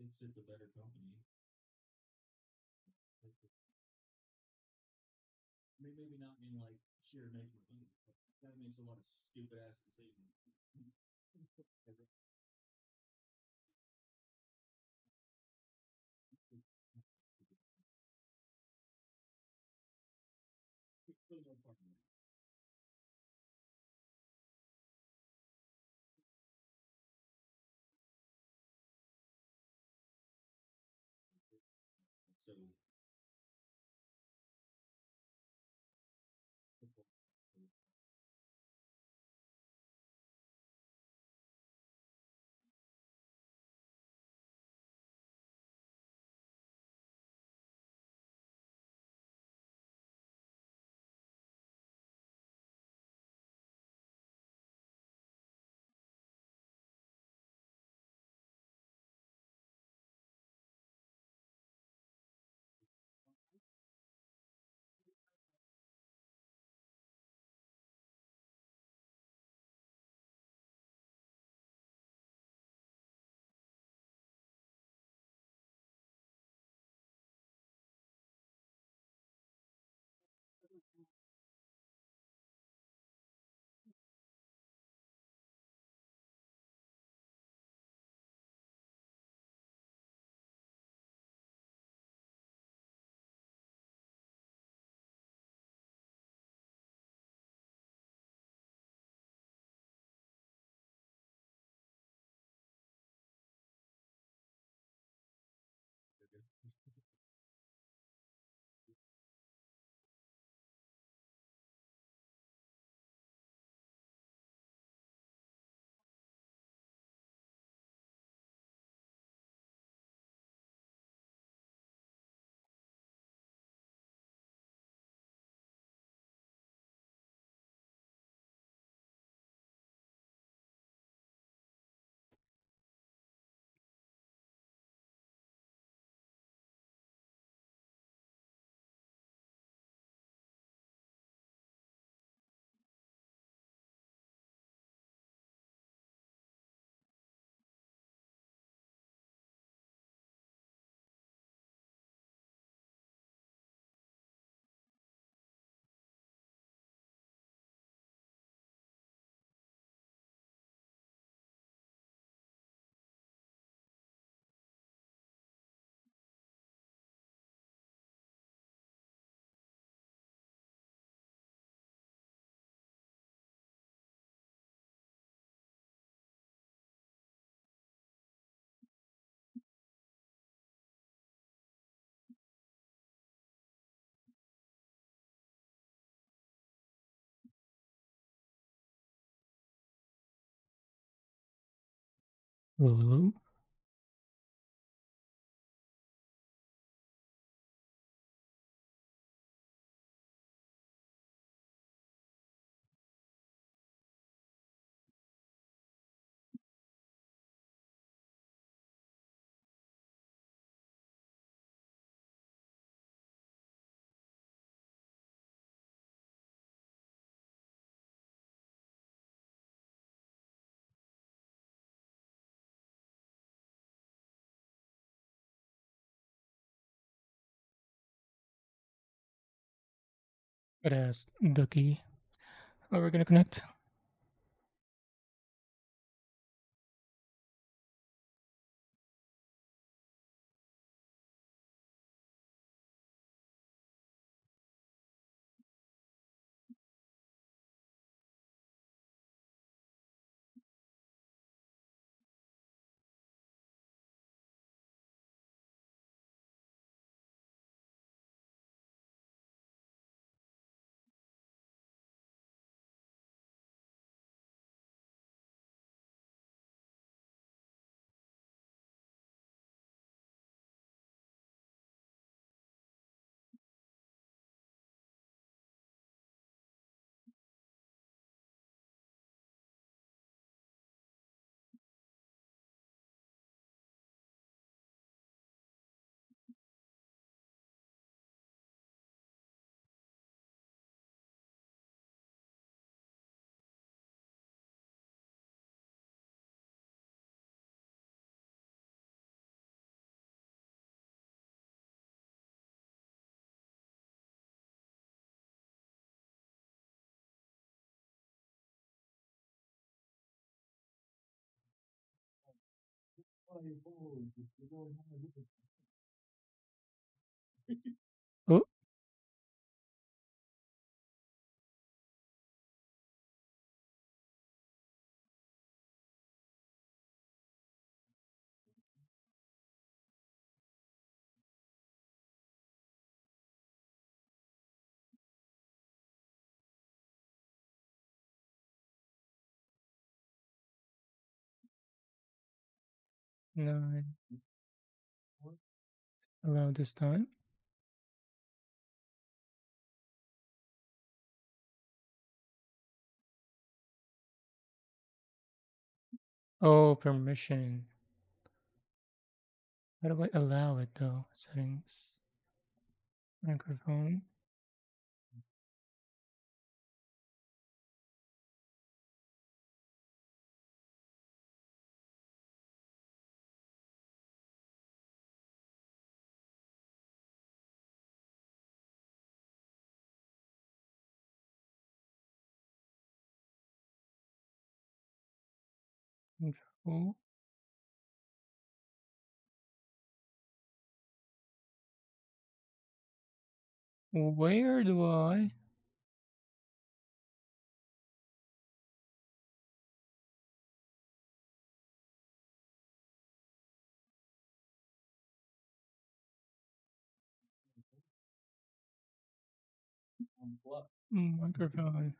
thinks it's a better company. Maybe not in like sheer making money, but that makes a lot of stupid ass decisions. For the most part, so Hello. It has the key. Are we gonna connect? Oh, 9. Allow this time. Oh, permission. How do I allow it though? Settings. Microphone. Control. Where do I? Microphone.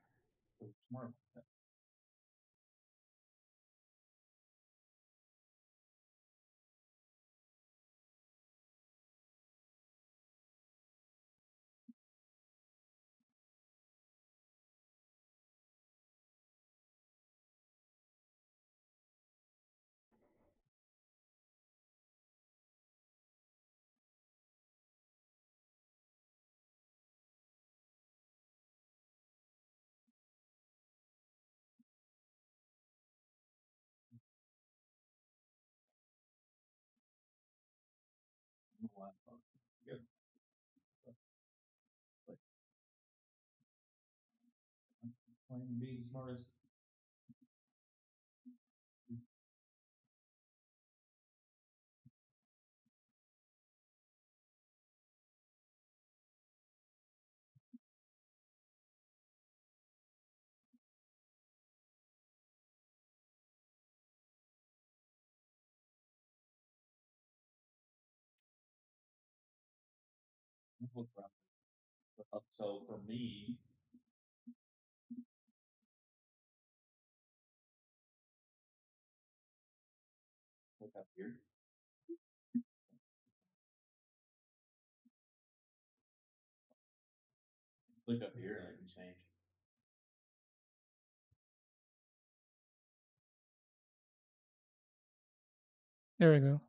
There we go.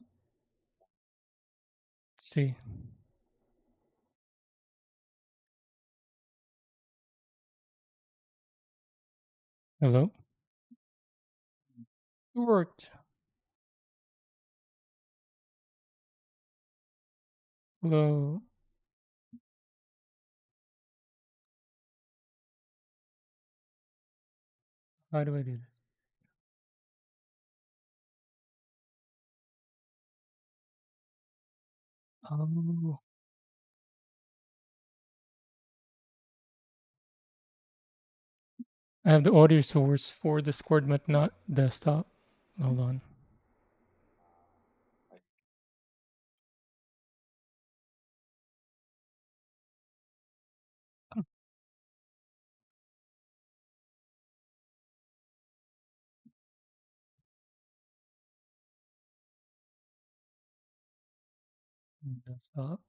Let's see. Hello? It worked. Hello. How do I do this? Oh. I have the audio source for Discord, but not desktop. Hold on. Desktop.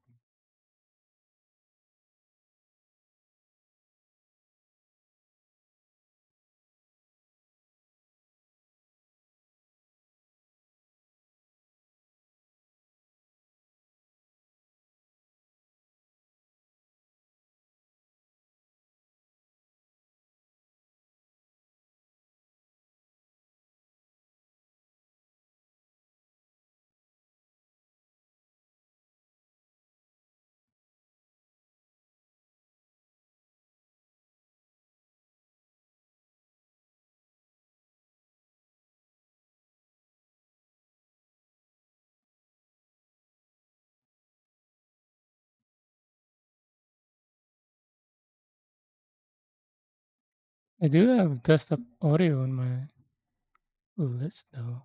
I do have desktop audio on my list though.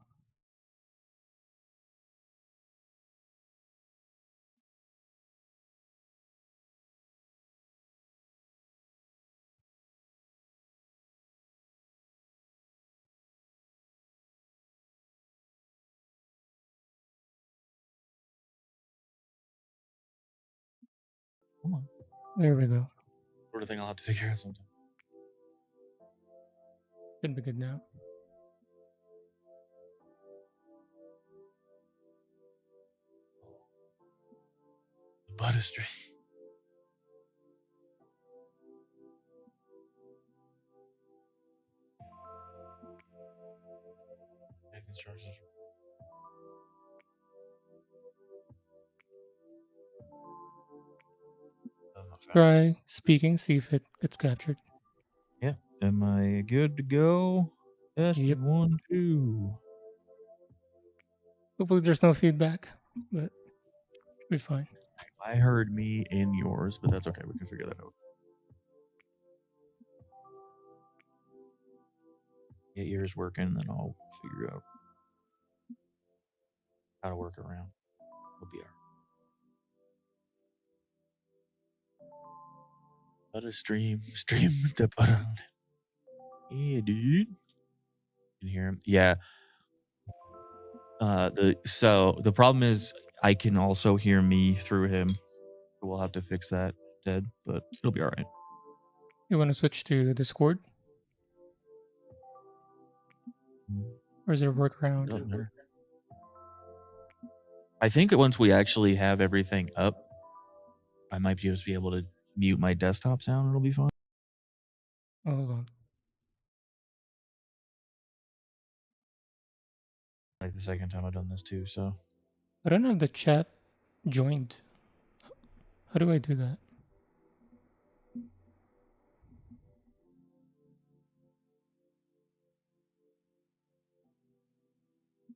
Come on. There we go. Sort of thing I'll have to figure out sometime. Should be good now. The Buttistry. Instructions. Try speaking, see if it gets captured. Yeah. Am I good to go? Test Yep. 1, 2. Hopefully there's no feedback, but should be fine. I heard me in yours, but that's okay. We can figure that out. Get yours working, then I'll figure out how to work around. We'll be alright. Butter stream the butter. Yeah, dude. Can hear him. Yeah. The problem is I can also hear me through him. We'll have to fix that, Ted, but it'll be all right. You want to switch to Discord? Or is there a workaround? Doesn't matter. I think that once we actually have everything up, I might just be able to mute my desktop sound. It'll be fine. Oh, hold on. Like the second time I've done this too, so. I don't have the chat joined. How do I do that?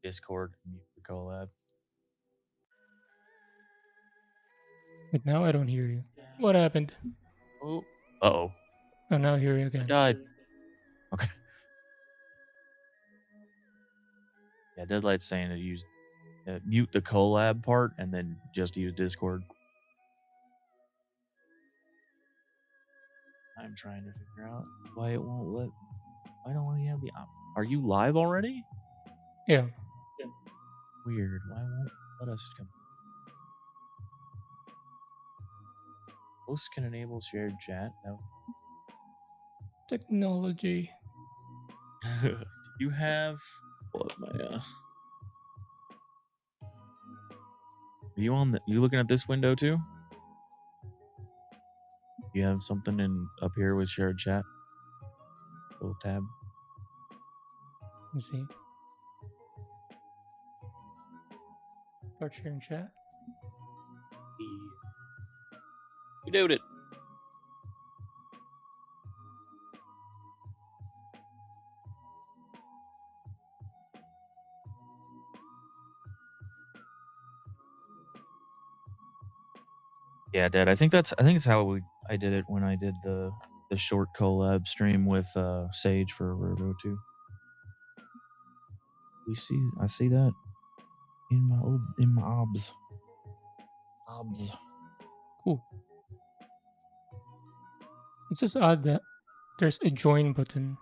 Discord, mute the collab. But now I don't hear you. What happened? Oh. Uh-oh. Oh, now I hear you again. Died. Okay. Yeah, Deadlight's saying to use mute the collab part and then just use Discord. I'm trying to figure out why it won't let. Why don't we have the op? Are you live already? Yeah. Weird. Why won't let us come? Hosts can enable shared chat. No. Technology. Do you have? Pull up my. Are you on the? You looking at this window too? You have something in up here with shared chat. Little tab. Let me see. Start sharing chat. You did it. Yeah, Dad. I think it's how I did it when I did the short collab stream with Sage for Robo too. I see that in my obs. Cool. It's just odd that there's a join button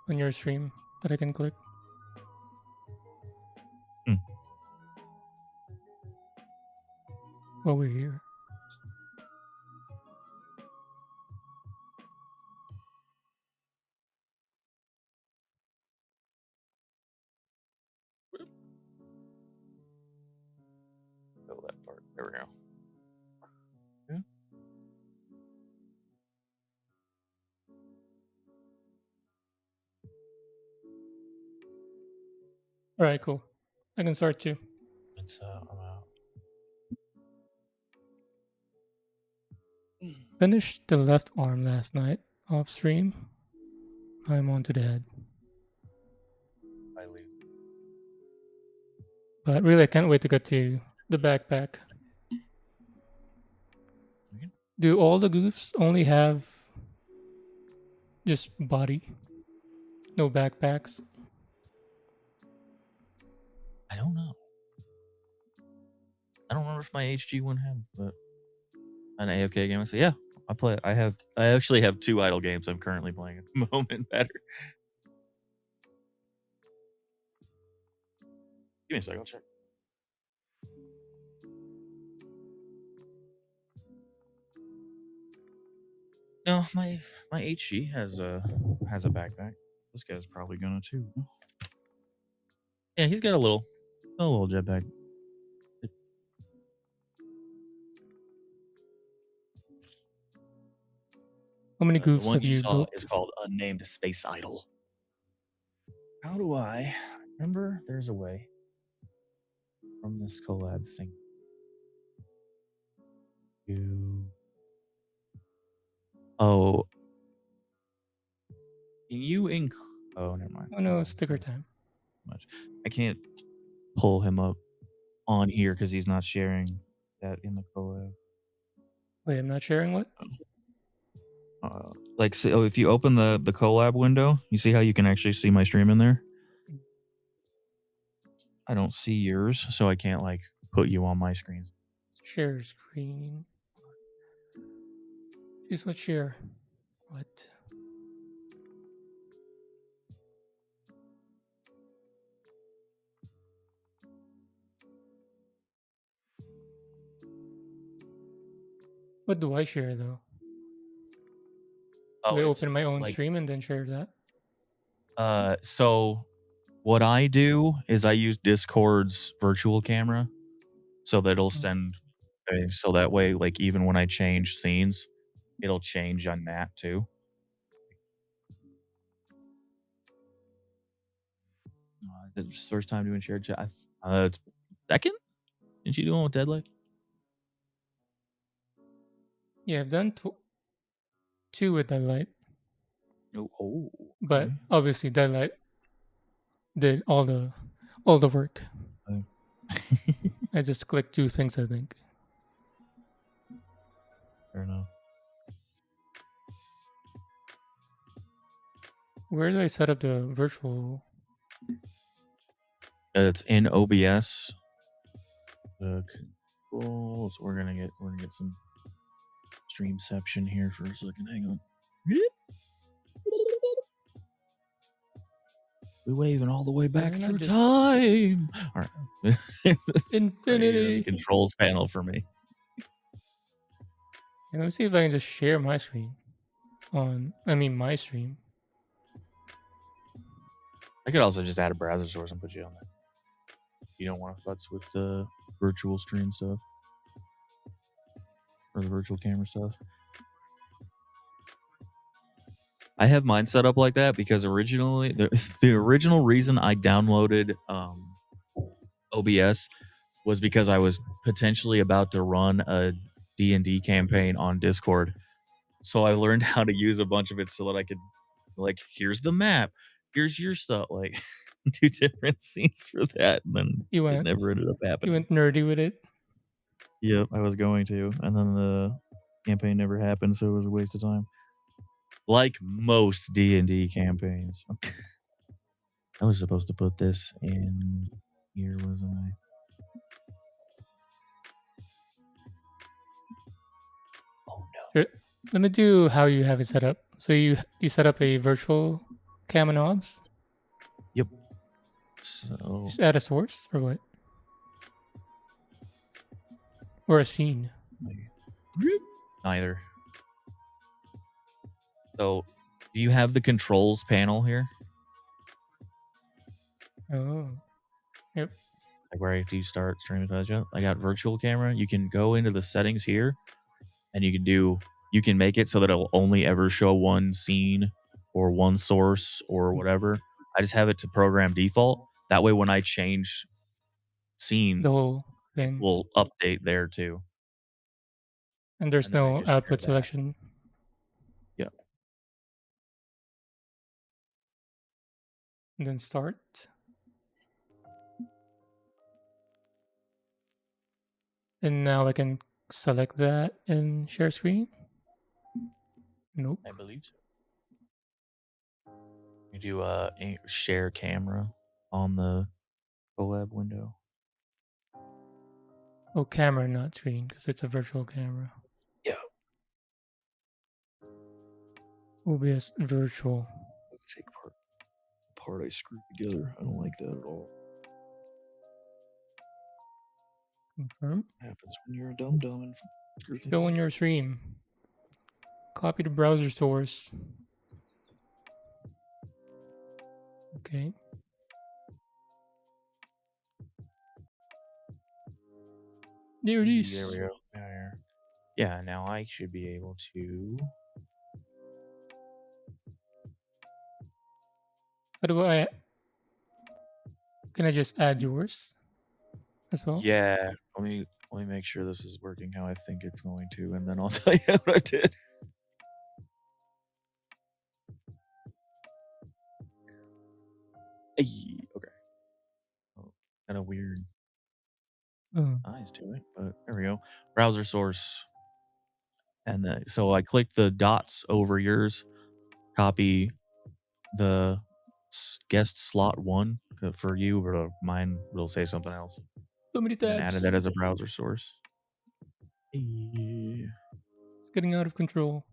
on your stream that I can click. While we're here. Fill that part. There we go. Yeah. All right, cool. I can start too. It's I'm out. Finished the left arm last night off stream. I'm on to the head. I leave. But really, I can't wait to get to the backpack. Do all the goofs only have just body, no backpacks. I don't know. I don't remember if my HG one had, but an AFK game. I said, yeah, I play. I actually have 2 idle games I'm currently playing at the moment. Better. Give me a second. I'll check. No, my HG has a backpack. This guy's probably gonna too. Yeah, he's got a little jetpack. How many The goofs one have you you saw built? is called Unnamed Space Idol. How do I remember? There's a way from this collab thing. Oh, can you Oh, never mind. Oh no, sticker time. Much. I can't pull him up on here because he's not sharing that in the collab. Wait, I'm not sharing what? Like, so if you open the collab window, you see how you can actually see my stream in there? I don't see yours, so I can't like put you on my screen. Share screen. Just let's share. What? What do I share though? Oh, Do I it's open my own like stream and then share that? so what I do is I use Discord's virtual camera so that it'll send so that way like even when I change scenes, it'll change on that too. It's first time doing shared chat. It's second? Didn't you do one with Deadlight? Yeah, I've done 2 with Deadlight, Oh, but okay. obviously Deadlight did all the work. I just clicked 2 things, I think. Fair enough. Where did I set up the virtual? It's in OBS. The controls. We're gonna get some streamception here for a second. Hang on. We waving all the way back through time. All right. Infinity. The controls panel for me. And let me see if I can just share my screen my stream. I could also just add a browser source and put you on there. You don't want to futz with the virtual stream stuff or the virtual camera stuff. I have mine set up like that because originally the original reason I downloaded OBS was because I was potentially about to run a D&D campaign on Discord. So I learned how to use a bunch of it so that I could like, here's the map, here's your stuff, like do different scenes for that. And then it never ended up happening. You went nerdy with it? Yep, I was going to. And then the campaign never happened, so it was a waste of time. Like most D&D campaigns. I was supposed to put this in here, wasn't I? Oh no. Let me do how you have it set up. So you set up a virtual cam and obs? Yep. So just add a source or what? Or a scene? Neither. So do you have the controls panel here? Oh. Yep. Like where do you start streaming? I got virtual camera. You can go into the settings here and you can make it so that it'll only ever show one scene or one source or whatever. I just have it to program default. That way when I change scenes, the whole thing will update there too. And there's no output selection. Yeah. And then start. And now I can select that and share screen. Nope. I believe so. You do a share camera on the collab window. Oh, camera, not screen, because it's a virtual camera. Yeah. OBS virtual. Take part I screwed together. I don't like that at all. Confirm. Happens when you're a dum and Go on your stream. Copy the browser source. Okay. There it is. There we go. There. Yeah, now I should be able to. How do I? Can I just add yours as well? Yeah. Let me make sure this is working how I think it's going to, and then I'll tell you what I did. Hey, okay. Oh, kind of weird eyes to it, but there we go. Browser source, and so I clicked the dots over yours. Copy the guest slot 1 for you, but mine will say something else. So many tabs. And added that as a browser source. Yeah. It's getting out of control.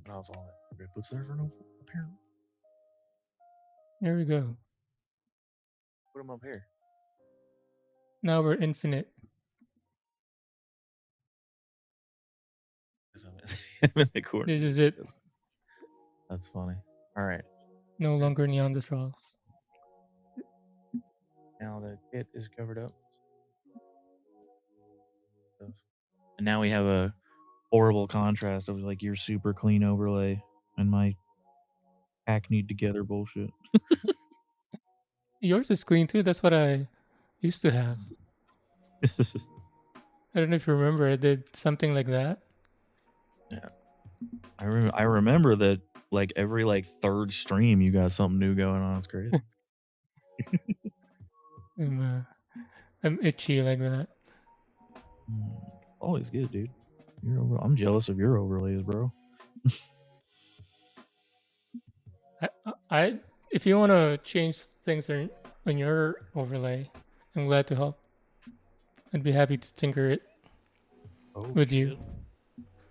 Off all that riplets there for no apparent. There we go. Put them up here. Now we're infinite. I'm in the corner. This is it. That's funny. All right. No longer Neanderthals. Now the kit is covered up. And now we have a horrible contrast of like your super clean overlay and my hackneyed together bullshit. Yours is clean too. That's what I used to have. I don't know if you remember. I did something like that. Yeah. I remember that like every like third stream you got something new going on. It's crazy. I'm itchy like that. Always good, dude. I'm jealous of your overlays, bro. I if you want to change things on your overlay, I'm glad to help. I'd be happy to tinker it with you.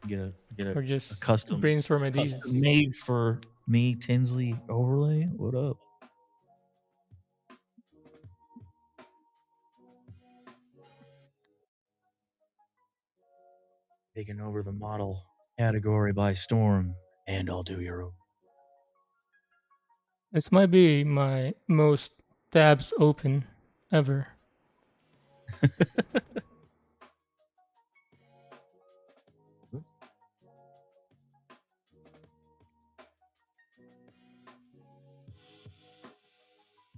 Get a or just a custom brainstorm ideas. Custom made for me, Tinsley overlay. What up? Taking over the model category by storm, and I'll do your own. This might be my most tabs open ever.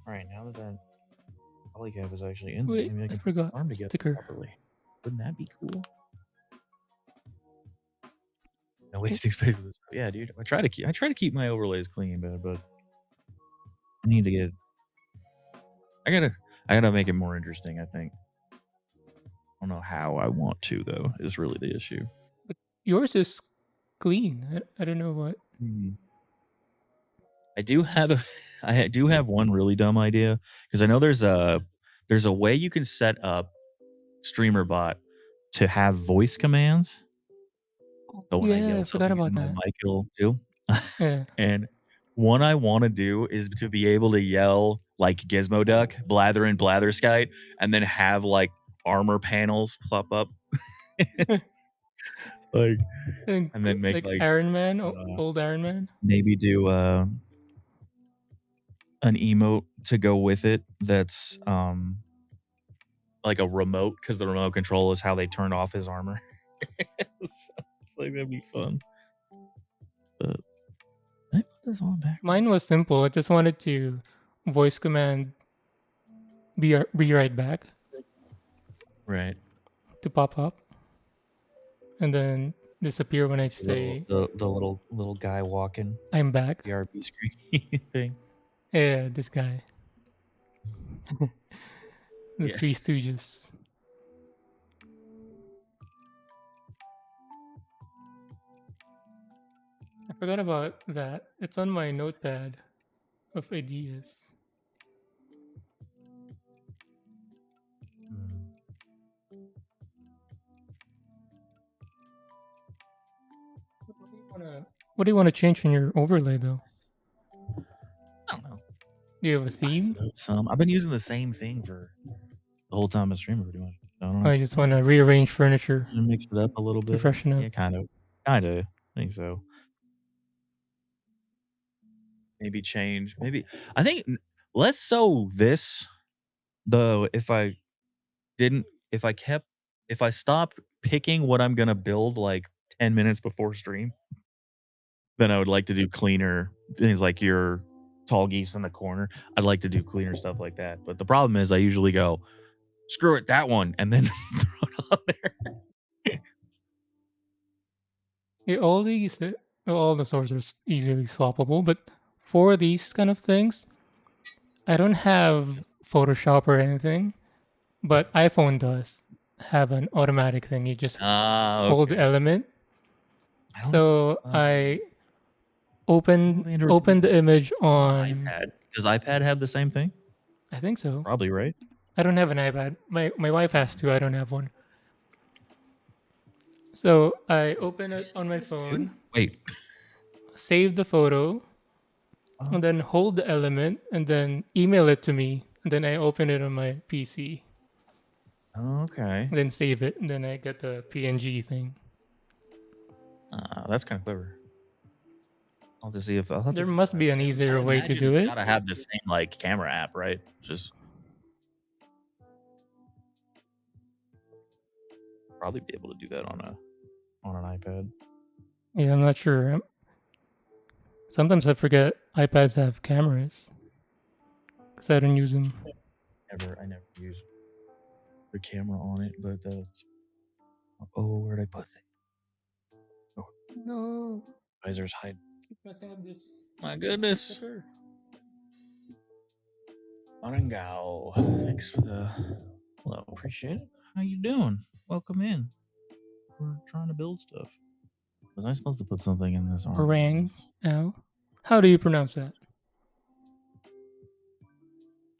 All right, now that polycap is actually in, wait, maybe I can forgot farm together sticker properly. Wouldn't that be cool? No wasting space with this. Yeah, dude. I try to keep my overlays clean, but I need to get. I gotta make it more interesting. I think. I don't know how I want to though. Is really the issue. But yours is clean. I don't know what. I do have one really dumb idea because I know there's a way you can set up StreamerBot to have voice commands. So when I Yeah, yell I forgot something about in my that. mic, it'll do. Yeah. And one I want to do is to be able to yell like Gizmo Duck, blather and blatherskite, and then have like armor panels pop up. Like, and then make like Iron Man, old Iron Man. Maybe do an emote to go with it that's like a remote, because the remote control is how they turn off his armor. It's like that'd be fun. But I put this on back. Mine was simple. I just wanted to voice command be right back. Right. To pop up. And then disappear when I say the little guy walking. I'm back. The RP screen thing. Yeah, this guy. The Three Stooges. I forgot about that. It's on my notepad of ideas. What do you want to change in your overlay though? I don't know. Do you have a Spice theme? it up some. I've been using the same thing for the whole time I stream pretty much. I don't Or know. I just want to rearrange furniture Mix it up a little to bit. freshen up. Yeah, kind of. I think so. Maybe change. Maybe I think less so this though. If I didn't, if I stopped picking what I'm gonna build like 10 minutes before stream, then I would like to do cleaner things like your tall geese in the corner. I'd like to do cleaner stuff like that. But the problem is I usually go, screw it, that one, and then throw it on there. Yeah, all the sources are easily swappable, but for these kind of things, I don't have Photoshop or anything, but iPhone does have an automatic thing. You just hold the Okay. element. I don't So I open the image on. iPad. Does iPad have the same thing? I think so. Probably, right? I don't have an iPad. My wife has two. I don't have one. So I open it on my phone, Wait. save the photo, and then hold the element, and then email it to me. And then I open it on my PC, Okay. and then save it, and then I get the PNG thing. That's kind of clever. I'll have to see if There must be an easier way to do it. Gotta have the same like camera app, right? Just probably be able to do that on an iPad. Yeah, I'm not sure. Sometimes I forget iPads have cameras because I don't use them. I never use the camera on it, but that's. Oh, where'd I put it? Oh, No, visors hide. keep messing up this. My goodness. Sticker. Arangao. Thanks for the hello. Appreciate it. How you doing? Welcome in. We're trying to build stuff. Was I supposed to put something in this arm? Orang. Ow. How do you pronounce that?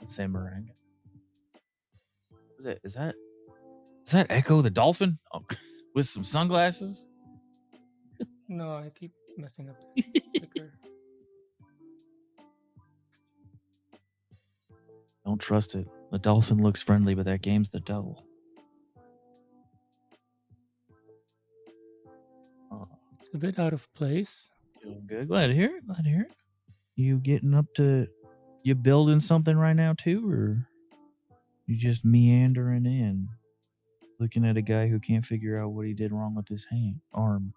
Let's say meringue. Is that Echo the dolphin? Oh, with some sunglasses? No, I keep messing up the sticker. Don't trust it. The dolphin looks friendly, but that game's the devil. It's a bit out of place. Doing good. Glad to hear it. You getting up to you building something right now too, or you just meandering in, looking at a guy who can't figure out what he did wrong with his arm?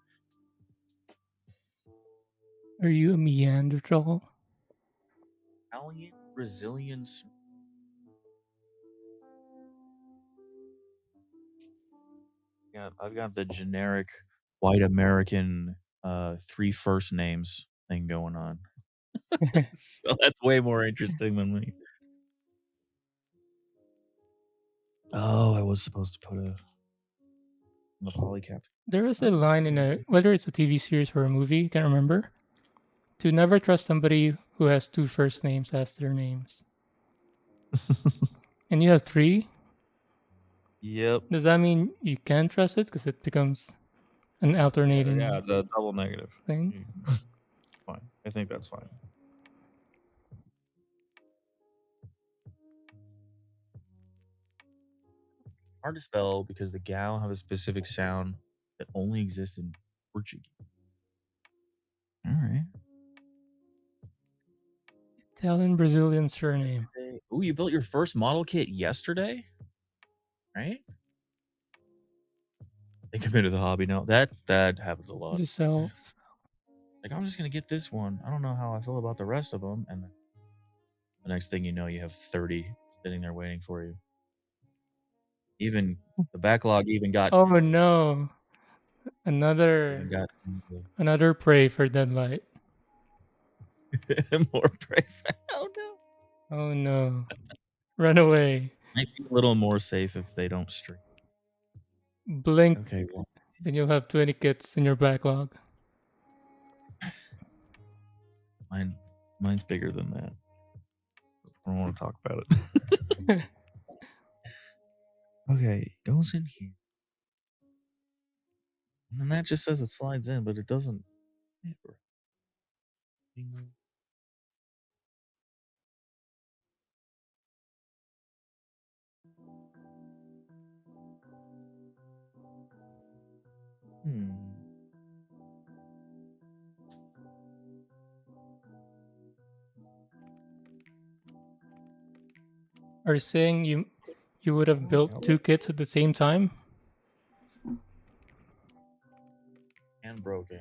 Are you a Neanderthal? Italian Brazilian. Yeah, I've got the generic white American 3 first names thing going on. So that's way more interesting than me. Oh, I was supposed to put the polycap. There is a line in whether it's a TV series or a movie, can't remember, to never trust somebody who has two first names as their names. And you have 3? Yep. Does that mean you can trust it because it becomes an alternating? Yeah, it's a double negative thing. Fine. I think that's fine. Hard to spell because the gal have a specific sound that only exists in Portuguese. All right. Italian Brazilian surname. Ooh, you built your first model kit yesterday? Right? They come into the hobby now. That happens a lot. Just sell. Like, I'm just gonna get this one. I don't know how I feel about the rest of them, and then the next thing you know, you have 30 sitting there waiting for you. Even the backlog even got. Oh no! Another prey for Deadlight. More prey. Oh no! Oh no! Run away! Might be a little more safe if they don't stream. Blink. Okay, well. Then you'll have 20 kits in your backlog. Mine's bigger than that. I don't want to talk about it. Okay, it goes in here. And then that just says it slides in, but it doesn't. Are you saying you would have built 2 kits at the same time? And broken.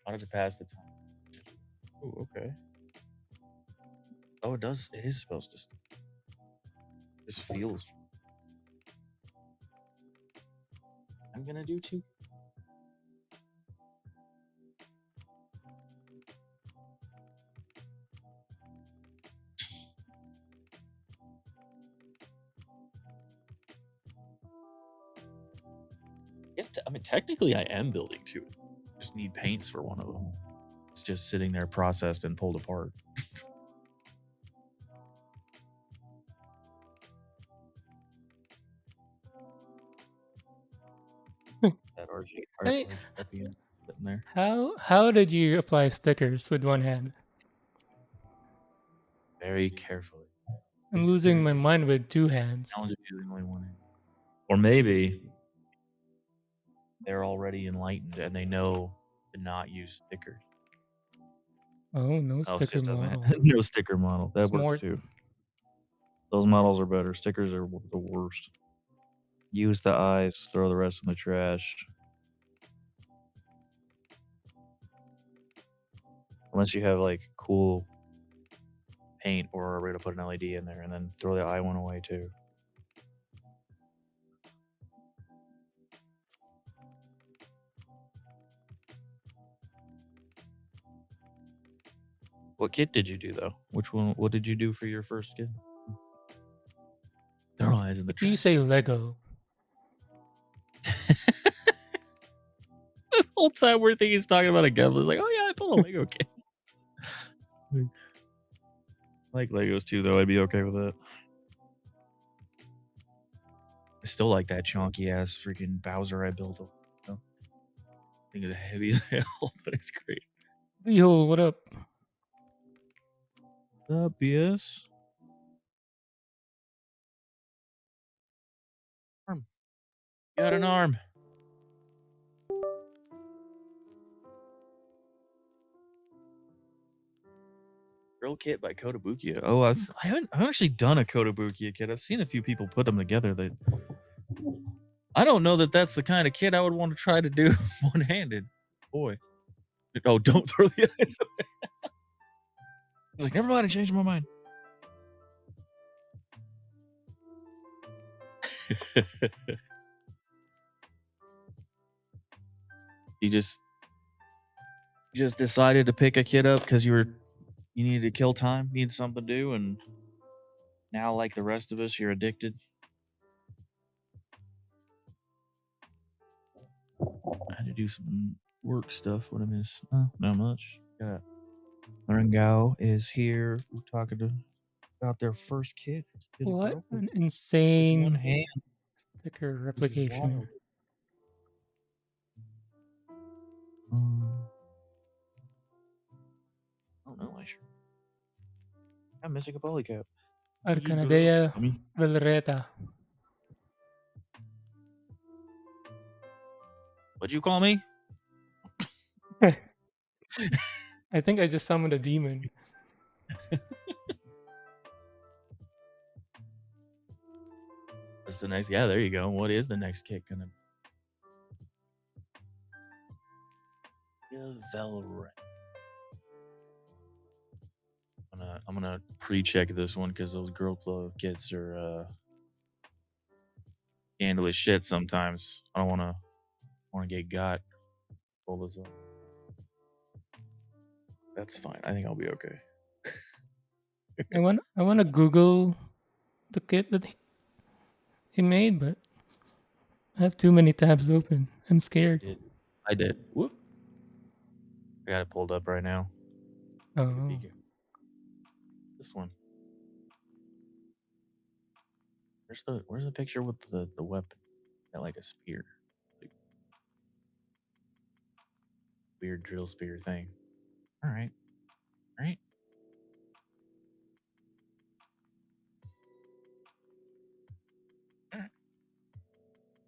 Wanted to pass the time. Oh, okay. Oh, it does. It is supposed to. This feels. I'm gonna do 2. Yes, I mean, technically, I am building 2. Just need paints for one of them. It's just sitting there processed and pulled apart. That RG card at the end, sitting there. How did you apply stickers with one hand? Very carefully. I'm losing my mind with 2 hands. Challenge of using only one hand. Or maybe they're already enlightened and they know to not use stickers. Oh, no sticker model. No sticker model. That Smart. works too. Those models are better. Stickers are the worst. Use the eyes, throw the rest in the trash. Unless you have like cool paint or a way to put an LED in there and then throw the eye one away too. What kit did you do though? Which one? What did you do for your first kit? Throw eyes in the trash. You say Lego. This whole time we're thinking he's talking about a gun. It's like, oh yeah, I built a Lego kit. I like Legos too, though. I'd be okay with it. I still like that chonky ass freaking Bowser I built. I think it's heavy as hell, but it's great. Yo, what up? What's up, BS? Arm. You got an arm. Girl kit by Kotobukiya. Oh, I haven't actually done a Kotobukiya kit. I've seen a few people put them together. That I don't know that that's the kind of kit I would want to try to do one-handed. Boy. Oh, don't throw the eyes away. It's like, never mind, I changed my mind. You just decided to pick a kid up because you needed to kill time, needed something to do, and now, like the rest of us, you're addicted. I had to do some work stuff. What I miss? Not much. Yeah. Rengao is here. We're talking about their first kid. What an insane one hand sticker replication. I don't know, I sure. I'm missing a polycap. Arcanadea Velreta. What'd you call me? I think I just summoned a demon. What's the next? Yeah, there you go. What is the next kit gonna be? Velret. I'm gonna pre-check this one because those girl club kits are scandalous shit sometimes. I don't wanna get got. Pull this up. That's fine. I think I'll be okay. I want to Google the kit that he made, but I have too many tabs open. I'm scared. I did. Whoop. I got it pulled up right now. Oh. This one. Where's the picture with the weapon? Got like a spear. Like, weird drill spear thing. Alright. Alright.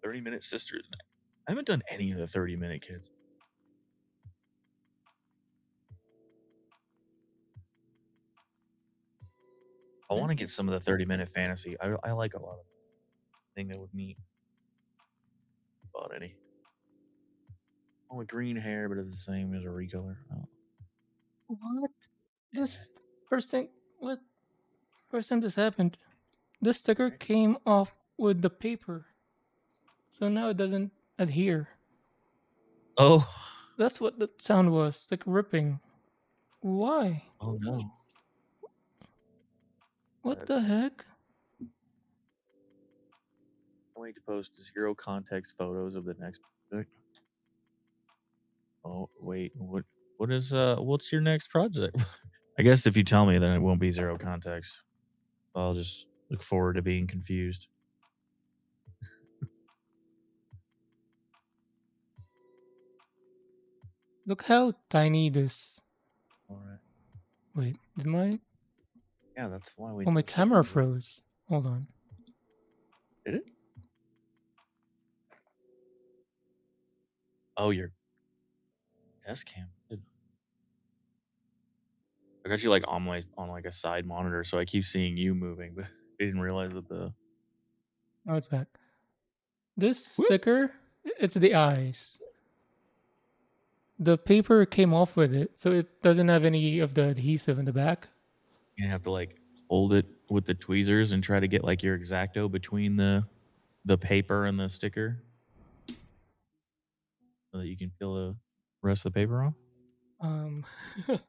30-minute sisters. I haven't done any of the 30-minute kids. I want to get some of the 30-minute fantasy. I like a lot of thing that would meet about any. Only green hair, but it's the same as a recolor. Oh. What? This first thing. What? First time this happened. This sticker came off with the paper, so now it doesn't adhere. Oh. That's what the sound was, like ripping. Why? Oh no. What the heck? I'm waiting to post 0 context photos of the next project. Oh wait, what's your next project? I guess if you tell me, then it won't be 0 context. I'll just look forward to being confused. Look how tiny this. All right. Wait, did my. Yeah, that's why we. Oh, my camera froze. Hold on. Did it? Oh, your desk cam. I got you like on like a side monitor, so I keep seeing you moving, but I didn't realize that the. Oh, it's back. This sticker, it's the eyes. The paper came off with it, so it doesn't have any of the adhesive in the back. You have to like hold it with the tweezers and try to get like your X-Acto between the paper and the sticker, so that you can peel the rest of the paper off. Um, You're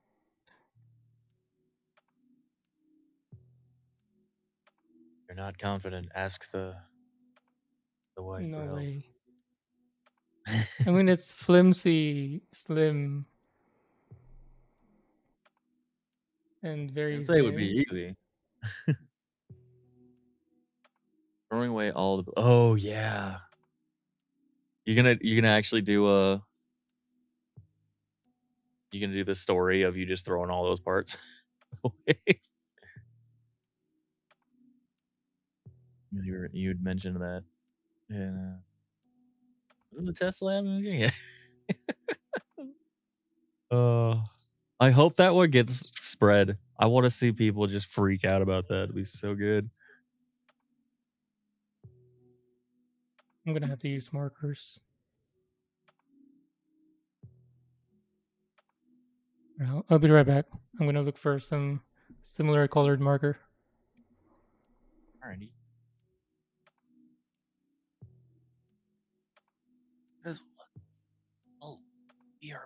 not confident. Ask the wife no for help. way. I mean, it's flimsy, slim, and very Didn't say it would thin. be easy. Throwing away all the. Oh yeah. You're gonna actually do a. You gonna do the story of you just throwing all those parts away? You'd mentioned that. And wasn't the test lab? Yeah. I hope that one gets spread. I want to see people just freak out about that. It'd be so good. I'm gonna have to use markers. I'll be right back. I'm gonna look for some similar colored marker. Alrighty. This oh, BRB.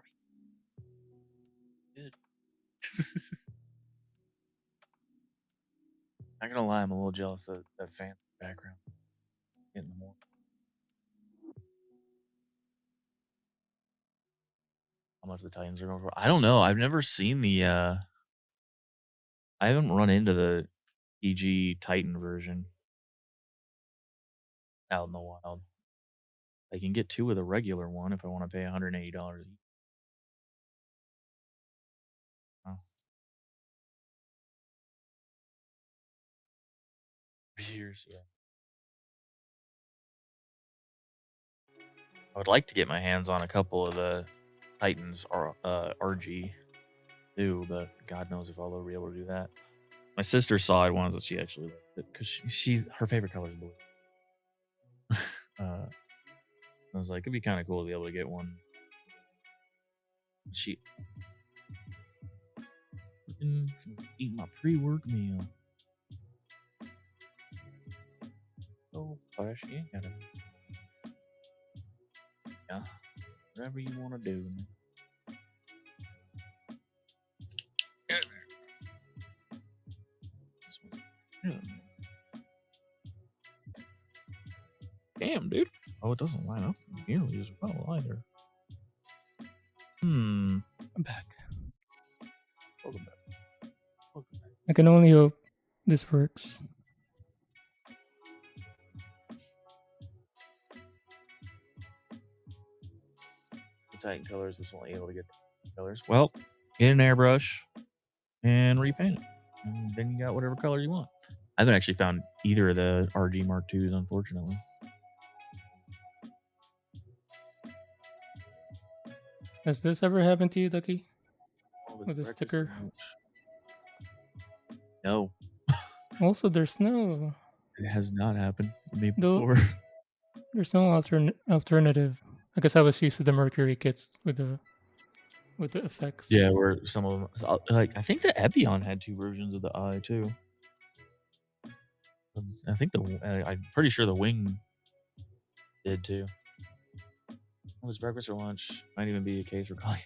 Good. Not gonna lie, I'm a little jealous of that fan background. Getting more. How much the Titans are going for? I don't know. I've never seen the. I haven't run into the EG Titan version out in the wild. I can get 2 with a regular one if I want to pay $180 each. Oh. Years, yeah. I would like to get my hands on a couple of the Titans RG too, but God knows if I'll ever be able to do that. My sister saw it once, and she actually liked it because she's her favorite color is blue. I was like, it'd be kind of cool to be able to get one. She eating my pre-work meal. Oh, gosh, you ain't gotta. Yeah, whatever you want to do. Man. Yeah. Damn, dude. Oh, it doesn't line up nearly as well either. I'm back. Welcome back. Welcome back. I can only hope this works. The Titan colors was only able to get colors. Well, get an airbrush and repaint it. And then you got whatever color you want. I haven't actually found either of the RG Mark IIs, unfortunately. Has this ever happened to you, Ducky? Oh, With a breakfast sticker? and lunch. No, Also, there's no it has not happened to me though. before. There's no alternative. I guess I was used to the Mercury kits with the effects. Yeah, where some of them, like I think the Epion had 2 versions of the eye too. I think I'm pretty sure the Wing did too. Well, it's breakfast or lunch. Might even be a case for calling.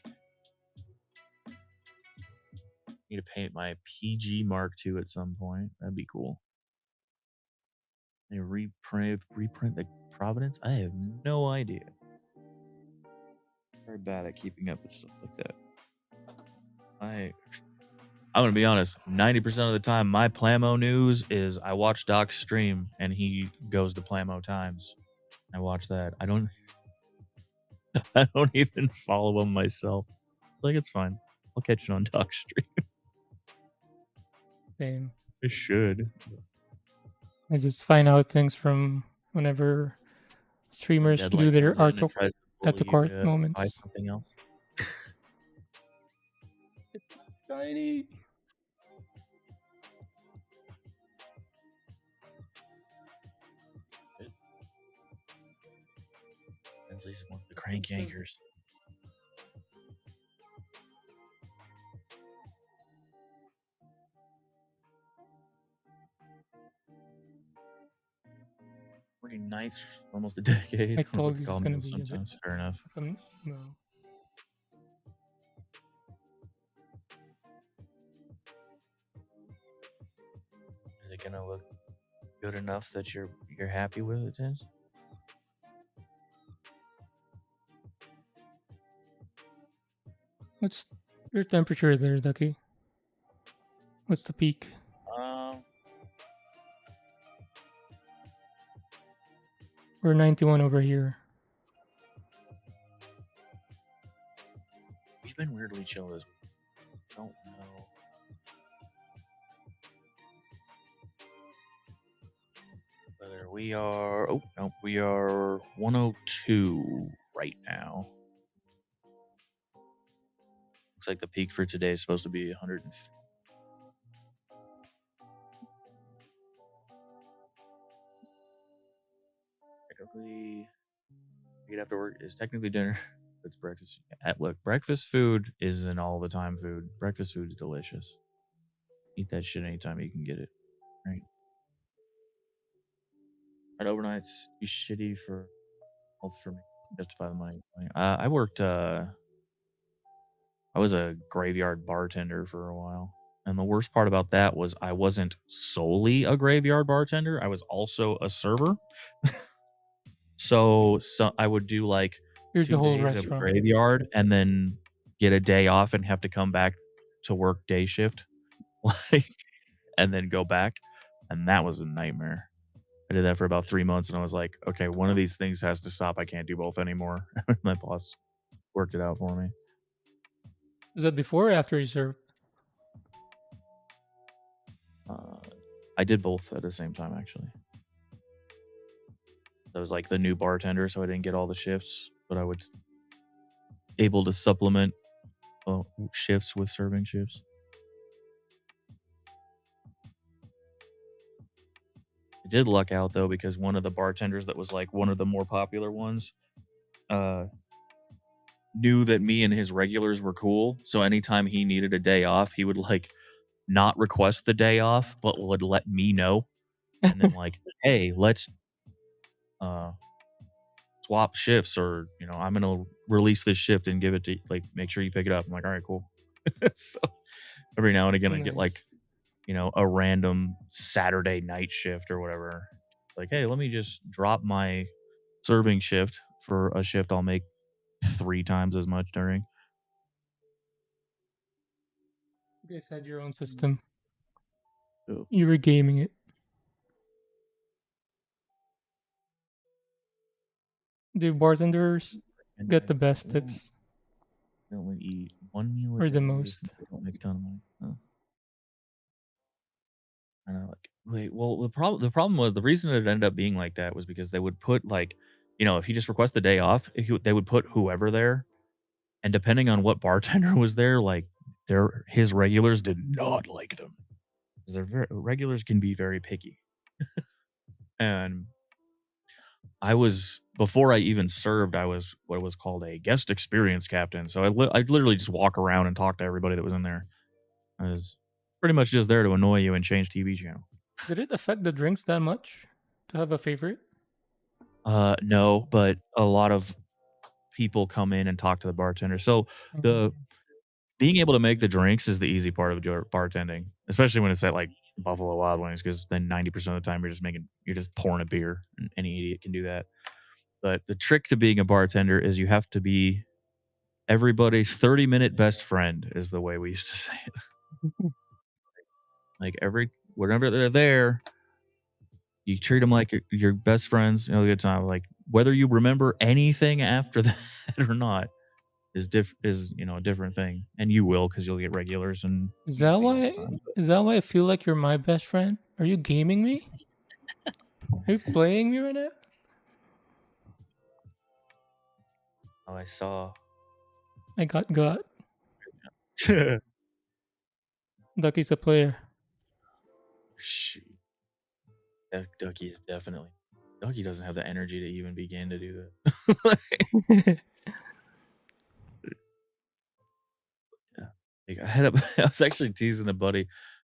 Need to paint my PG Mark II at some point. That'd be cool. They reprint the Providence. I have no idea. Very bad at keeping up with stuff like that. I'm gonna be honest. 90% of the time, my Plamo news is I watch Doc's stream and he goes to Plamo Times. I watch that. I don't even follow him myself. Like it's fine. I'll catch it on Doc's stream. Same. I should. I just find out things from whenever streamers Dad, do like, their comes in and tries to at the bully you cart to buy moments. something else. Tiny. That's at least one of the crank yankers. Working nights for almost a decade. Like Or what's Tallgeese is called gonna be a bit. sometimes. Fair enough. No. Is it gonna look good enough that you're happy with it, Tins? What's your temperature there, Ducky? What's the peak? We're 91 over here. We've been weirdly chill this. Don't know. Whether we are. Oh no, we are 102 right now. Looks like the peak for today is supposed to be 103. Technically, eat after work is technically dinner. It's breakfast. Look, breakfast food isn't all the time food. Breakfast food is delicious. Eat that shit anytime you can get it. Right. And overnights be shitty for health for me. Justify the money. I worked. I was a graveyard bartender for a while. And the worst part about that was I wasn't solely a graveyard bartender. I was also a server. So I would do like You're the 2 whole days of restaurant. graveyard and then get a day off and have to come back to work day shift, like, and then go back. And that was a nightmare. I did that for about 3 months and I was like, okay, one of these things has to stop. I can't do both anymore. My boss worked it out for me. Is that before or after you served? I did both at the same time, actually. I was like the new bartender, so I didn't get all the shifts, but I was able to supplement shifts with serving shifts. I did luck out though because one of the bartenders that was like one of the more popular ones knew that me and his regulars were cool. So anytime he needed a day off, he would like not request the day off, but would let me know. And then like, hey, let's swap shifts, or I'm gonna release this shift and give it to like make sure you pick it up. I'm like, all right, cool. So every now and again I get like a random Saturday night shift or whatever. Like, hey, let me just drop my serving shift for a shift I'll make 3 times as much during. You guys had your own system. Oh. You were gaming it. Do bartenders And get the guys best that tips won't only eat one meal a or the day most? since they don't make a ton of money. Oh. I know, like, wait, well, the problem was the reason it ended up being like that was because they would put like, if you just request the day off, they would put whoever there, and depending on what bartender was there, like his regulars did not like them. 'Cause regulars can be very picky, and I was before I even served, I was what was called a guest experience captain. So I'd literally just walk around and talk to everybody that was in there. I was pretty much just there to annoy you and change TV channel. Did it affect the drinks that much to have a favorite? No, but a lot of people come in and talk to the bartender. So Mhm. the being able to make the drinks is the easy part of your bartending, especially when it's at like Buffalo Wild Wings, because then 90% of the time you're just pouring a beer, and any idiot can do that. But the trick to being a bartender is you have to be everybody's 30-minute best friend, is the way we used to say it. Like whenever they're there, you treat them like your best friends. You know, a good time. Like whether you remember anything after that or not is a different thing, and you will because you'll get regulars and Is you'll that see them all why? the time. But Is that why I feel like you're my best friend? Are you gaming me? Are you playing me right now? oh, I saw. I got. Ducky's a player. Shoot, Ducky is definitely. Ducky doesn't have the energy to even begin to do that. Yeah. Like, I was actually teasing a buddy,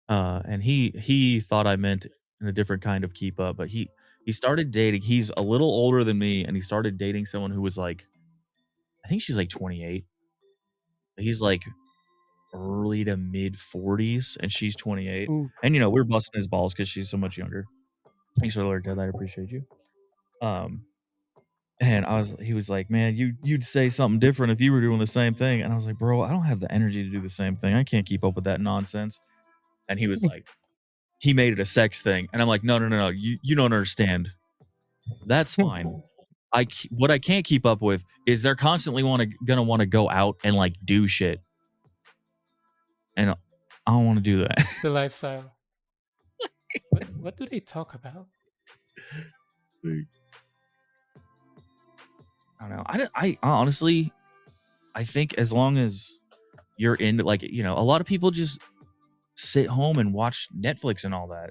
and he thought I meant in a different kind of keep up, but he started dating. He's a little older than me, and he started dating someone who was like, I think she's like 28. He's like early to mid 40s, and she's 28. Ooh. And we're busting his balls because she's so much younger. Thanks for the alert, Dad. I appreciate you. Um, and he was like, man, you'd say something different if you were doing the same thing. And I was like, bro, I don't have the energy to do the same thing. I can't keep up with that nonsense. And he was like, he made it a sex thing. And I'm like, no, no, no, no. You don't understand. That's fine. What I can't keep up with is they're constantly gonna want to go out and like do shit. And I don't want to do that. It's the lifestyle. What do they talk about? I don't know. I honestly, I think as long as you're into like, a lot of people just sit home and watch Netflix and all that.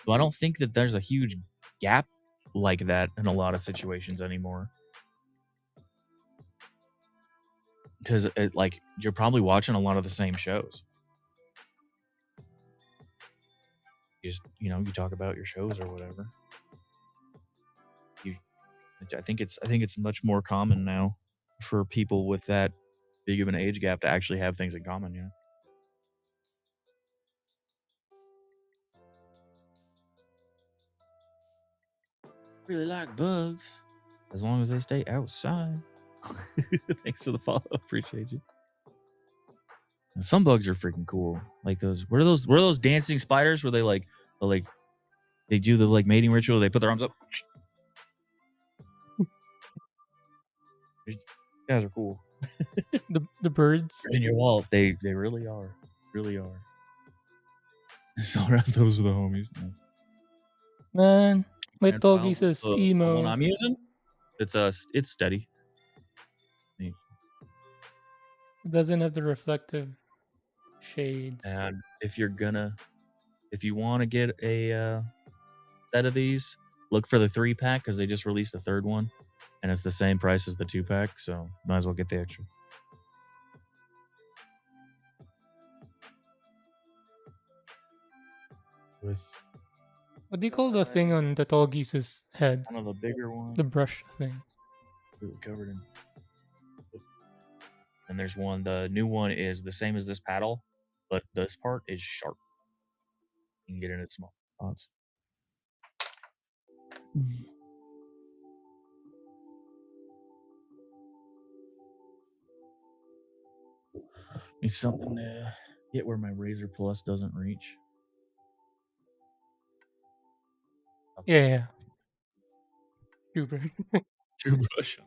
So I don't think that there's a huge gap like that in a lot of situations anymore. Because like you're probably watching a lot of the same shows. You talk about your shows or whatever. You, I think it's much more common now for people with that big of an age gap to actually have things in common. Really like bugs as long as they stay outside. Thanks for the follow. Appreciate you. And some bugs are freaking cool. Like those. What are those? What are those dancing spiders? Where they do the like mating ritual. They put their arms up. These guys are cool. The birds. In your wall, they really are. Really are. So those are the homies. Man, my And Tallgeese says the one emo. I'm using, it's steady. It doesn't have the reflective shades. And if you want to get a set of these, look for the 3-pack because they just released a third one, and it's the same price as the 2-pack. So might as well get the extra. With What do you call the thing on the Tallgeese's head? one of the bigger ones, The brush thing. covered in. And there's one. The new one is the same as this paddle, but this part is sharp. You can get it in small spots. It's something Get where my Razor Plus doesn't reach. Yeah, yeah. True, bro. True brush.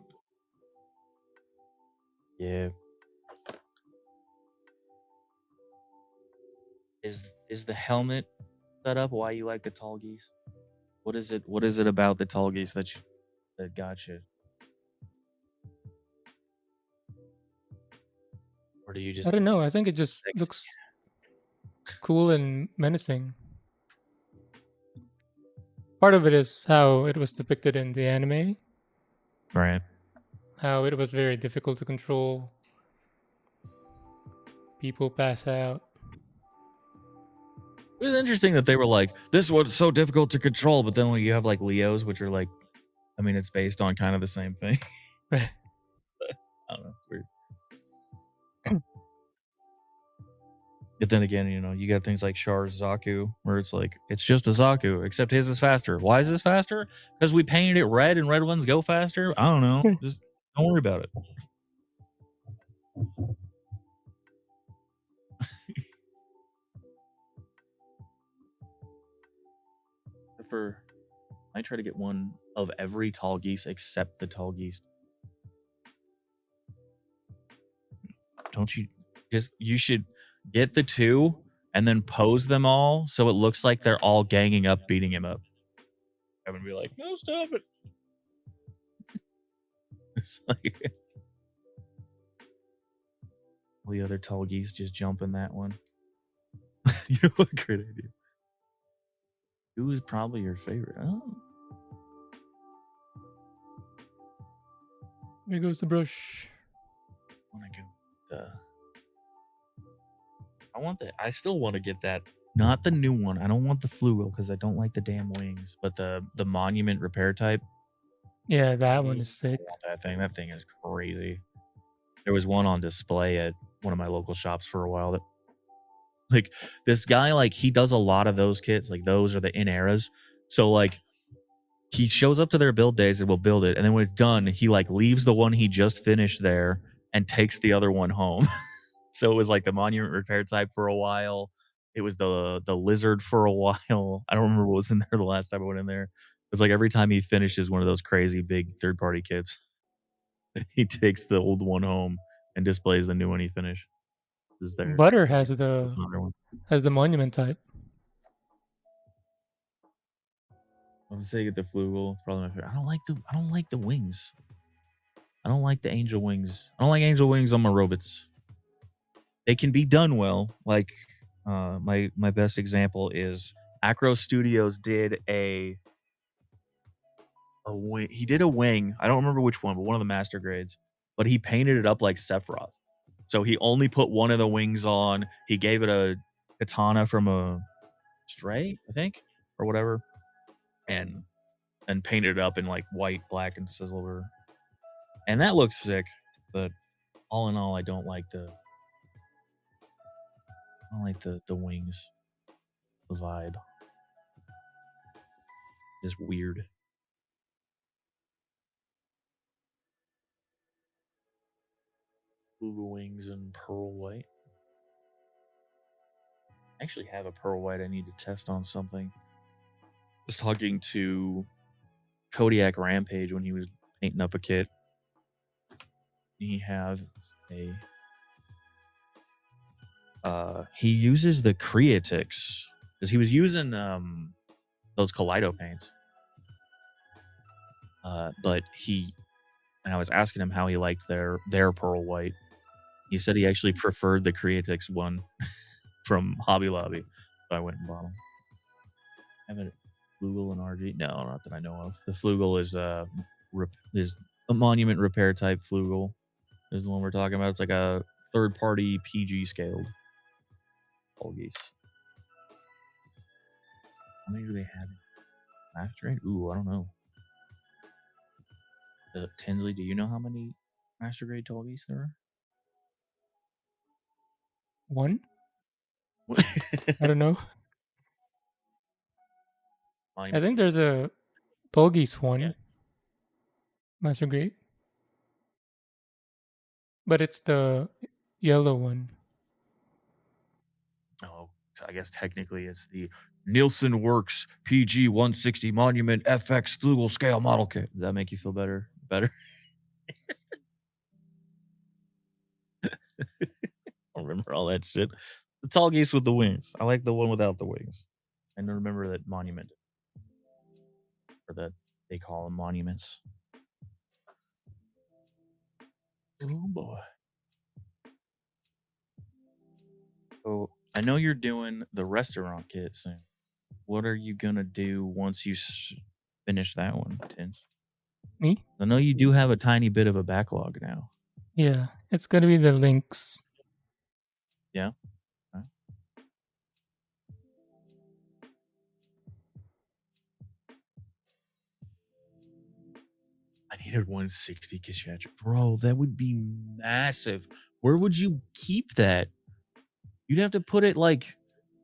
Yeah. Is the helmet set up why you like the Tallgeese? What is it? What is it about the Tallgeese that got you? Or do you I just don't think know. I it's think it just sexy? looks cool and menacing. Part of it is how it was depicted in the anime, Right. how it was very difficult to control. People pass out. It was interesting that they were like, this one's so difficult to control, but then when you have like Leos, which are like, I mean, it's based on kind of the same thing. I don't know. It's weird. But then again, you know, you got things like Char's Zaku, where it's like, it's just a Zaku, except his is faster. Why is this faster? Because we painted it red and red ones go faster? I don't know. Just don't worry about it. For I try to get one of every Tallgeese except the Tallgeese. Don't you just you should get the two and then pose them all so it looks like they're all ganging up, beating him up. I'm gonna be like, no, stop it. It's like all the other Tallgeese just jump in that one. You know what? Great idea. Who is probably your favorite? Oh, There goes the brush. I want to go the. I want that. I still want to get that. Not the new one. I don't want the Flugel because I don't like the damn wings. But the Monument repair type. Yeah, that one is I sick. want that thing. That thing is crazy. There was one on display at one of my local shops for a while that like this guy, like he does a lot of those kits, like those are the in eras. So like he shows up to their build days and will build it, and then when it's done, he like leaves the one he just finished there and takes the other one home. So it was like the monument repair type for a while. It was the lizard for a while. I don't remember what was in there the last time I went in there. It's like every time he finishes one of those crazy big third party kits, he takes the old one home and displays the new one he finished. Is there? Butter That's another one. has the monument type. Let's say get the Flugel. It's probably my favorite. I don't like the wings. I don't like the angel wings. I don't like angel wings on my robots. They can be done well. Like my best example is Acro Studios did a wing. He did a wing. I don't remember which one, but one of the master grades. But he painted it up like Sephiroth. So he only put one of the wings on. He gave it a katana from a stray, I think, or whatever, and painted it up in like white, black, and silver. And that looks sick. But all in all, I don't like the wings, the vibe. Is weird. Blue wings and pearl white. I actually have a pearl white I need to test on something. I was talking to Kodiak Rampage when he was painting up a kit. He has a he uses the Creatix because he was using those Kaleido paints. But and I was asking him how he liked their pearl white. He said he actually preferred the Creatix one from Hobby Lobby. So I went and bought them. Have a Flugel and RG? No, not that I know of. The Flugel is is a monument repair type Flugel. Is the one we're talking about. It's like a third party PG scaled Tallgeese. How many do they have? Master grade? Ooh, I don't know. Tinsley, do you know how many master grade Tallgeese there One? are? I don't know. I think there's a Tallgeese Yeah. one, Master Grade, but it's the yellow one. Oh, so I guess technically it's the Nielsen Works PG 160 Monument FX Flugel Scale Model Kit. Does that make you feel better? Better? I don't remember all that shit. The Tallgeese with the wings. I like the one without the wings. And remember that monument, or that they call them monuments. Oh boy. So I know you're doing the restaurant kit soon. What are you gonna do once you finish that one, Tins? Me? I know you do have a tiny bit of a backlog now. Yeah, it's gonna be the links. Yeah. Okay. I needed 160 Kishatcher. Bro, that would be massive. Where would you keep that? You'd have to put it like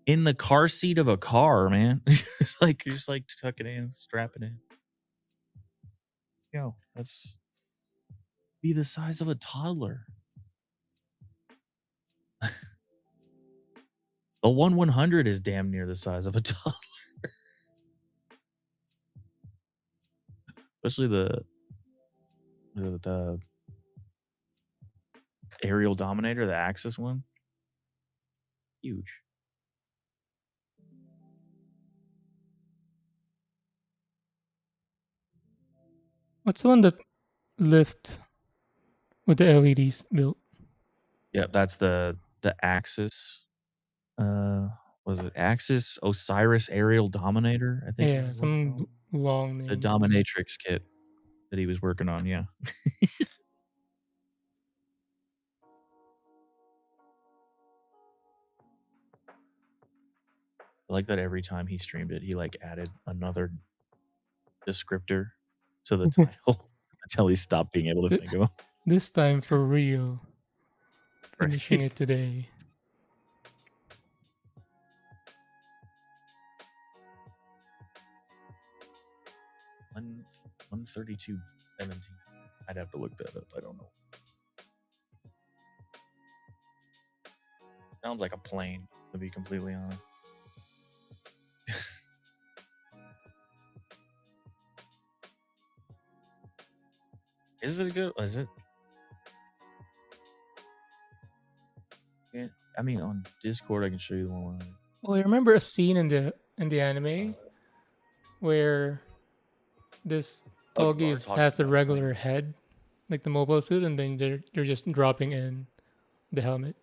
in the car seat of a car, man. just like tuck it in, strap it in. Yo, that's be the size of a toddler. The 1/100 is damn near the size of a toddler. Especially the aerial dominator, the Axis one. Huge. What's the one that lift with the LEDs built? Yeah, that's the Axis. Was it Axis Osiris Aerial Dominator? I think Yeah, is what it's some called. long The name. Dominatrix kit that he was working on. Yeah. I like that every time he streamed it, he like added another descriptor to the title until he stopped being able to think of them. This time for real. Right. Finishing it today. One 132.17. I'd have to look that up. I don't know. Sounds like a plane, to be completely honest. Is it good? Is it? Yeah. I mean, on Discord, I can show you the one. Well, I remember a scene in the anime where this Tallgeese has the regular head, like the mobile suit, and then they're just dropping in the helmet.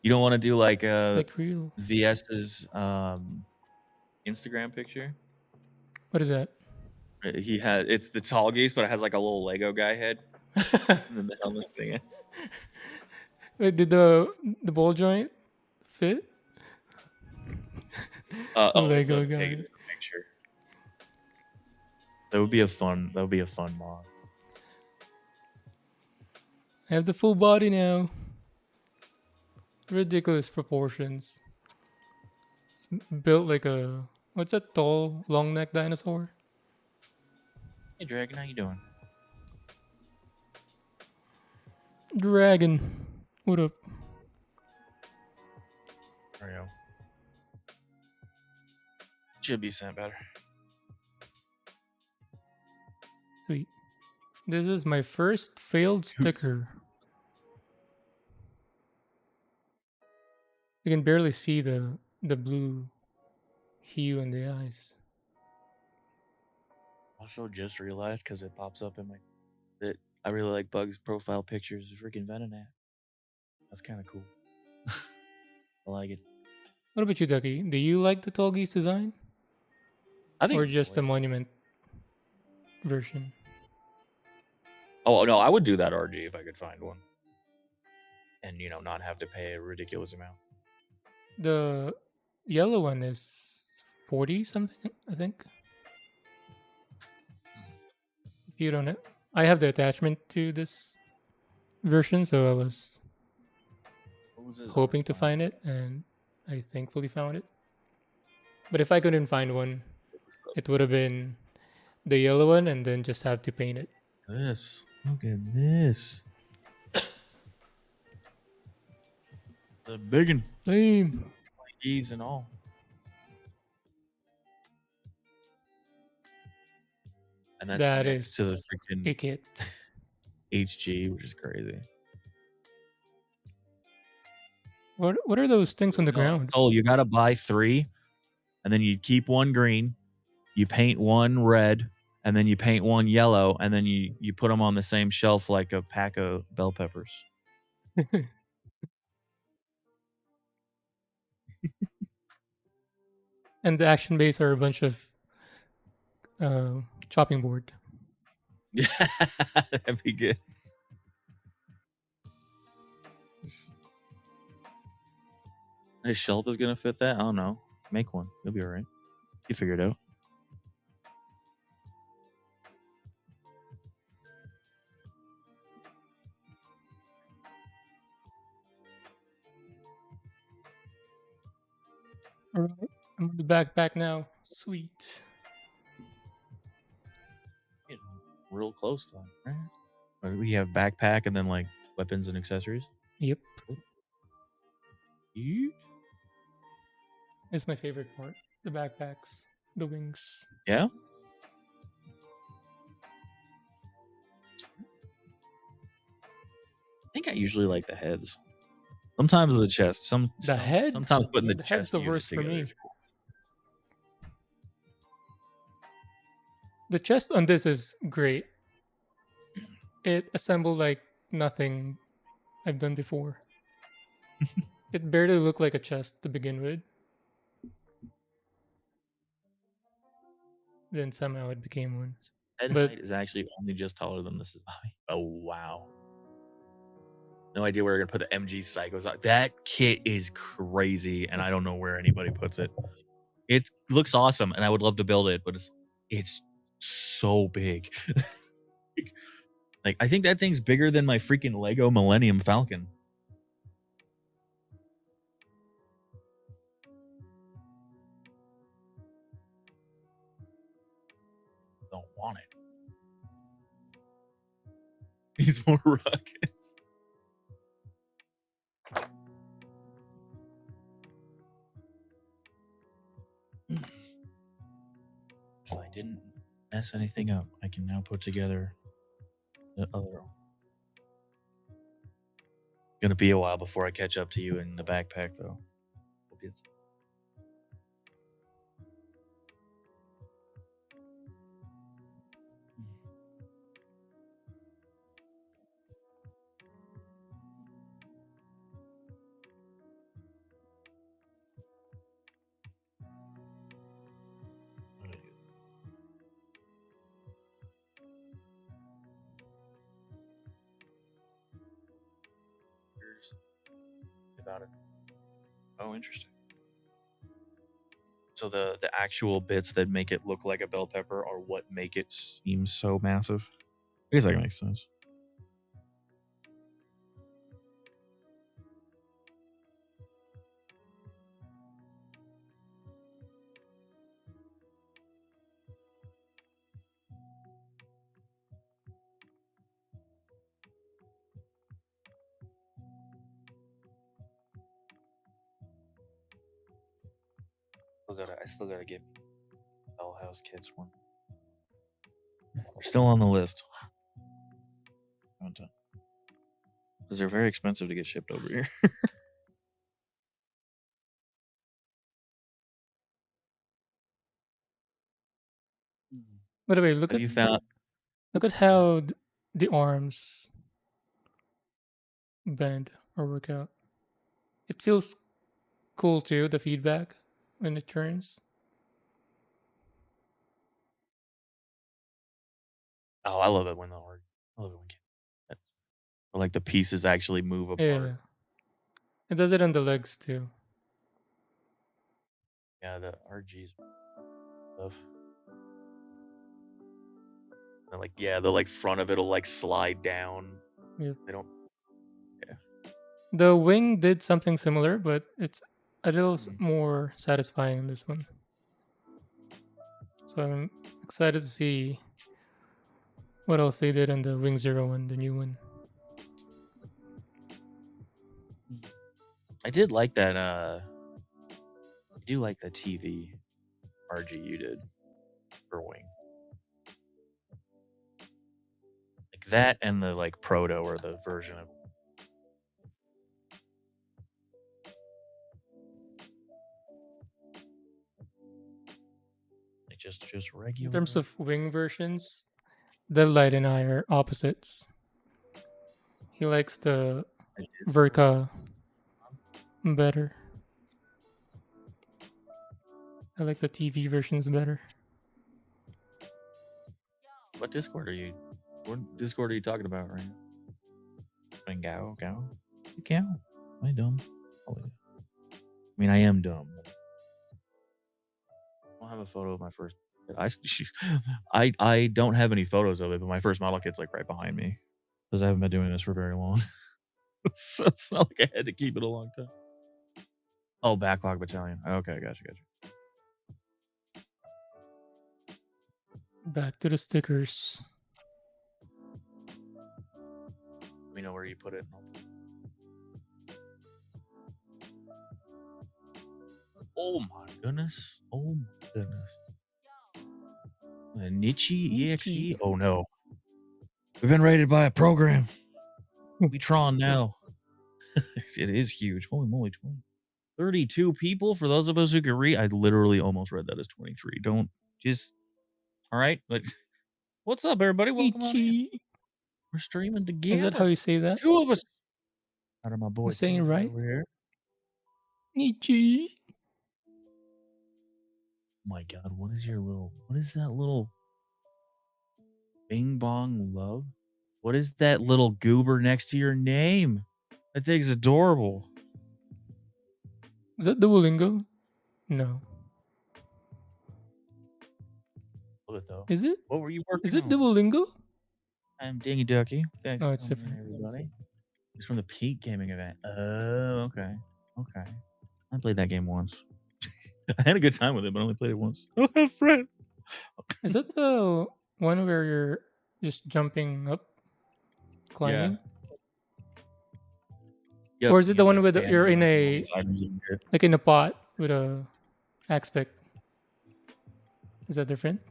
You don't want to do like Like real. VS's Instagram picture? What is that? He has it's the Tallgeese, but it has like a little Lego guy head. And then the helmet's thing. Wait, did the ball joint fit? Oh, it's Lego a guy. pig. It's a picture. That would be a fun mod. I have the full body now. Ridiculous proportions. It's built like a what's that tall, long neck dinosaur? Hey Dragon, how you doing? Dragon. What up? There you go. Should be sent better. Sweet. This is my first failed sticker. You can barely see the blue hue in the eyes. Also, just realized because it pops up in my that I really like Bug's profile pictures of freaking Venonat. That's kind of cool. I like it. What about you, Ducky? Do you like the Tallgeese design? I think Or it's just the cool. monument version? Oh no, I would do that RG if I could find one, and not have to pay a ridiculous amount. The yellow one is 40 something, I think. If you don't know, I have the attachment to this version, so I was hoping to find it, and I thankfully found it. But if I couldn't find one, it would have been the yellow one, and then just have to paint it. Look at this. The big one. Same. Tallgeese and all. And that's That next to the is freaking a kit. HG, which is crazy. What are those things on the No, ground? so you gotta buy 3, and then you keep 1 green, you paint 1 red, and then you paint 1 yellow, and then you put them on the same shelf like a pack of bell peppers. And the action base are a bunch of chopping board. Yeah, that'd be good. His shelf is gonna fit that? I don't know. Make one. You'll be all right. You figure it out. All right, I'm on the backpack now. Sweet. Getting real close though, right? We have backpack and then like weapons and accessories. Yep, Yeah. it's my favorite part. The backpacks, the wings. Yeah. I think I usually like the heads. Sometimes the chest. The head. Sometimes putting the The head's chest the unit worst for together me. is cool. The chest on this is great. It assembled like nothing I've done before. It barely looked like a chest to begin with. Then somehow it became one. Head But height is actually only just taller than this is. Oh wow. No idea where we're gonna put the MG Psychos on. That kit is crazy, and I don't know where anybody puts it. It looks awesome, and I would love to build it, but it's so big. Like I think that thing's bigger than my freaking Lego Millennium Falcon. Don't want it. He's more rockets. If I didn't mess anything up, I can now put together the other. Gonna be a while before I catch up to you in the backpack, though. Hope it's- About it. Oh, interesting. So the actual bits that make it look like a bell pepper are what make it seem so massive. I guess that makes sense. I still gotta get Bell House Kids one. We're still on the list. Because they're very expensive to get shipped over here. by the way, look Have at you found? how the arms bend or work out. It feels cool too. The feedback when it turns. Oh, I love it when I love it when like the pieces actually move apart. Yeah, it does it on the legs too. Yeah, the RGs stuff. And like the like front of it'll like slide down. Yep. They don't. The wing did something similar, but it's a little Mhm. more satisfying in this one. So I'm excited to see what else they did in the Wing Zero one, the new one. I did like that. I do like the TV RG you did for Wing. Like that and the like proto or the version of. Like just In regular. terms of Wing versions, Deadlight and I are opposites. He likes the Verka better. I like the TV versions better. What Discord are you? What Discord are you talking about right now? Gao. Am I dumb? Oh, yeah. I mean, I am dumb. I don't have a photo of my first. I don't have any photos of it, but my first model kit's like right behind me because I haven't been doing this for very long. So it's not like I had to keep it a long time. Oh, Backlog Battalion. Okay, gotcha. Back to the stickers. Let me know where you put it. Oh my goodness. A Nietzsche EXE? Oh no. We've been rated by a program. We Tron now. It is huge. Holy moly, 32 people. For those of us who can read, I literally almost read that as 23. Don't just. All right. But what's up, everybody? Welcome on in. We're streaming together. Is that how you say that? Two of us. Out of my boy. I'm saying it right. Over here. Nietzsche. Oh my God, what is that little Bing Bong Love? What is that little goober next to your name? That thing's adorable. Is that Duolingo? No. Love it though. Is it? What were you working Is it on? Duolingo? I'm Dingy Ducky. Thanks Oh, for it's coming in, different. everybody. It's from the Peak Gaming event. Oh, okay. I played that game once. I had a good time with it, but I only played it once. I don't have friends. Is that the one where you're just jumping up, climbing? Yep, Or is it the one with stand you're in there and all a these items you can get. like in a pot with a aspect? Is that different?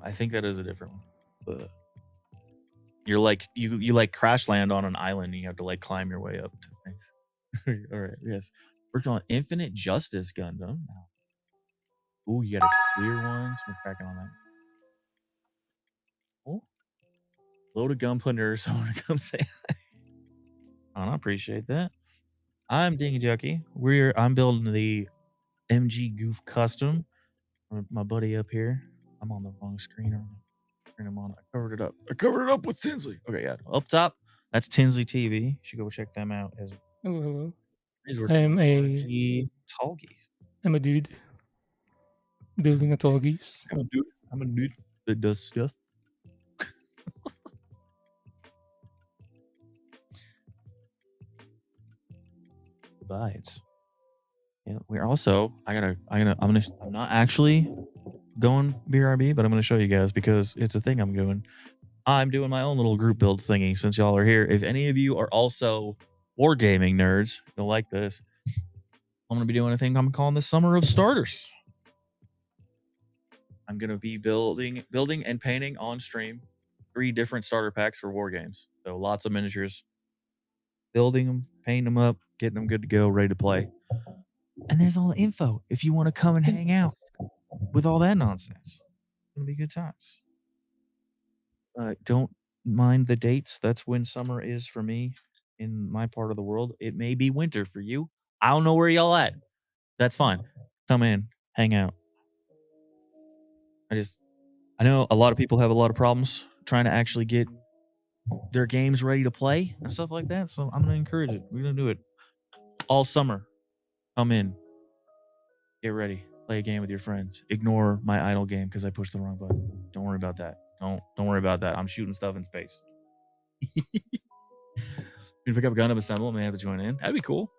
I think that is a different one. But you're like you like crash land on an island and you have to like climb your way up to things. All right, yes. Worked on Infinite Justice Gundam. Ooh, you got a clear one. So we're cracking on that. Oh. Load of gunplaners. So I want to come say hi. I appreciate that. I'm Dingy Ducky. I'm building the MG Goof Custom. My buddy up here. I'm on the wrong screen. I'm on. I covered it up with Tinsley. Okay, yeah. Up top, that's Tinsley TV. You should go check them out. As Hello. I'm a dude building a Tallgeese. I'm a dude that does stuff. Bites. Yeah, we're also. I'm not actually going BRB, but I'm gonna show you guys because it's a thing I'm doing. I'm doing my own little group build thingy since y'all are here. If any of you are also wargaming nerds, you'll like this. I'm gonna be doing a thing I'm calling the Summer of Starters. I'm gonna be building and painting on stream 3 different starter packs for war games. So lots of miniatures. Building them, painting them up, getting them good to go, ready to play. And there's all the info if you want to come and hang out with all that nonsense. It's gonna be good times. Don't mind the dates. That's when summer is for me in my part of the world. It may be winter for you. I don't know where y'all at. That's fine. Come in, hang out. I know a lot of people have a lot of problems trying to actually get their games ready to play and stuff like that. So I'm gonna encourage it. We're gonna do it all summer. Come in, get ready, play a game with your friends. Ignore my idle game because I pushed the wrong button. Don't worry about that. Don't worry about that. I'm shooting stuff in space. You pick up a Gundam Assemble, may have to join in. That'd be cool.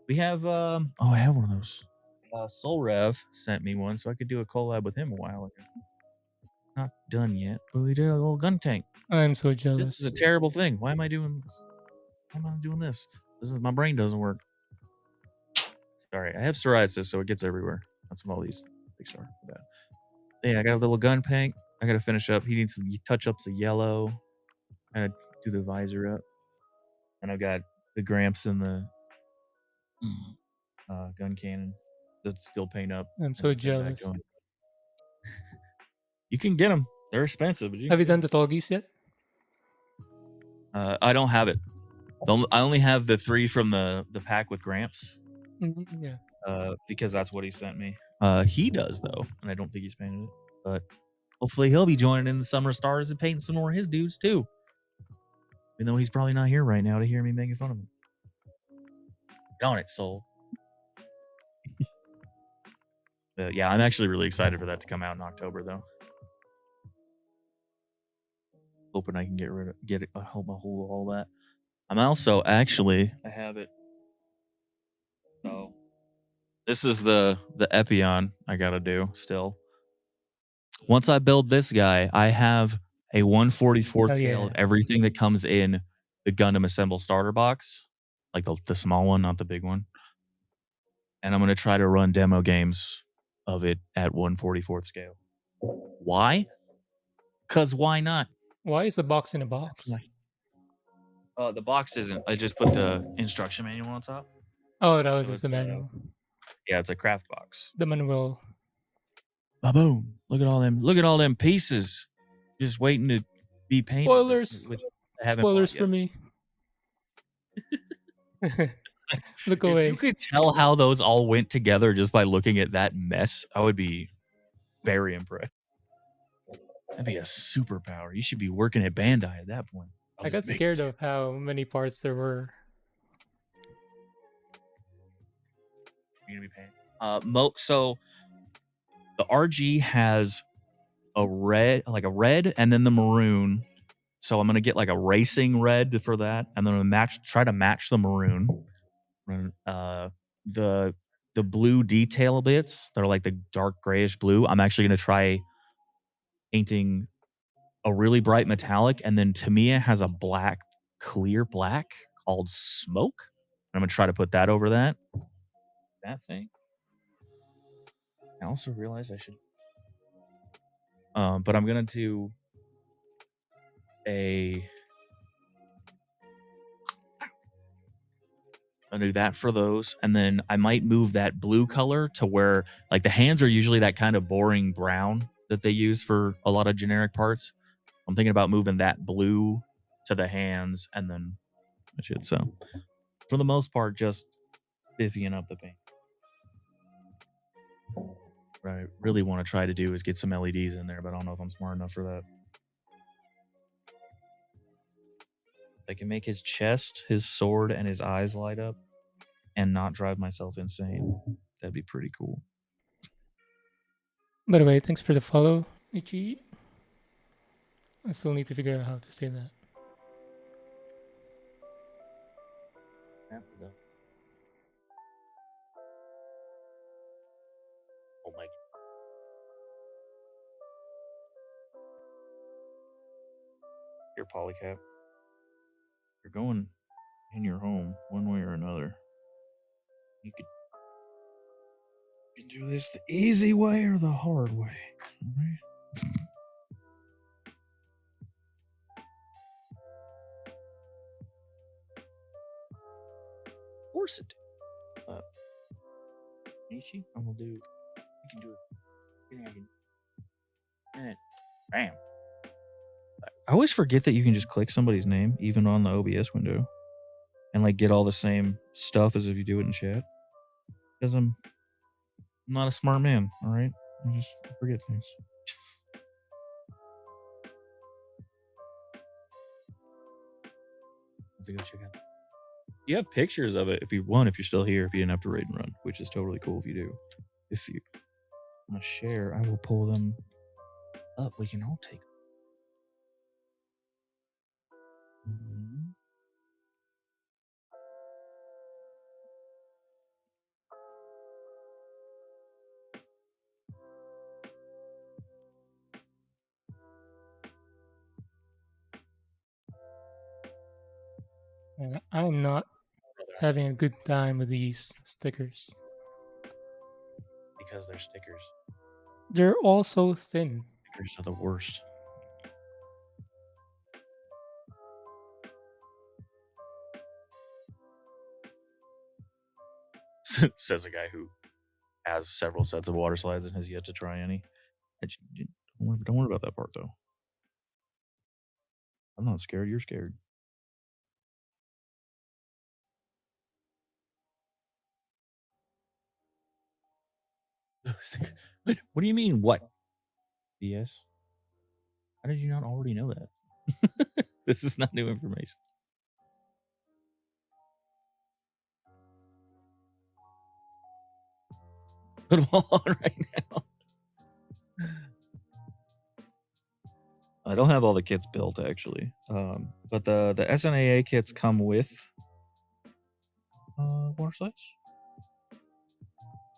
We have I have one of those. Soul Rev sent me one, so I could do a collab with him a while ago. Not done yet, but we did a little gun tank. I'm so jealous. This is a terrible thing. Why am I doing this? Why am I doing this? My brain doesn't work. Sorry, I have psoriasis, so it gets everywhere. That's what all these things are about. Yeah, I got a little gun paint. I got to finish up. He needs some touch ups of yellow. I got to do the visor up. And I've got the Gramps and the gun cannon that's still paint up. I'm so jealous. You can get them. They're expensive. But Have you done the Tallgeese yet? I don't have it. I only have the 3 from the pack with Gramps. Yeah. Because that's what he sent me. He does though, and I don't think he's painted it. But hopefully he'll be joining in the Summer Stars and painting some more of his dudes too. Even though he's probably not here right now to hear me making fun of him. Get on it, soul. Yeah, I'm actually really excited for that to come out in October though. Hoping I can get a hold of all that. I'm also actually I have it. So this is the Epion I gotta do still. Once I build this guy, I have a 1/44 scale of everything that comes in the Gundam Assemble starter box, like the small one, not the big one. And I'm gonna try to run demo games of it at 1/44 scale. Why? Because why not? Why is the box in a box? The box isn't. I just put the instruction manual on top. Oh, that was just the manual. Yeah, it's a craft box. The manual. Ba-boom! Look at all them. Look at all them pieces, just waiting to be painted. Spoilers. Spoilers for me. Look away. If you could tell how those all went together just by looking at that mess, I would be very impressed. That'd be a superpower. You should be working at Bandai at that point. I got scared of how many parts there were. You're gonna be paying. So the RG has a red, and then the maroon. So I'm gonna get like a racing red for that, and then I'm gonna try to match the maroon. The blue detail bits that are like the dark grayish blue. I'm actually gonna try painting a really bright metallic, and then Tamiya has a clear black called Smoke. I'm gonna try to put that over that thing. I also realized I should, but I'm gonna do I'll do that for those, and then I might move that blue color to where, like, the hands are usually that kind of boring brown that they use for a lot of generic parts. I'm thinking about moving that blue to the hands, and then that shit. So, for the most part, just divvying up the paint. What I really want to try to do is get some LEDs in there, but I don't know if I'm smart enough for that. I can make his chest, his sword, and his eyes light up and not drive myself insane. That'd be pretty cool. By the way, thanks for the follow, Ichi. I still need to figure out how to say that. Oh my. Here, Polycap. You're going in your home one way or another. You can do this the easy way or the hard way. All right? Of course it. Nishi, I'm gonna do. You can do it. Bam. I always forget that you can just click somebody's name, even on the OBS window, and like get all the same stuff as if you do it in chat. Because I'm not a smart man, all right? I just forget things. Let's go check out. You have pictures of it if you want, if you're still here, if you didn't have to raid and run, which is totally cool if you do. If you want to share, I will pull them up. We can all take them. And I'm not having a good time with these stickers. Because they're stickers. They're all so thin. Stickers are the worst. Says a guy who has several sets of water slides and has yet to try any. Don't worry about that part though. I'm not scared. You're scared. Wait, what do you mean? What? BS? How did you not already know that? This is not new information. Put them all on right now. I don't have all the kits built actually, but the SNAA kits come with water slides,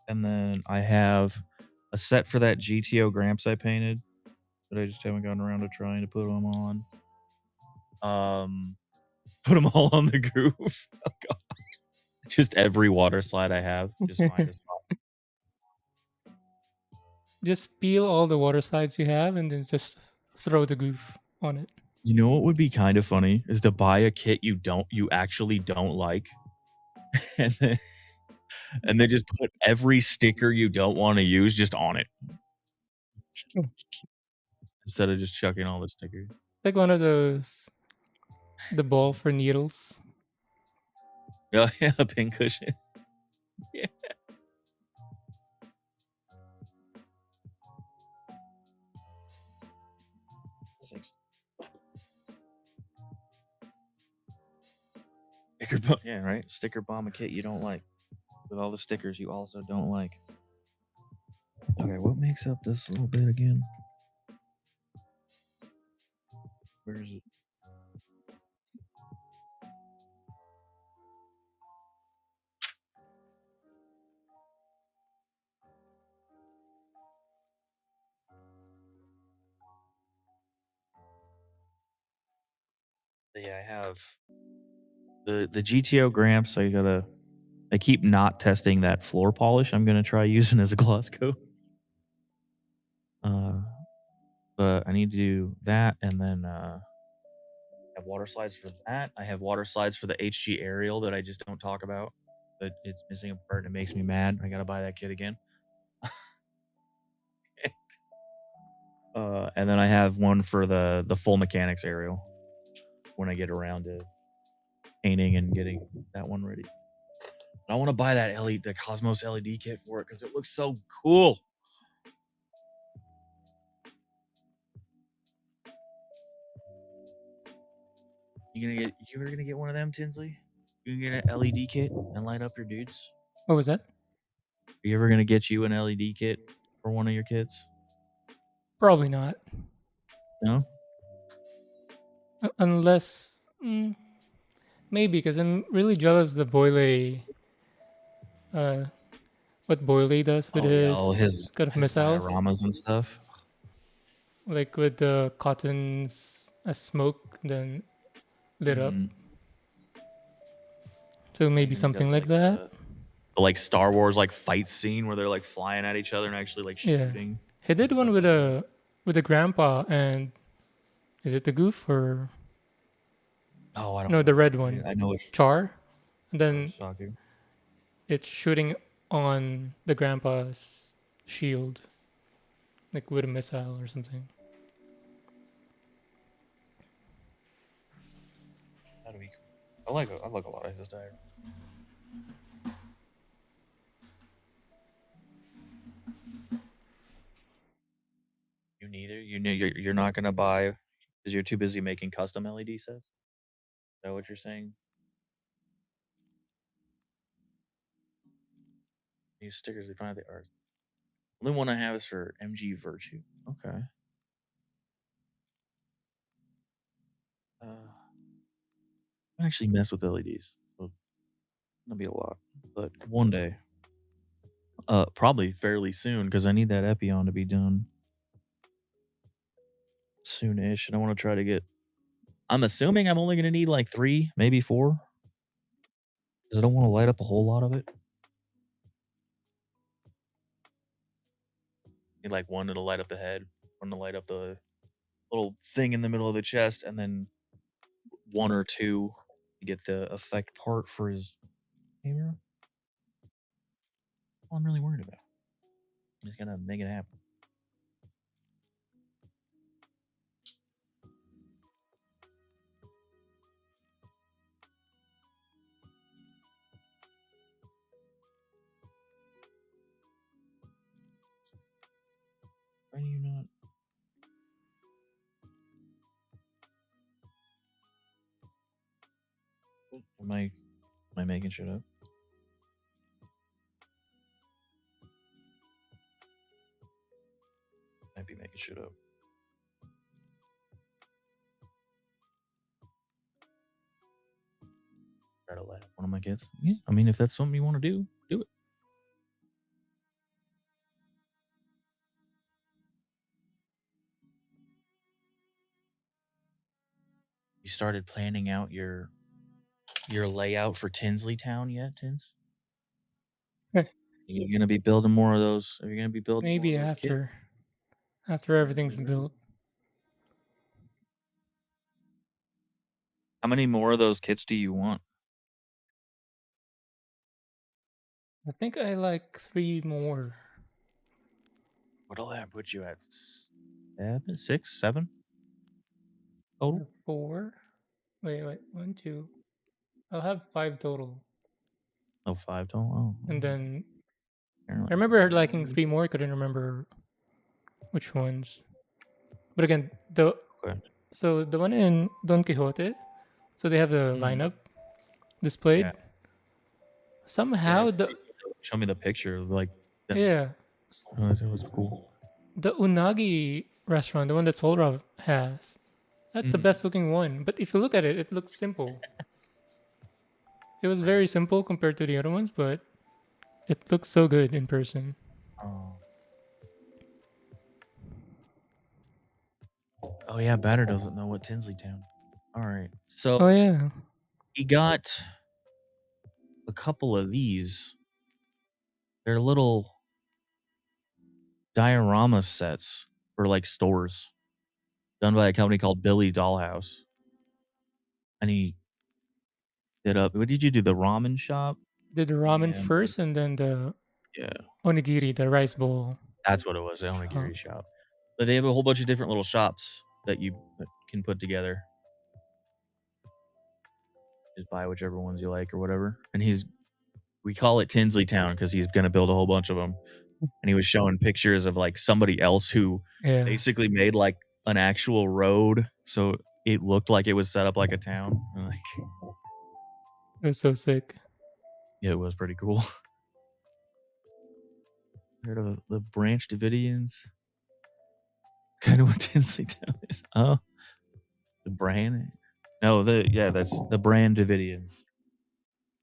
and then I have a set for that GTO Gramps I painted, but I just haven't gotten around to trying to put them on. Put them all on the groove. Oh god, just every water slide I have, just find a spot. Just peel all the water slides you have and then just throw the goof on it. You know what would be kind of funny is to buy a kit you actually don't like, and then just put every sticker you don't want to use just on it instead of just chucking all the stickers. Like one of those, the ball for needles. Yeah, a pin cushion. Yeah. Sticker bomb, yeah, right. Sticker bomb a kit you don't like with all the stickers you also don't like. Okay, what makes up this little bit again? Where is it? Yeah, I have the GTO Gramps. I keep not testing that floor polish. I'm gonna try using as a gloss coat. But I need to do that, and then I have water slides for that. I have water slides for the HG aerial that I just don't talk about. But it's missing a part and it makes me mad. I gotta buy that kit again. And then I have one for the full mechanics aerial when I get around to painting and getting that one ready. And I want to buy that the Cosmos LED kit for it because it looks so cool. You ever gonna get one of them, Tinsley? You gonna get an LED kit and light up your dudes? What was that? Are you ever gonna get you an LED kit for one of your kids? Probably not. No. Unless maybe, because I'm really jealous of the Boyle. What Boyle does with his kind of missiles, dioramas and stuff. like with the cottons as smoke, then lit up. So maybe something like that. The like Star Wars like fight scene where they're like flying at each other and actually like shooting. Yeah. He did one with a grandpa, and is it the goof or Oh, I don't no, the red one. I know Char. And then it's shooting on the grandpa's shield, like with a missile or something. That'd be cool. I like a lot of his diary. You neither. You're not gonna buy because you're too busy making custom LED sets. Is that what you're saying? These stickers, they find the art. Only one I have is for MG Virtue. Okay. I actually mess with LEDs, so that'll be a lot. But one day, probably fairly soon, because I need that Epion to be done soonish, and I want to try to get. I'm assuming I'm only gonna need like 3, maybe 4, because I don't want to light up a whole lot of it. You like one that'll light up the head, one to light up the little thing in the middle of the chest, and then one or two to get the effect part for his camera. All I'm really worried about. I'm just gonna make it happen. Why do you not? Am I making shit up? Might be making shit up. Try to light up one of my kids. Yeah, I mean, if that's something you want to do, do it. You started planning out your layout for Tinsley Town yet, Tins? You're gonna be building more of those. Are you gonna be building more Maybe of those kits? after everything's built. How many more of those kits do you want? I think I like 3 more. What'll that put you at? 7, 6, 7 total? 4. Wait, 1, 2. I'll have 5 total. Oh, 5 total. Oh, And then apparently. I remember liking 3 more. I couldn't remember which ones. But again, Okay. so the one in Don Quixote, so they have the lineup displayed. Yeah. Somehow Show me the picture. Like, yeah, oh, that was cool. the unagi restaurant, the one that Solra has, that's the best looking one. But if you look at it, it looks simple. It was very simple compared to the other ones, but it looks so good in person. Oh yeah, Batter doesn't know what Tinsley Town. All right, so Oh yeah, he got a couple of these. They're little diorama sets for like stores, done by a company called Billy Dollhouse. And he did up. What did you do? The ramen shop? did the ramen first, and then the onigiri, the rice bowl. That's what it was. The onigiri shop. But they have a whole bunch of different little shops that you can put together. Just buy whichever ones you like or whatever. And we call it Tinsley Town because he's going to build a whole bunch of them. And he was showing pictures of like somebody else who basically made like an actual road. So it looked like it was set up like a town. Like, it was so sick. Yeah, it was pretty cool. Heard of the Branch Davidians? Kind of what Tinsley Town is. Oh, the brand? No, that's the Brand Davidians.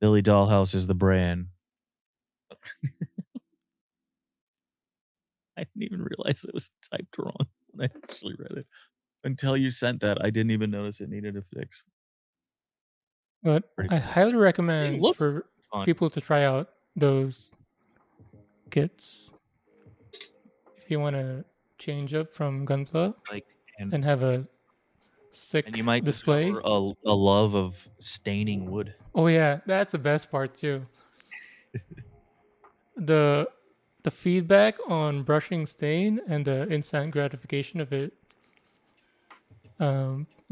Billy Dollhouse is the brand. I didn't even realize it was typed wrong when I actually read it. Until you sent that, I didn't even notice it needed a fix. But I highly recommend for people to try out those kits if you want to change up from Gunpla and have a sick and you might display. discover a love of staining wood. Oh yeah, that's the best part too. the feedback on brushing stain and the instant gratification of it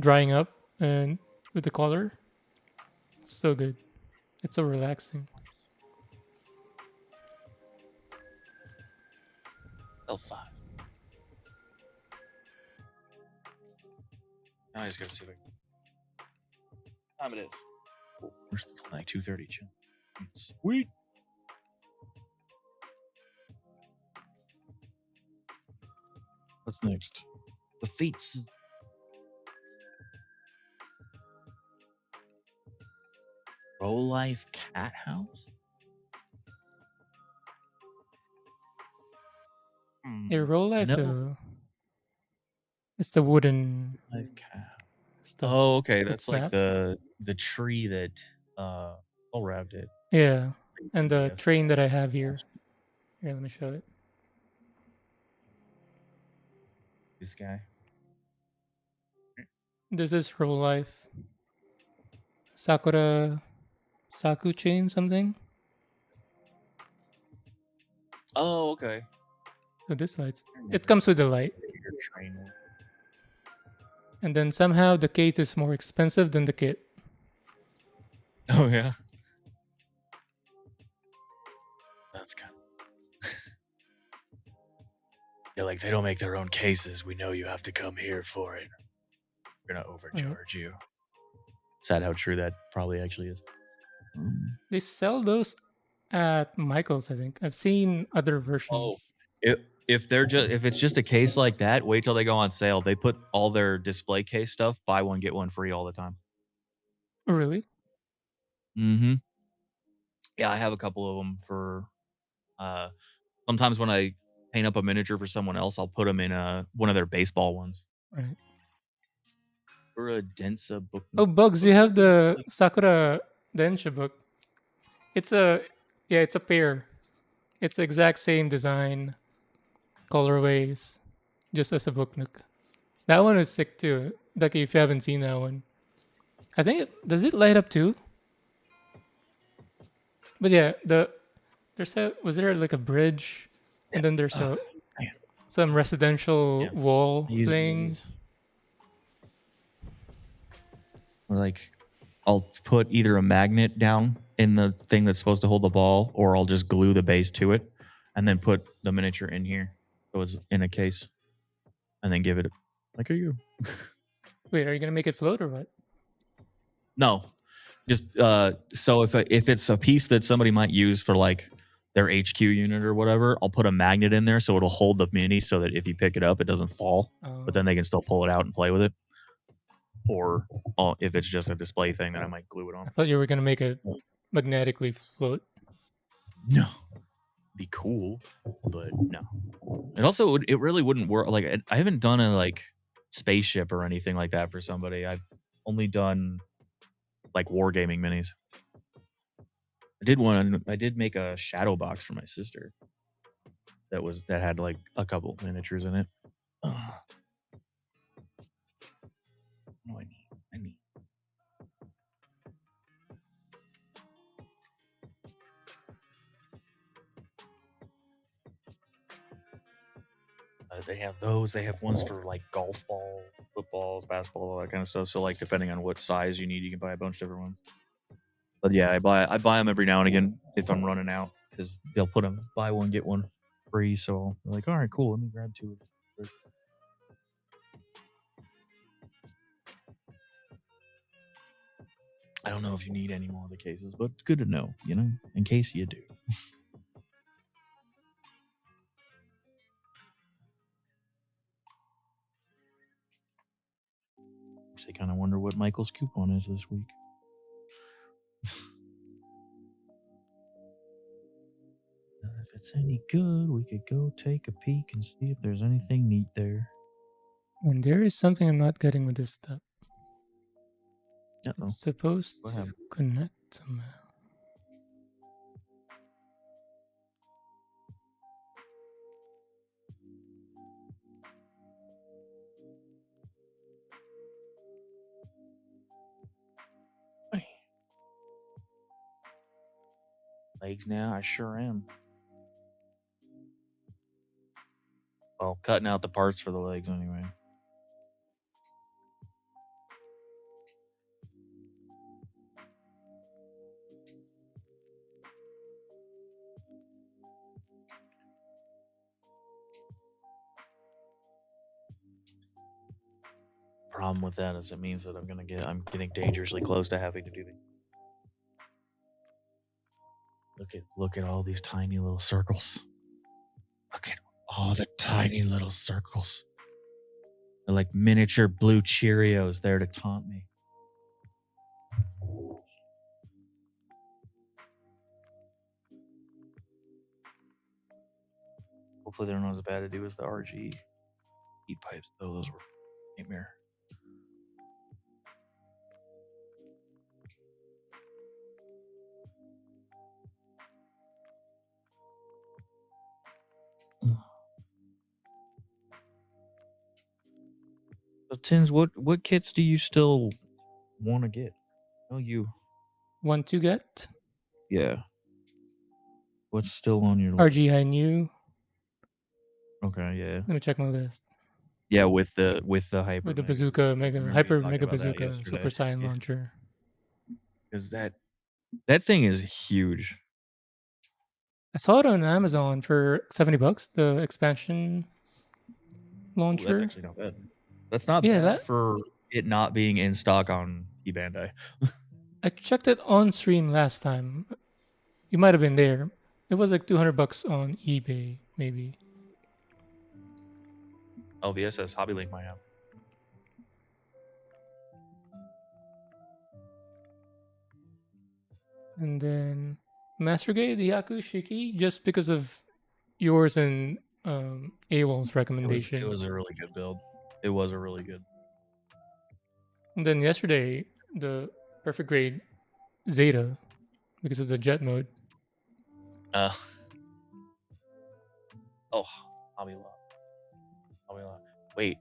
drying up and with the color, it's so good. It's so relaxing. L5. Now I just gotta see if I time it is. Oh, we're still like 2:30. Chill. Sweet. What's next? The Fates. Roll Life Cat House? A roll life it's the wooden Life Cat. stuff. Oh, okay. That's like snaps. the tree that wrapped it. Yeah. And the train that I have here. Here, let me show it. This guy. This is real life. Sakura Saku chain something. Oh, okay. So this lights. It comes with the light, and then somehow the case is more expensive than the kit. Oh yeah. That's kind of. You're like, they don't make their own cases. We know you have to come here for it. We're gonna overcharge you. Sad how true that probably actually is. They sell those at Michael's, I think. I've seen other Oh, versions. if it's just a case like that, wait till they go on sale. They put all their display case stuff, buy one get one free all the time. Oh, really? Mm-hmm. Yeah, I have a couple of them for. Sometimes when I paint up a miniature for someone else, I'll put them in one of their baseball ones. Right. Or a Densa book. Oh, Bugs, you have the Sakura Densha book. It's a it's a pair. It's the exact same design, colorways, just as a book nook. That one is sick too. Like if you haven't seen that one, I think does it light up too? But yeah, there's a was there like a bridge, and then there's some residential wall thing. Like, I'll put either a magnet down in the thing that's supposed to hold the ball, or I'll just glue the base to it, and then put the miniature in here, so it's in a case, and then give it. Like, are you? Wait, are you gonna make it float or what? No, just so if it's a piece that somebody might use for like their HQ unit or whatever, I'll put a magnet in there so it'll hold the mini so that if you pick it up, it doesn't fall. But then they can still pull it out and play with it. Or if it's just a display thing, then I might glue it on. I thought you were gonna make it magnetically float. No, be cool, but no. It also it really wouldn't work. Like I haven't done a like spaceship or anything like that for somebody. I've only done like wargaming minis. I did make a shadow box for my sister. That had like a couple miniatures in it. What do I need? I need. They have those. They have ones for like golf ball, footballs, basketball, all that kind of stuff. So like depending on what size you need, you can buy a bunch of different ones. But yeah, I buy them every now and again if I'm running out because they'll put them buy one get one free. So I'm like, all right, cool. Let me grab two. I don't know if you need any more of the cases, but it's good to know, in case you do. Actually, kind of wonder what Michael's coupon is this week. If it's any good, we could go take a peek and see if there's anything neat there. And there is something I'm not getting with this stuff. Uh-oh. It's supposed to connect somehow. Legs now? I sure am. Well, cutting out the parts for the legs anyway. Problem with that is it means that I'm getting dangerously close to having to do the. Look at all these tiny little circles. Look at all the tiny little circles. They're like miniature blue Cheerios there to taunt me. Hopefully they're not as bad to do as the RG heat pipes, though. Those were a nightmare. So, Tins, what kits do you still want to get? Oh, you. Want to get Yeah. What's still on your list? RGI new. Okay, yeah. Let me check my list. Yeah, with the hyper With the megas. bazooka, I remember you hyper talking mega about that bazooka, yesterday. super saiyan Yeah. launcher. Because that thing is huge. I saw it on Amazon for $70. The expansion Ooh, launcher. that's actually not bad. That's not Yeah, bad that for it not being in stock on eBandai. I checked it on stream last time. You might have been there. It was like $200 on eBay, maybe. Oh, VSS Hobby Link might have. And then Master Gate, the Yaku Shiki, just because of yours and AWOL's recommendation. It was a really good build. It was a really good. And then yesterday, the Perfect Grade Zeta, because of the jet mode. Oh, Hobby Lobby. Wait.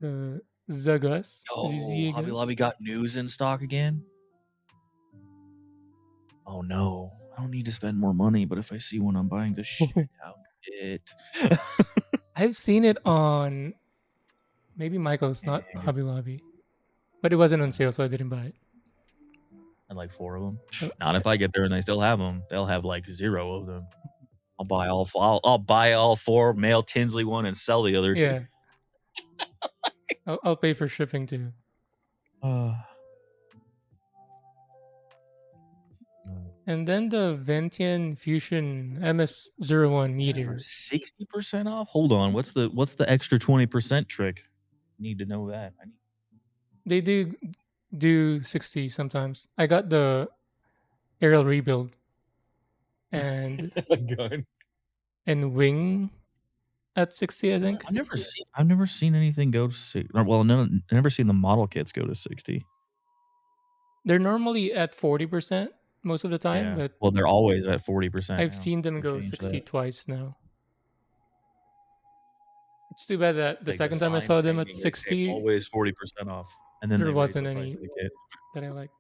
The Zagus. Oh, Hobby Lobby got news in stock again? Oh no. I don't need to spend more money, but if I see one, I'm buying the shit out of it. I've seen it on maybe Michael's, not Hobby Lobby. But it wasn't on sale, so I didn't buy it. And like 4 of them. Not if I get there and they still have them. They'll have like 0 of them. I'll buy all 4. I'll buy all 4, mail Tinsley one, and sell the other 2. Yeah. I'll pay for shipping too. And then the Ventian Fusion MS01 Meteor. 60% off? Hold on. What's the extra 20% trick? Need to know that. They do 60 sometimes. I got the aerial rebuild and Gun. and wing at 60, I think. I've never seen anything go to 60. Well, never seen the model kits go to 60. They're normally at 40% most of the time, but well, they're always at 40%. I've seen them go 60 twice now. It's too bad that the second time I saw them at 60, always 40% off, and then there wasn't any that I liked.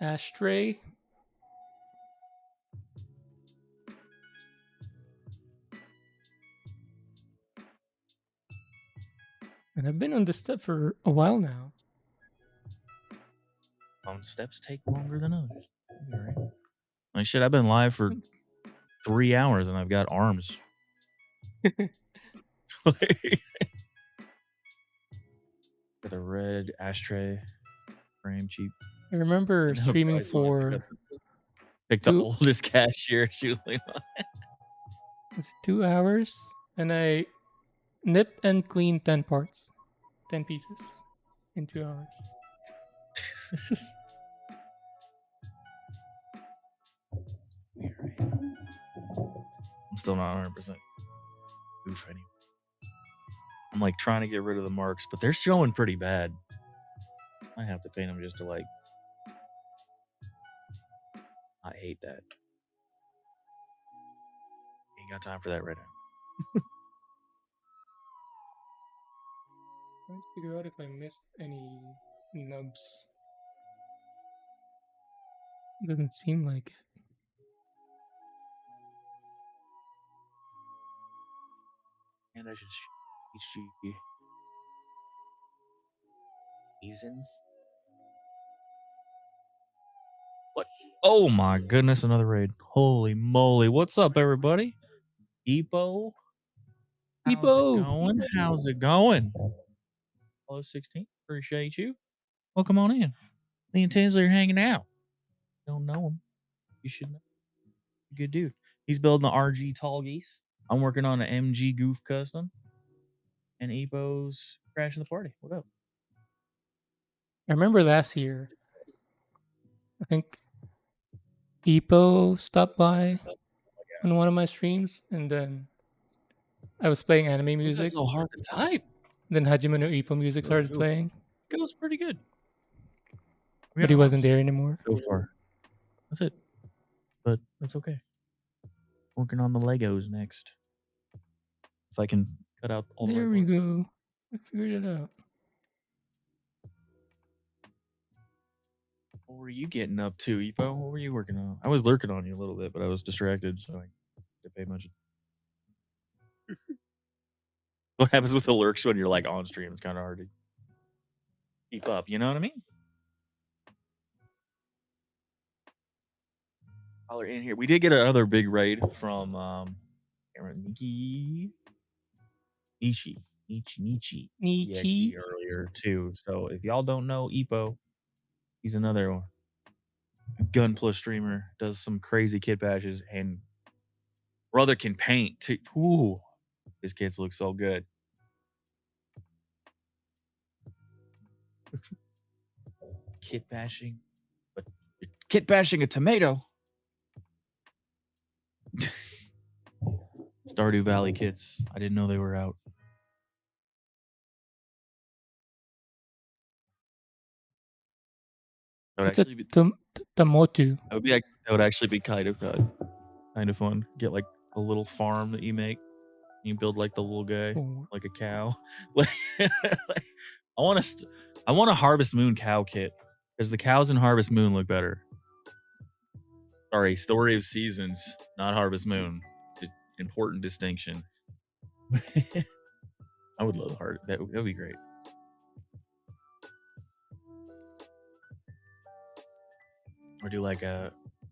Ashtray. And I've been on this step for a while now. Some steps take longer than others. All right. Like shit, I've been live for 3 hours and I've got arms. Got the red ashtray frame, cheap. I remember streaming for picked the oldest cashier. She was like, was it 2 hours? And I nipped and cleaned 10 parts, 10 pieces in 2 hours. I'm still not 100% goof anymore. I'm like trying to get rid of the marks, but they're showing pretty bad. I have to paint them just to like. I hate that. Ain't got time for that right now. Trying to figure out if I missed any nubs. Doesn't seem like it. And I should HG. Eason. What? Oh my goodness, another raid. Holy moly. What's up, everybody? Epo? Epo! How's it going? Hello, 16. Appreciate you. Well, come on in. Me and Tinsley are hanging out. Don't know him. You should know. Good dude. He's building the RG Tallgeese. I'm working on an MG Goof custom. And Epo's crashing the party. What up? I remember last year, I think Epo stopped by on one of my streams, and then I was playing anime music. It's so hard to type. Then Hajime no Ippo music started playing. It goes pretty good. But he wasn't there anymore. So far. That's it. But that's okay. Working on the Legos next. If I can Cut out all the There right we parts. go. I figured it out. What were you getting up to, Epo? What were you working on? I was lurking on you a little bit, but I was distracted, so I didn't pay much. What happens with the lurks when you're like on stream? It's kind of hard to keep up. You know what I mean? While they're in here, we did get another big raid from Nichi Nietzsche. earlier too. So if y'all don't know Epo, he's another Gunpla streamer. Does some crazy kit bashes, and brother can paint too. Ooh, his kits look so good. Kit bashing, but kit bashing a tomato. Stardew Valley kits. I didn't know they were out. That would It's a actually be Tamotu. that would actually be kind of fun. Get like a little farm that you make. You build like the little guy, Oh, like a cow. Like, I want a Harvest Moon cow kit because the cows in Harvest Moon look better. Sorry, Story of Seasons, not Harvest Moon. Important distinction. I would love heart. That would be great. Or do like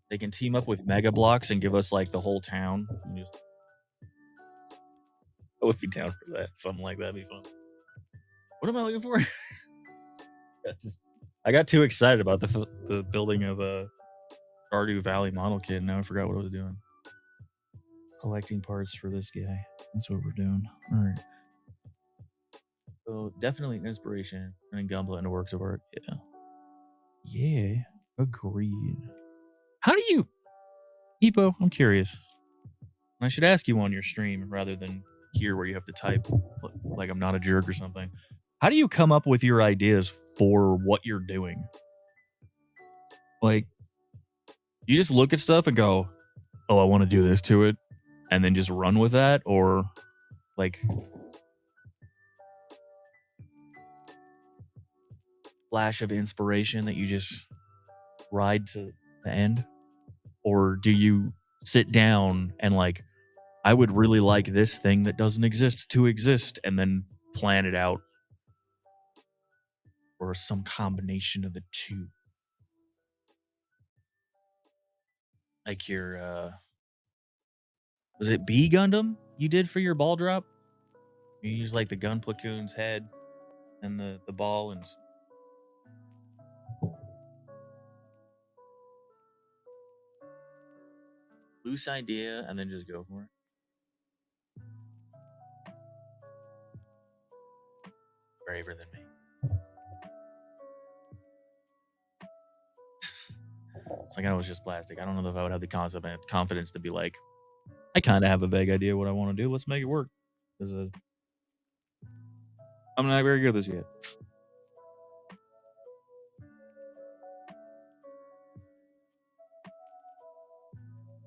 they can team up with Mega Blocks and give us like the whole town. I would be down for that. Something like that'd be fun. What am I looking for? I got too excited about the building of a Stardew Valley model kit. Now I forgot what I was doing. Collecting parts for this guy. That's what we're doing. All right. So definitely an inspiration and Gunpla into works of art. Yeah. Yeah. Agreed. How do you, Epo? I'm curious. I should ask you on your stream rather than here where you have to type like I'm not a jerk or something. How do you come up with your ideas for what you're doing? Like, you just look at stuff and go, "Oh, I want to do this to it," and then just run with that, or like flash of inspiration that you just ride to the end, or do you sit down and like, I would really like this thing that doesn't exist to exist, and then plan it out, or some combination of the two? Like your was it B Gundam you did for your ball drop? You use like the gun platoon's head and the ball and loose idea and then just go for it. Braver than me. It's like I know it's just plastic. I don't know if I would have the concept and confidence to be like, I kind of have a vague idea what I want to do. Let's make it work. Because I'm not very good at this yet.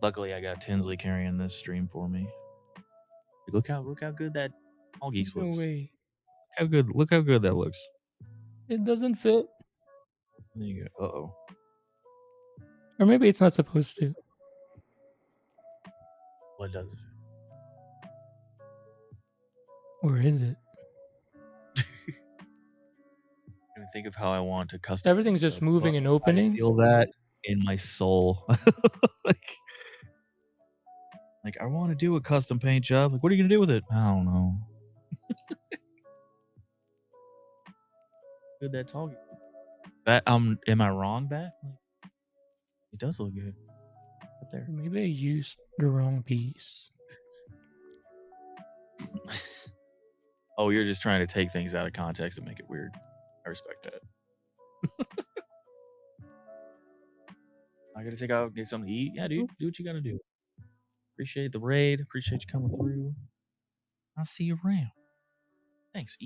Luckily, I got Tinsley carrying this stream for me. Look how good that Tallgeese no looks. way. Look how good that looks. It doesn't fit. There you go. Uh-oh. Or maybe it's not supposed to. What does it? Or is it? I think of how I want to custom. Everything's just moving and opening. I feel that in my soul. like I want to do a custom paint job. Like, what are you gonna do with it? I don't know. Good that Tallgeese. That am I wrong, Bat? Like, it does look good. Up there. Maybe I used the wrong piece. Oh, you're just trying to take things out of context and make it weird. I respect that. I gotta take out, get something to eat. Yeah, dude, do what you gotta do. Appreciate the raid. Appreciate you coming through. I'll see you around. Thanks.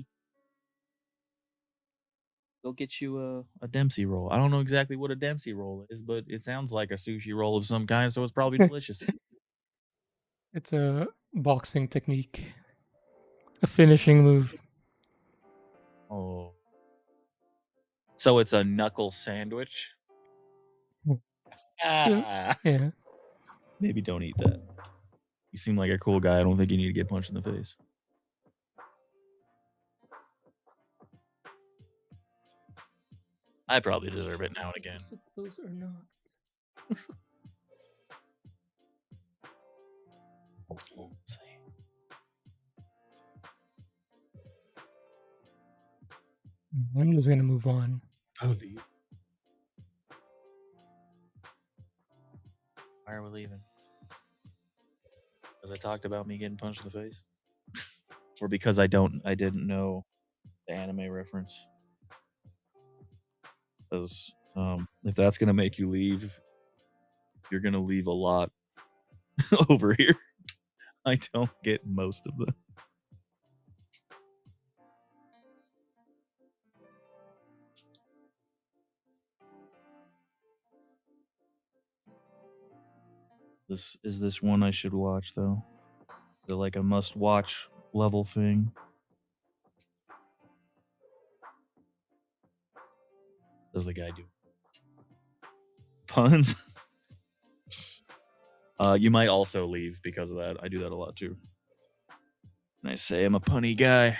Go get you a Dempsey roll. I don't know exactly what a Dempsey roll is, but it sounds like a sushi roll of some kind, so it's probably delicious. It's a boxing technique. A finishing move. Oh. So it's a knuckle sandwich? Yeah. Yeah. Maybe don't eat that. You seem like a cool guy. I don't think you need to get punched in the face. I probably deserve it now and again. Those are not. Let's see. I'm just gonna move on. Oh, do you? Why are we leaving? Because I talked about me getting punched in the face, or because I didn't know the anime reference. Because if that's gonna make you leave, you're gonna leave a lot over here. I don't get most of them. This one I should watch though? Is it like a must-watch level thing? Does the guy do puns? You might also leave because of that. I do that a lot too. And I say I'm a punny guy.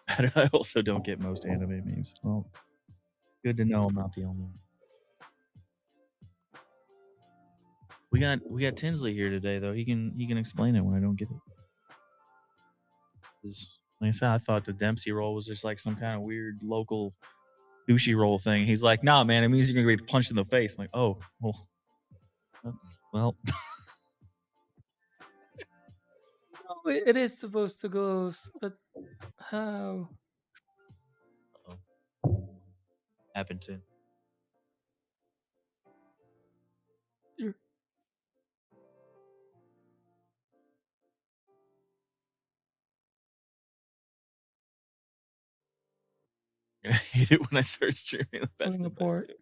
I also don't get most anime memes. Well, good to know I'm not the only one. We got Tinsley here today though. He can explain it when I don't get it. 'Cause, like I said, I thought the Dempsey roll was just like some kind of weird local sushi roll thing. He's like, nah, man, it means you're gonna get punched in the face. I'm like, oh, well. No, it is supposed to go, but how? Happened to. You're I hate it when I start streaming the best falling of apart. it.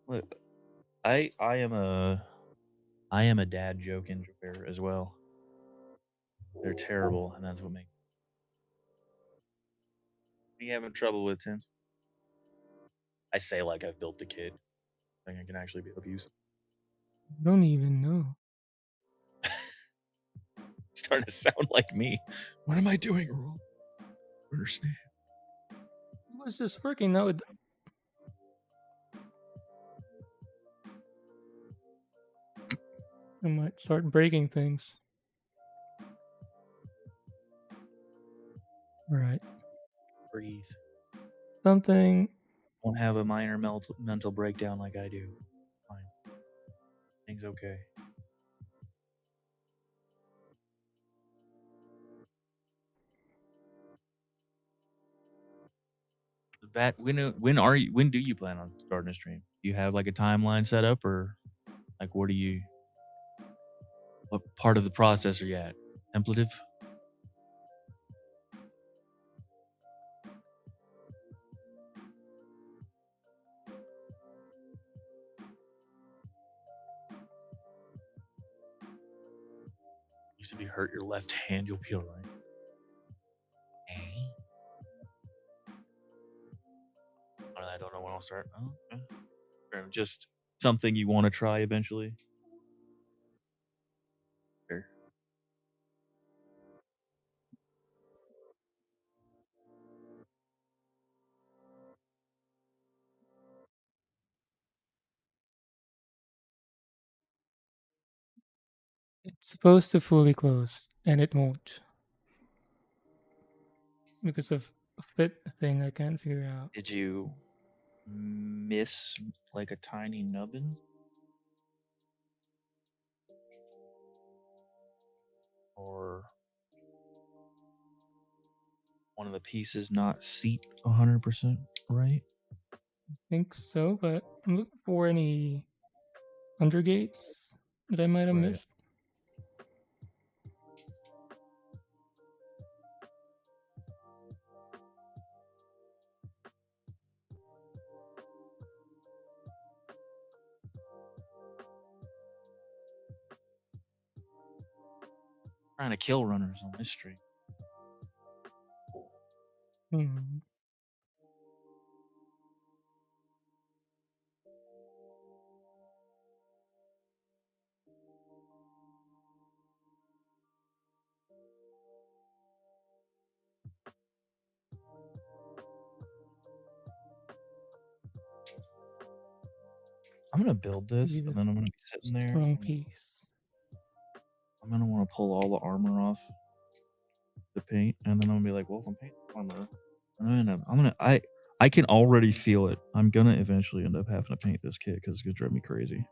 Look, I am a dad joke introvert as well. They're terrible, and that's what makes me having trouble with Tim. I say like I've built the kid. I think I can actually be of use. I don't even know. It's starting to sound like me. What am I doing wrong? I don't understand. It was just working. Now it. I might start breaking things. All right. Breathe. Something. Don't have a minor mental breakdown like I do. Fine. Things okay. When do you plan on starting a stream? Do you have like a timeline set up, or like what part of the process are you at? Templative? If you hurt your left hand, you'll be alright. I don't know when I'll start. Oh, okay. Or just something you want to try eventually. Fair. It's supposed to fully close, and it won't because of a fit thing I can't figure out. Did you miss like a tiny nubbin? Or one of the pieces not seat 100% right? I think so, but I'm looking for any undergates that I might have Right. missed. trying to kill runners on this street. Hmm. I'm gonna build this, Be and this then I'm gonna be sitting there. strong piece. I'm gonna want to pull all the armor off the paint, and then I'm gonna be like, "Well, I'm painting armor." And I can already feel it. I'm gonna eventually end up having to paint this kit because it's gonna drive me crazy.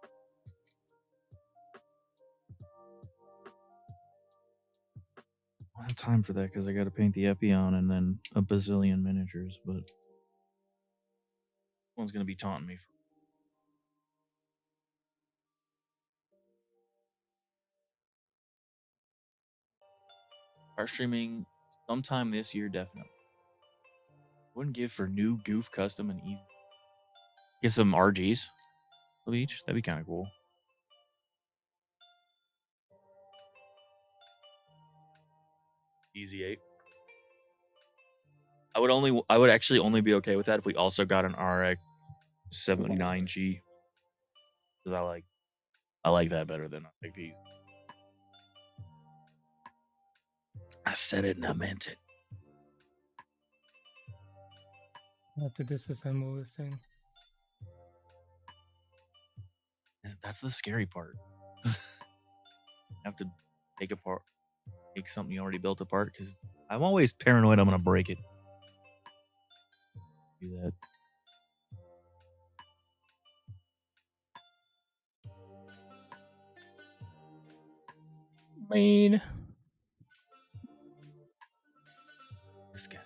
I don't have time for that because I got to paint the Epion and then a bazillion miniatures. But one's gonna be taunting me. Start streaming sometime this year, definitely. Wouldn't give for new goof custom and easy. Get some RGs of each. That'd be kind of cool. Easy 8. I would actually only be okay with that if we also got an RX 79G. Because I like that better than I like these. I said it and I meant it. I have to disassemble this thing. That's the scary part. Have to take something you already built apart because I'm always paranoid I'm gonna break it. Do that. Mean. This guy.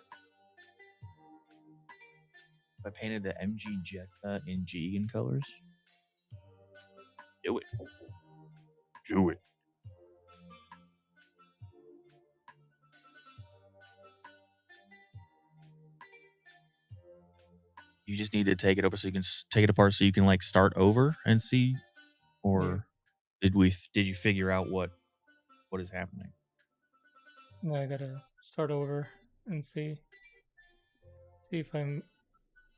If I painted the MG Jetta in Jigen colors, do it. Do it. You just need to take it over so you can take it apart so you can like start over and see, or did you figure out what is happening? Now I gotta start over and see if I'm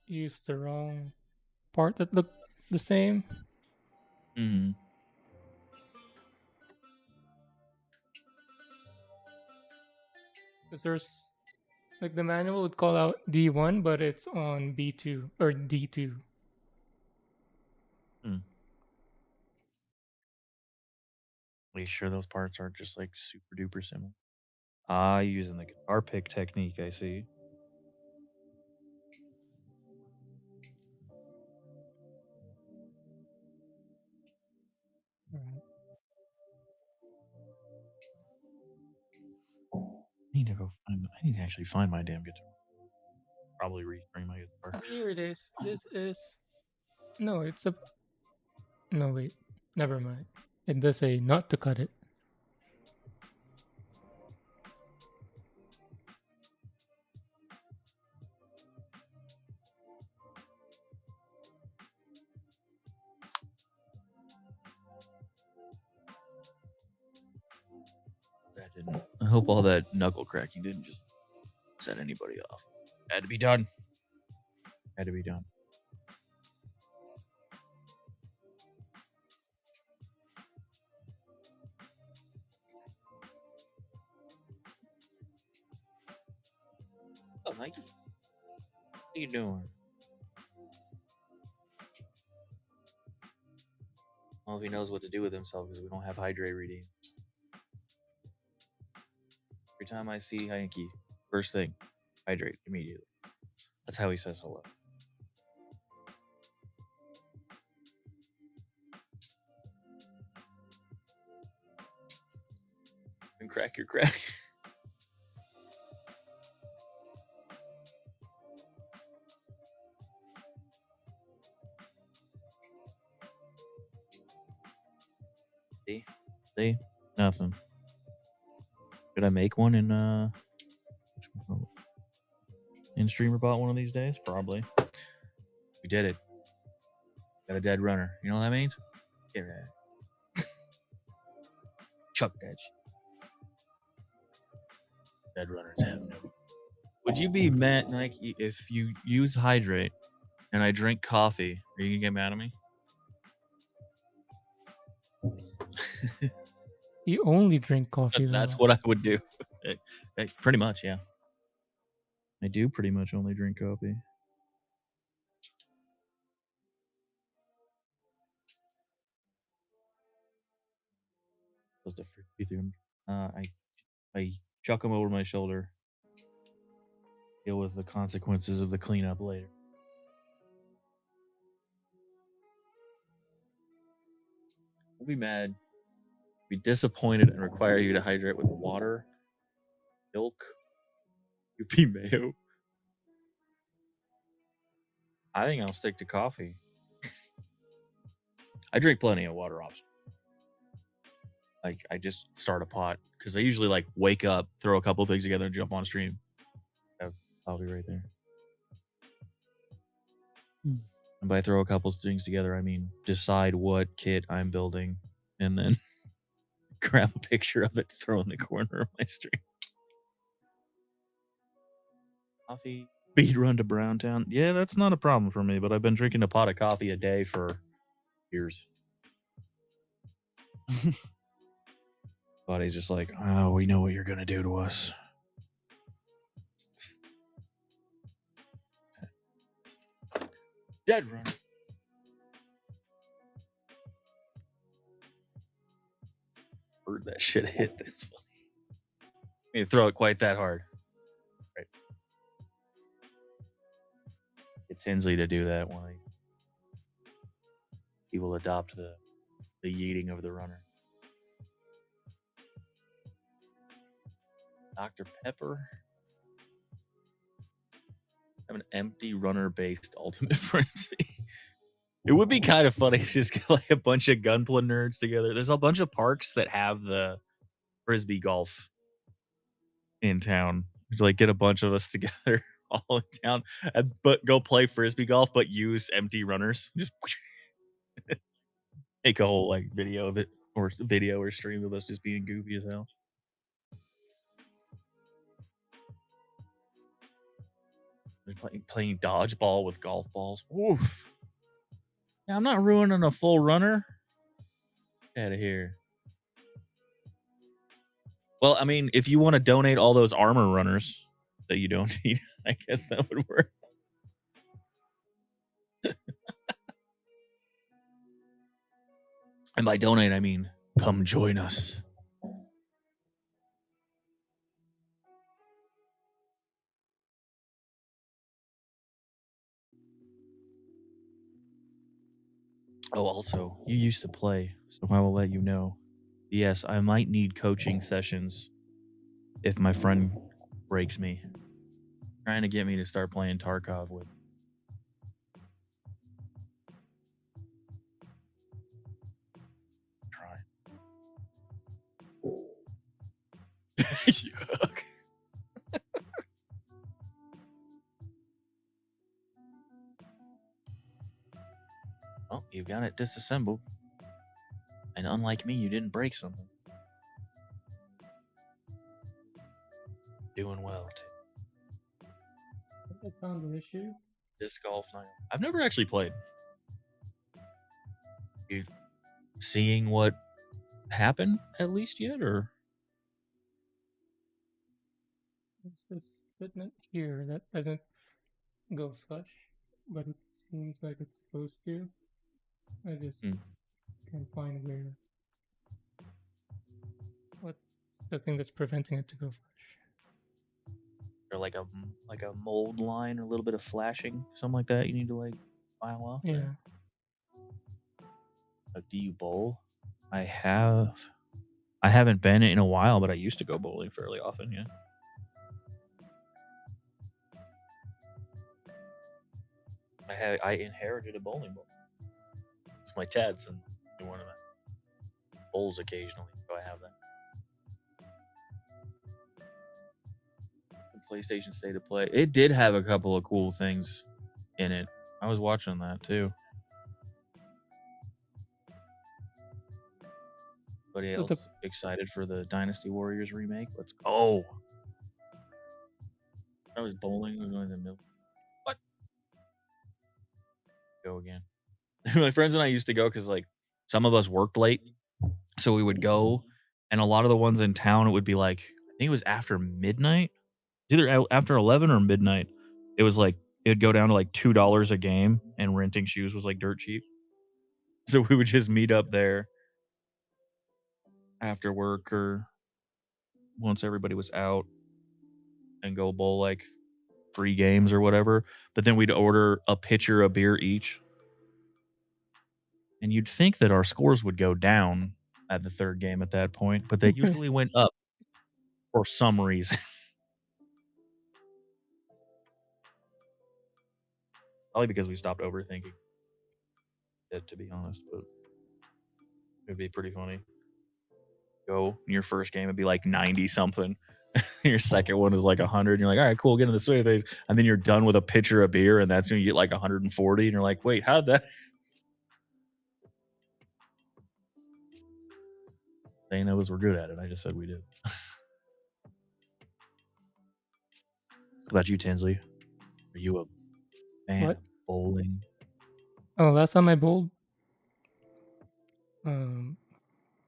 used the wrong part that looked the same. Mm-hmm. Because there's like the manual would call out D1, but it's on B2 or D2. Are you sure those parts are just like super duper similar? Using the guitar pick technique, I see. Right. I need to actually find my damn guitar. Probably restring my guitar. Here it is. This is no, it's a no wait. Never mind. It does say not to cut it. That didn't. I hope all that knuckle cracking didn't just set anybody off. Had to be done. Had to be done. Oh, Mikey. What are you doing? Well, if he knows what to do with himself because we don't have hydrate reading. Every time I see Yankee, first thing, hydrate immediately. That's how he says hello. And crack your crack. See? Nothing. Should I make one in Streamer Bot one of these days? Probably. We did it. Got a dead runner. You know what that means? Get it. Chuck that shit. Dead runners have no. Would you be mad, like, if you use hydrate and I drink coffee? Are you gonna get mad at me? You only drink coffee, That's though. what I would do. Pretty much, yeah. I do pretty much only drink coffee. Supposed to freak through. I chuck them over my shoulder. Deal with the consequences of the cleanup later. We'll be mad, be disappointed, and require you to hydrate with water, milk, be mayo. I think I'll stick to coffee. I drink plenty of water options. Like, I just start a pot because I usually like wake up, throw a couple things together, and jump on stream. Have coffee right there. And by throw a couple things together, I mean decide what kit I'm building and then grab a picture of it, throw in the corner of my stream. Coffee speed run to Browntown. Yeah, that's not a problem for me, but I've been drinking a pot of coffee a day for years. Body's just like, oh, we know what you're gonna do to us. Dead run. Heard that shit hit this funny. You throw it quite that hard. Right. Get Tinsley to do that when he will adopt the yeeting of the runner. Dr. Pepper. Have an empty runner-based ultimate frenzy. It would be kind of funny to just get like a bunch of Gunpla nerds together. There's a bunch of parks that have the frisbee golf in town. Just like get a bunch of us together all in town, but go play frisbee golf, but use empty runners. Just make a whole like video of it, or video or stream of us just being goofy as hell. Playing dodgeball with golf balls. Woof. Yeah, I'm not ruining a full runner. Get out of here. Well, I mean, if you want to donate all those armor runners that you don't need, I guess that would work. And by donate, I mean come join us. Oh, also, you used to play, so I will let you know. Yes, I might need coaching sessions if my friend breaks me. Trying to get me to start playing Tarkov with. Try. Yuck. Well, you got it disassembled. And unlike me, you didn't break something. Doing well, too. I found an issue. Disc golf night. I've never actually played. You seeing what happened at least yet, or? It's this fitment here that doesn't go flush, but it seems like it's supposed to. I just can't find where. What's the thing that's preventing it to go flush? Or like a mold line or a little bit of flashing, something like that. You need to like file off. Yeah. There. Do you bowl? I haven't been in a while, but I used to go bowling fairly often. Yeah. I inherited a bowling ball. It's my dad's, and one of them bowls occasionally, so I have that. The PlayStation State of Play. It did have a couple of cool things in it. I was watching that too. Anybody else excited for the Dynasty Warriors remake? Let's go. I was bowling. We were in the middle. What? Go again. My friends and I used to go because like some of us worked late, so we would go, and a lot of the ones in town it would be like I think it was after midnight, either after 11 or midnight. It was like it would go down to like $2 a game, and renting shoes was like dirt cheap. So we would just meet up there after work or once everybody was out and go bowl like 3 games or whatever. But then we'd order a pitcher of beer each. And you'd think that our scores would go down at the 3rd game at that point, but they usually went up for some reason. Probably because we stopped overthinking it, to be honest, but it'd be pretty funny. Go in your first game, it'd be like 90 something. Your second one is like 100. And you're like, all right, cool, get into the swing of things. And then you're done with a pitcher of beer, and that's when you get like 140. And you're like, wait, how'd that? They know us we're good at it. I just said we did. What about you, Tinsley? Are you a fan What? of bowling? Oh, last time I bowled,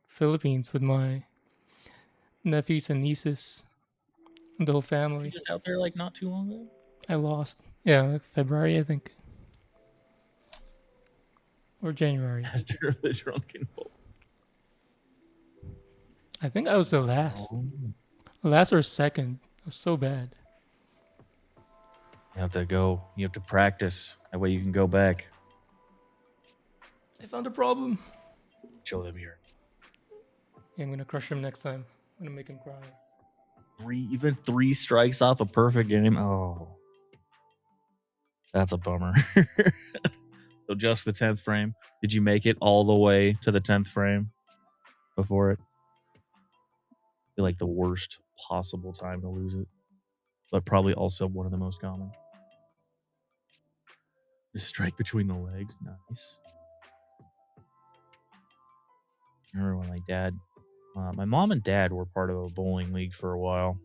Philippines with my nephews and nieces, the whole Were you family. just out there like not too long ago? I lost. Yeah, like February, I think, or January. Master of the Drunken Bowl. I think I was the last, Oh. last or second. It was so bad. You have to go. You have to practice. That way you can go back. I found a problem. Show them here. Yeah, I'm gonna crush him next time. I'm gonna make him cry. Even 3 strikes off a perfect game. Oh, that's a bummer. So just the 10th frame. Did you make it all the way to the 10th frame before it? I feel like the worst possible time to lose it, but probably also one of the most common. The strike between the legs. Nice. I remember when my mom and dad were part of a bowling league for a while.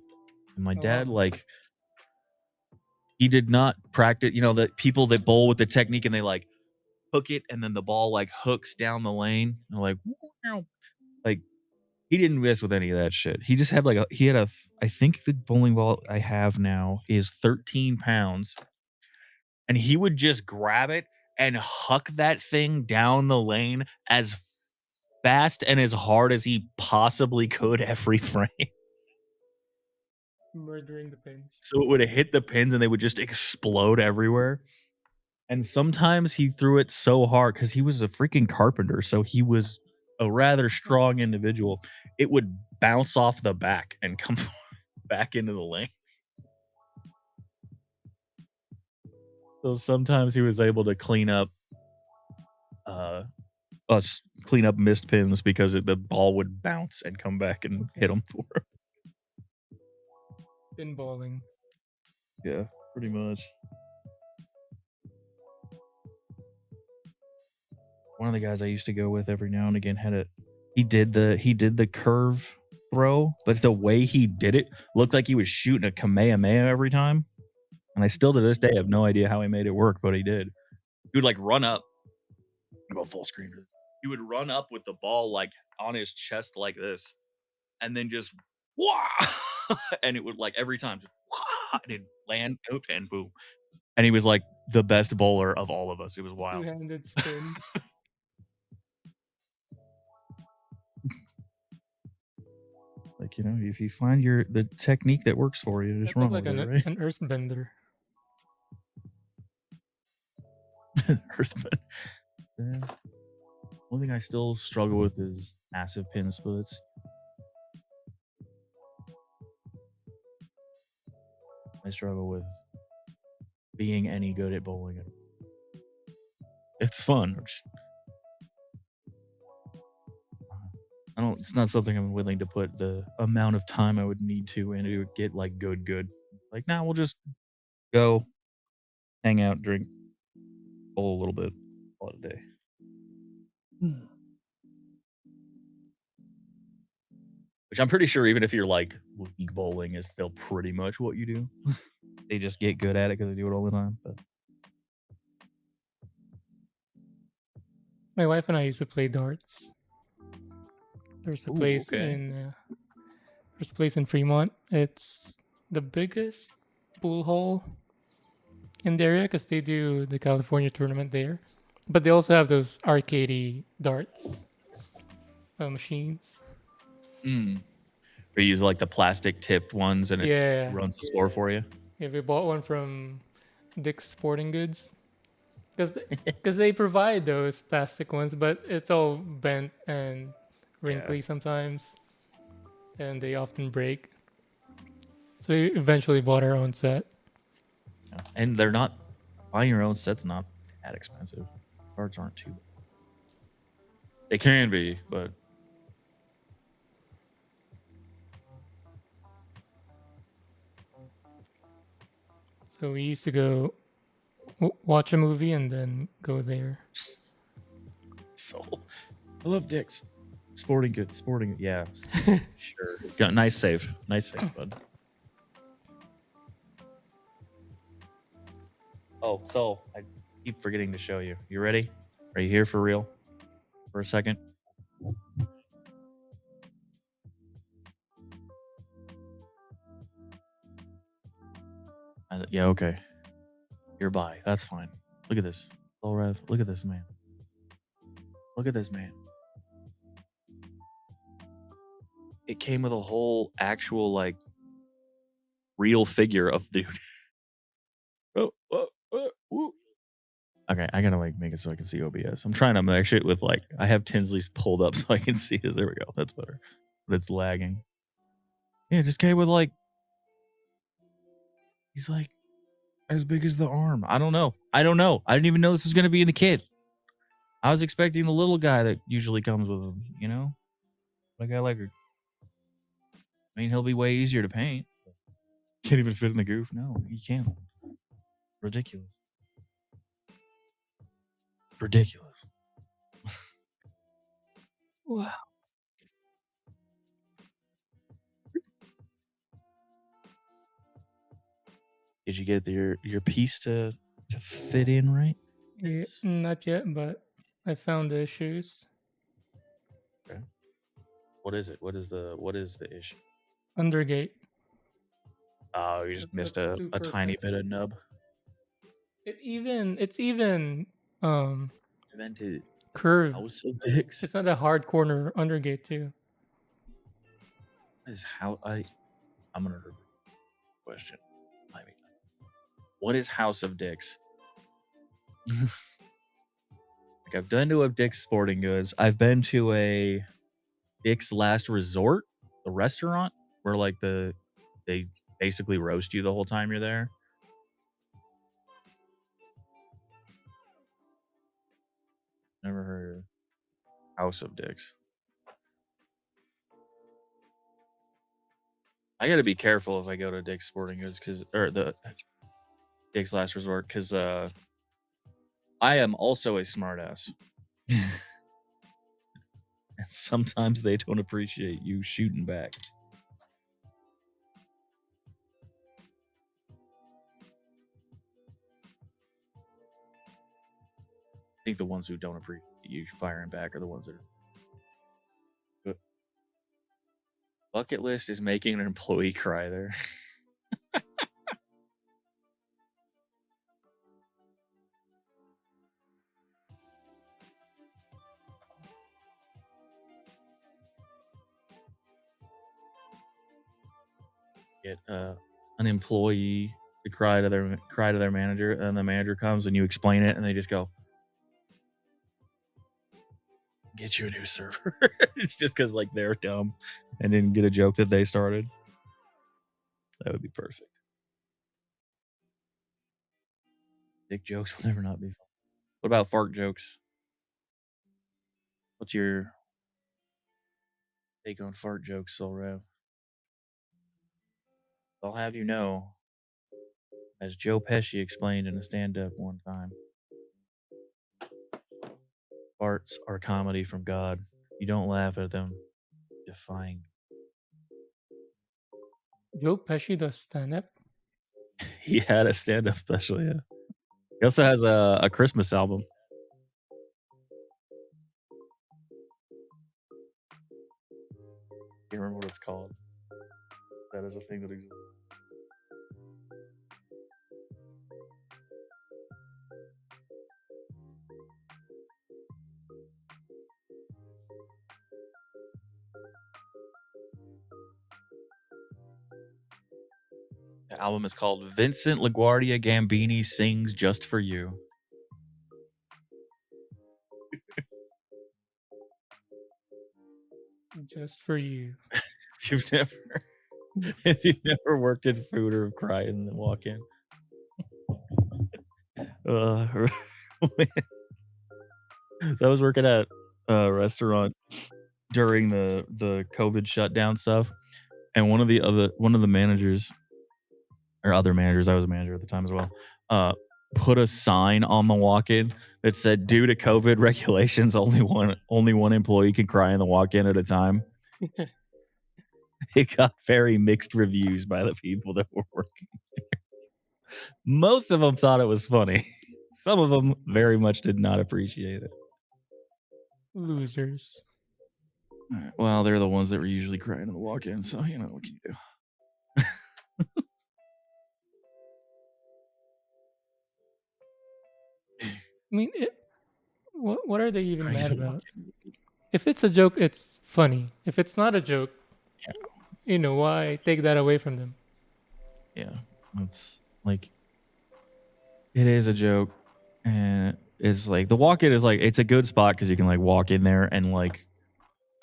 And my Oh, dad, wow. like, he did not practice, the people that bowl with the technique and they like hook it and then the ball like hooks down the lane. And like, like he didn't mess with any of that shit. He just had I think the bowling ball I have now is 13 pounds. And he would just grab it and huck that thing down the lane as fast and as hard as he possibly could every frame. Murdering the pins. So it would hit the pins and they would just explode everywhere. And sometimes he threw it so hard because he was a freaking carpenter. So he was a rather strong individual. It would bounce off the back and come back into the lane. So sometimes he was able to clean up missed pins because the ball would bounce and come back and hit him for him. Pinballing. Yeah, pretty much. One of the guys I used to go with every now and again he did the curve throw, but the way he did it looked like he was shooting a Kamehameha every time. And I still to this day have no idea how he made it work, but he did. He would like run up, go full screen. He would run up with the ball like on his chest like this, and then just wah! And it would like every time just wah! And it'd land and boom. And he was like the best bowler of all of us. It was wild. Two-handed spin. Like, if you find the technique that works for you, just That run looked with like it, right? an earthbender. Earthman. Yeah. One thing I still struggle with is massive pin splits. I struggle with being any good at bowling. It's fun. It's not something I'm willing to put the amount of time I would need to and it would get like good. Like, nah, we'll just go hang out, drink, bowl a little bit, call it a day. Which I'm pretty sure even if you're like league bowling is still pretty much what you do. they just get good at it because they do it all the time. But My wife and I used to play darts. There's a ooh, place okay. in there's a place in Fremont. It's the biggest pool hall in the area because they do the California tournament there. But they also have those arcadey darts machines. Mm. Or you use like the plastic tipped ones and it Yeah, runs the score for you. yeah. We bought one from Dick's Sporting Goods because they provide those plastic ones, but it's all bent and wrinkly sometimes, and they often break. So we eventually bought our own set. And they're not buying your own set's not that expensive. Cards aren't too. They can be, but So we used to go watch a movie and then go there. so I love Dick's. Sporting good, yeah, sure. Yeah, nice save, bud. Oh, so I keep forgetting to show you. You ready? Are you here for real? For a second? Yeah, okay. You're by. That's fine. Look at this. Low rev. Look at this man. Look at this man. It came with a whole actual like real figure of dude. Okay, I gotta like make it so I can see OBS. I'm trying to make it with like I have Tinsley's pulled up so I can see it. There we go. That's better. But it's lagging. Yeah, it just came with like he's like as big as the arm. I don't know. I didn't even know this was gonna be in the kit. I was expecting the little guy that usually comes with him, you know? Like I like her. I mean, he'll be way easier to paint. Can't even fit in the goof. No, he can't. Ridiculous. Ridiculous. Wow. Did you get your piece to fit in right? Yeah, not yet, but I found the issues. Okay. What is it? What is the issue? Undergate. Oh, you just missed That's a too tiny perfect. bit of nub. It's even Invented curved. House of Dicks. It's not a hard corner undergate too. Is how I'm gonna question. I mean, what is House of Dicks? Like I've been to a Dick's Sporting Goods. I've been to a Dick's Last Resort, the restaurant where like they basically roast you the whole time you're there. Never heard of House of Dicks. I got to be careful if I go to Dick's Sporting Goods or the Dick's Last Resort because I am also a smartass. And sometimes they don't appreciate you shooting back. I think the ones who don't appreciate you firing back are the ones that are. Bucket List is making an employee cry there. Get an employee to cry to their manager, and the manager comes and you explain it, and they just go, "Get you a new server." It's just because like they're dumb and didn't get a joke that they started. That would be perfect. Dick jokes will never not be fun. What about fart jokes? What's your take on fart jokes, Solrev? I'll have you know, as Joe Pesci explained in a stand-up one time, farts are comedy from God. You don't laugh at them, defying. Joe Pesci does stand up. He had a stand-up special, yeah. He also has a Christmas album. Can't remember what it's called. That is a thing that exists. The album is called Vincent LaGuardia Gambini Sings Just For You. Just for you. If you've never if you've never worked in food or cried and then walk in. I was working at a restaurant during the COVID shutdown stuff, and one of the managers or other managers, I was a manager at the time as well, put a sign on the walk-in that said, "Due to COVID regulations, only one employee can cry in the walk-in at a time." It got very mixed reviews by the people that were working. Most of them thought it was funny. Some of them very much did not appreciate it. Losers. Well, they're the ones that were usually crying in the walk-in, so you know what can you do? I mean, what are they even Crying in mad the about? walk-in. If it's a joke, it's funny. If it's not a joke, Yeah. Why take that away from them? Yeah, it's like it is a joke, and it's like the walk-in is like it's a good spot because you can like walk in there and like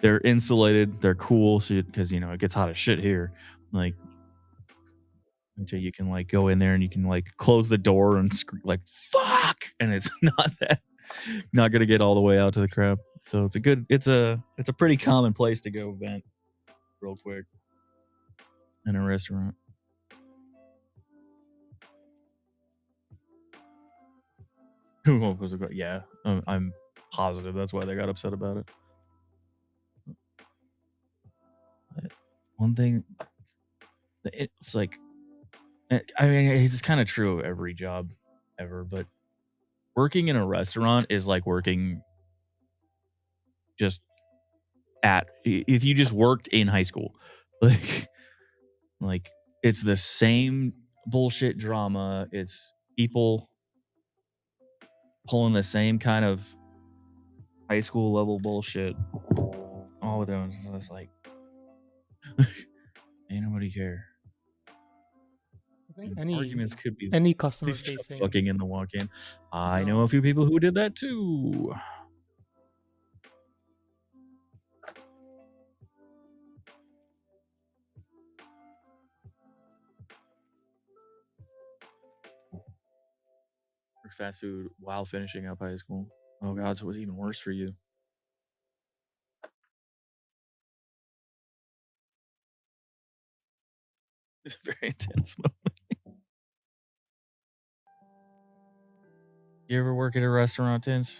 they're insulated, they're cool, so because it gets hot as shit here, like until you can like go in there and you can like close the door and scream like fuck, and it's not gonna get all the way out to the crowd. So it's a pretty common place to go vent real quick in a restaurant. What was it? Yeah, I'm positive that's why they got upset about it. But one thing, it's like, I mean, it's kind of true of every job ever, but working in a restaurant is like working just if you just worked in high school, like, like it's the same bullshit drama. It's people pulling the same kind of high school level bullshit. All we're doing is just like, ain't nobody care. I think Arguments could be any customer stop facing fucking in the walk-in. I know a few people who did that too. Work fast food while finishing up high school. Oh god, so it was even worse for you. It's a very intense moment. You ever work at a restaurant, Tins?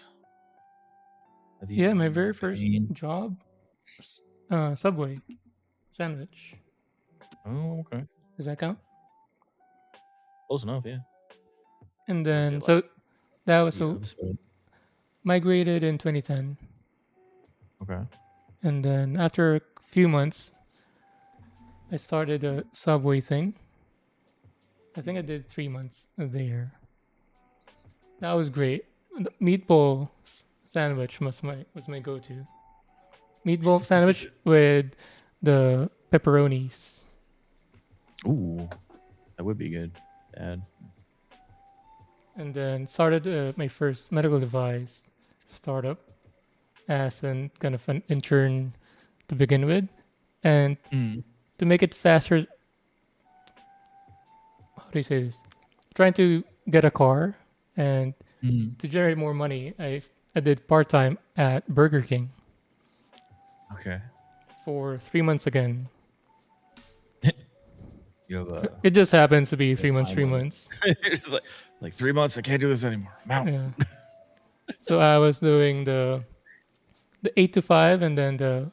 Yeah, my very first job, Subway sandwich. Oh, okay. Does that count? Close enough, yeah. And then so that was migrated in 2010. Okay. And then after a few months, I started a Subway thing. I think I did 3 months there. That was great. The meatball sandwich was my go-to. Meatball sandwich with the pepperonis. Ooh, that would be good. Add. And then started my first medical device startup as an kind of an intern to begin with, and to make it faster. How do you say this? Trying to get a car and to generate more money, I did part time at Burger King. Okay. For 3 months again. You have it just happens to be 3 months. 3 months. It's like 3 months. I can't do this anymore. I'm out. Yeah. So I was doing the 8 to 5 and then the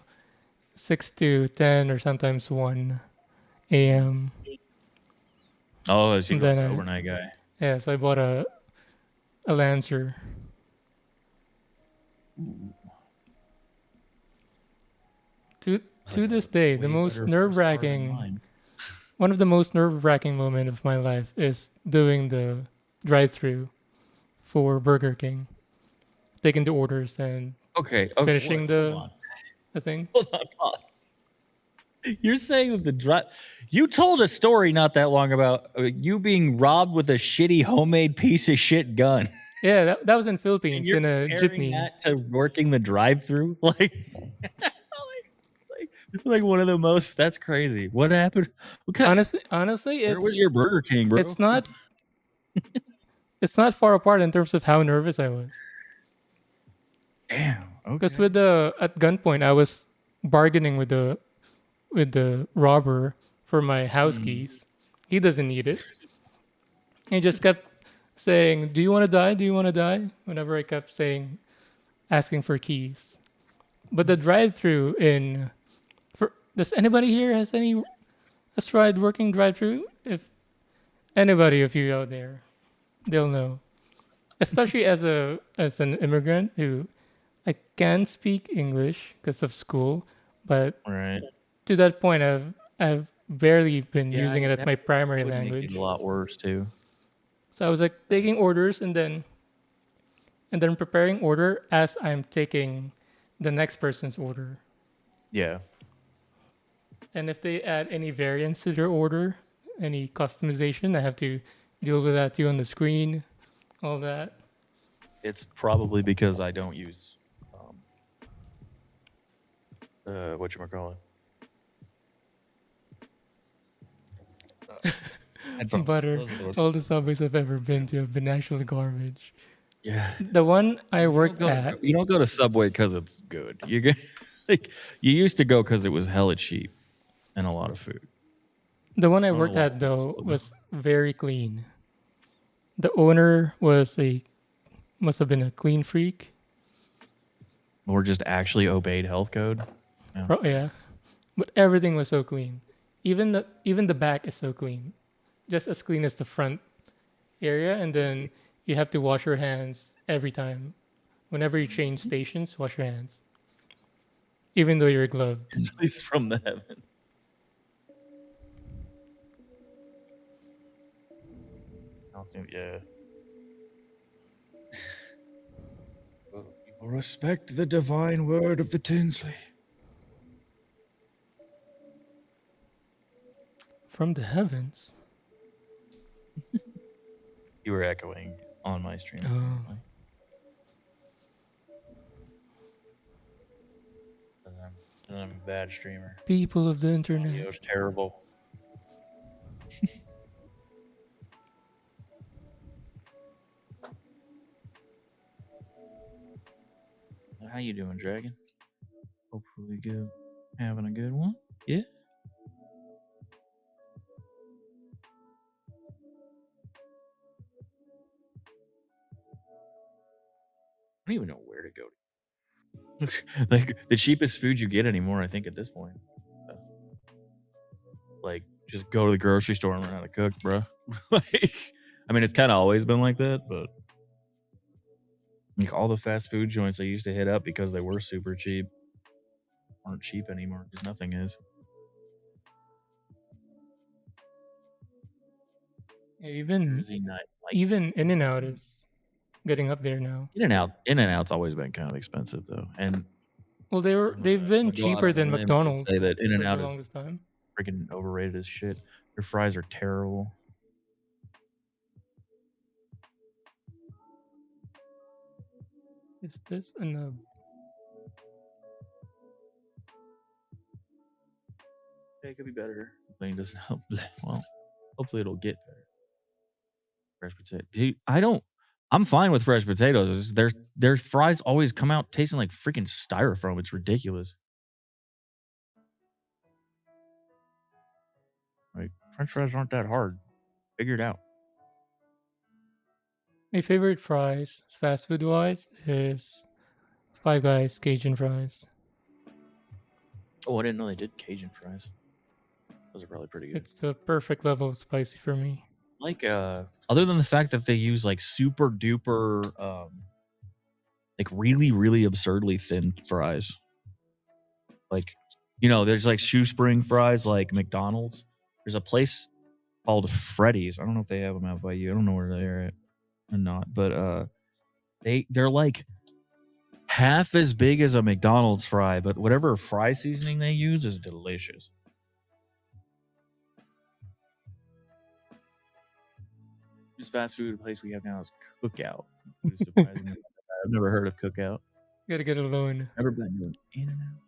6 to 10 or sometimes 1 a.m. Oh, so And you're like then the overnight guy. yeah, so I bought a Lancer. To It's to like this a day, the way most better first car than nerve-wracking, mine. one of the most nerve-wracking moment of my life is doing the drive-through for Burger King, taking the orders and Okay, finishing wait, hold the on. thing. Hold on, pause. You're saying that the drive. You told a story not that long about you being robbed with a shitty homemade piece of shit gun. Yeah, that was in And Philippines you're in a comparing jeepney. that to working the drive-through, like one of the most. That's crazy. What happened? Honestly, Where was your Burger King, bro? it's not it's not far apart in terms of how nervous I was. Damn. Because Okay. with the at gunpoint, I was bargaining with the robber for my house keys. He doesn't need it. He just kept saying, "Do you want to die? Do you want to die?" Whenever I kept saying, asking for keys. But the drive-through in for does anybody here has tried working drive-through? If anybody of you out there, they'll know. Especially as an immigrant who I can speak English because of school, but Right. to that point, I've barely been Yeah, using it as that my primary would make it a language. lot worse too. So I was like taking orders and then preparing order as I'm taking the next person's order. Yeah. And if they add any variants to their order, any customization, I have to deal with that too on the screen, all that. It's probably because I don't use whatchamacallit. Headphones. Butter. Those are the ones. All the subways I've ever been to have been actually garbage. Yeah. The one I worked at, You don't go to Subway because it's good. You go, like you used to go because it was hella cheap and a lot of food. the one I I don't know worked why at people though still go. was very clean. The owner must have been a clean freak. Or just actually obeyed health code. Yeah, but everything was so clean. Even the back is so clean, just as clean as the front area. And then you have to wash your hands every time. Whenever you change stations, wash your hands, even though you're gloved. At least from the heaven. Yeah. Respect the divine word of the Tinsley. From the heavens. You were echoing on my stream. Oh. And I'm a bad streamer. People of the internet. Audio's terrible. How you doing, Dragon? Hopefully good. Having a good one? Yeah. I don't even know where to go. Like the cheapest food you get anymore, I think, at this point. Like, just go to the grocery store and learn how to cook, bro. Like, I mean, it's kind of always been like that, but like all the fast food joints I used to hit up because they were super cheap aren't cheap anymore because nothing is. Yeah, even Jersey night life. even In and Out is getting up there now. In and Out's always been kind of expensive though, and Well, they've been cheaper than McDonald's say that In and for Out the is longest time. freaking overrated as shit. Their fries are terrible. Is this a nub? Yeah, it could be better. Complaining doesn't help. Well, hopefully it'll get better. Fresh potato, dude. I'm fine with fresh potatoes. It's just their fries always come out tasting like freaking styrofoam. It's ridiculous. Like French fries aren't that hard. Figure it out. My favorite fries, fast food wise, is Five Guys Cajun fries. Oh, I didn't know they did Cajun fries. Those are probably pretty good. It's the perfect level of spicy for me. Like other than the fact that they use like super duper like really really absurdly thin fries. Like there's like shoestring fries like McDonald's. There's a place called Freddy's. I don't know if they have them out by you. I don't know where they're at or not, but they're like half as big as a McDonald's fry, but whatever fry seasoning they use is delicious. This fast food place we have now is Cookout. Which is surprising. I've never heard of Cookout. Gotta get a loan. Never been to an In-N-Out.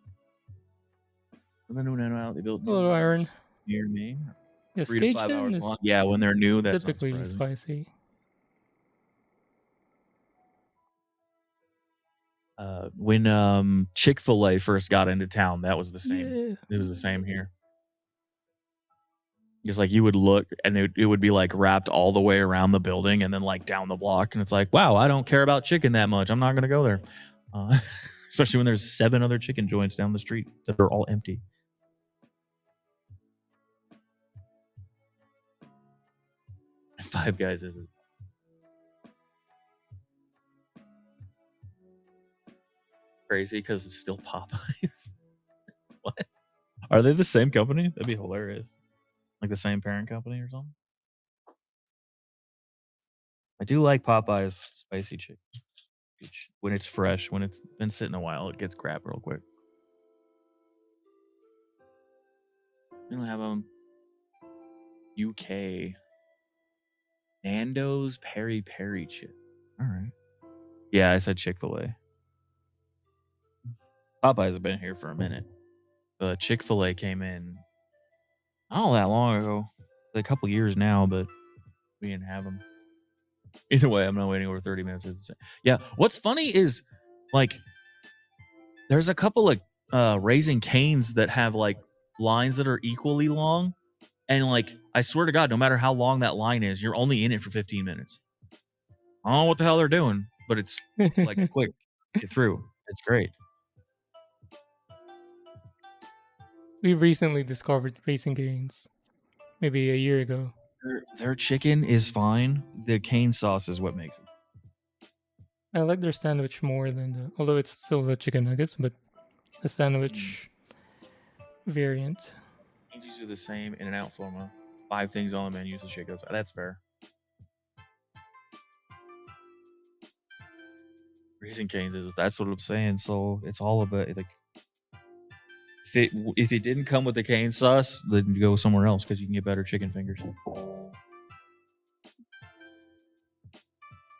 Never been to an In-N-Out. They built new Hello, ones Iron. near me. Yes, 3 to 5 hours Cajun is long. Yeah, when they're new, that's not typically surprising. spicy. When Chick-fil-A first got into town, that was the same. Yeah. It was the same here. Just like you would look and it would be like wrapped all the way around the building and then like down the block. And it's like, wow, I don't care about chicken that much. I'm not going to go there. Especially when there's 7 other chicken joints down the street that are all empty. Five Guys is crazy because it's still Popeyes. What? Are they the same company? That'd be hilarious. Like the same parent company or something? I do like Popeyes spicy chicken. When it's fresh, when it's been sitting a while, it gets crap real quick. We don't have UK Nando's peri peri chip. All right. Yeah, I said Chick-fil-A. Popeyes have been here for a minute. But Chick-fil-A came in not that long ago. A couple years now, but we didn't have them. Either way, I'm not waiting over 30 minutes. Yeah. What's funny is like there's a couple of Raising Cane's that have like lines that are equally long. And like, I swear to God, no matter how long that line is, you're only in it for 15 minutes. I don't know what the hell they're doing, but it's like quick. Get through. It's great. We recently discovered Raising Cane's, maybe a year ago. Their chicken is fine. The cane sauce is what makes it. I like their sandwich more than although it's still the chicken nuggets, but the sandwich variant. Cane's are the same in and out format. 5 things on the menu, so shit goes. That's fair. Raising Cane's that's what I'm saying. So it's all about like if it didn't come with the cane sauce, then you go somewhere else because you can get better chicken fingers.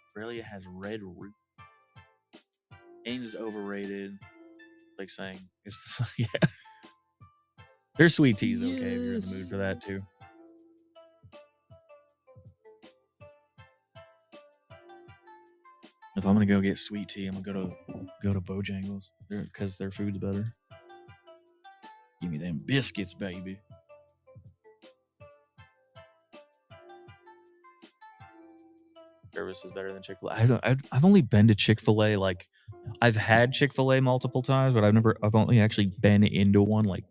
Australia has red root. Cane's is overrated. Like saying it's yeah. Their sweet tea is okay if you're in the mood for that too. If I'm gonna go get sweet tea, I'm gonna go to Bojangles because their food's better. Give me them biscuits, baby. Service is better than Chick-fil-A. I've only been to Chick-fil-A like I've had Chick-fil-A multiple times, but I've only actually been into one like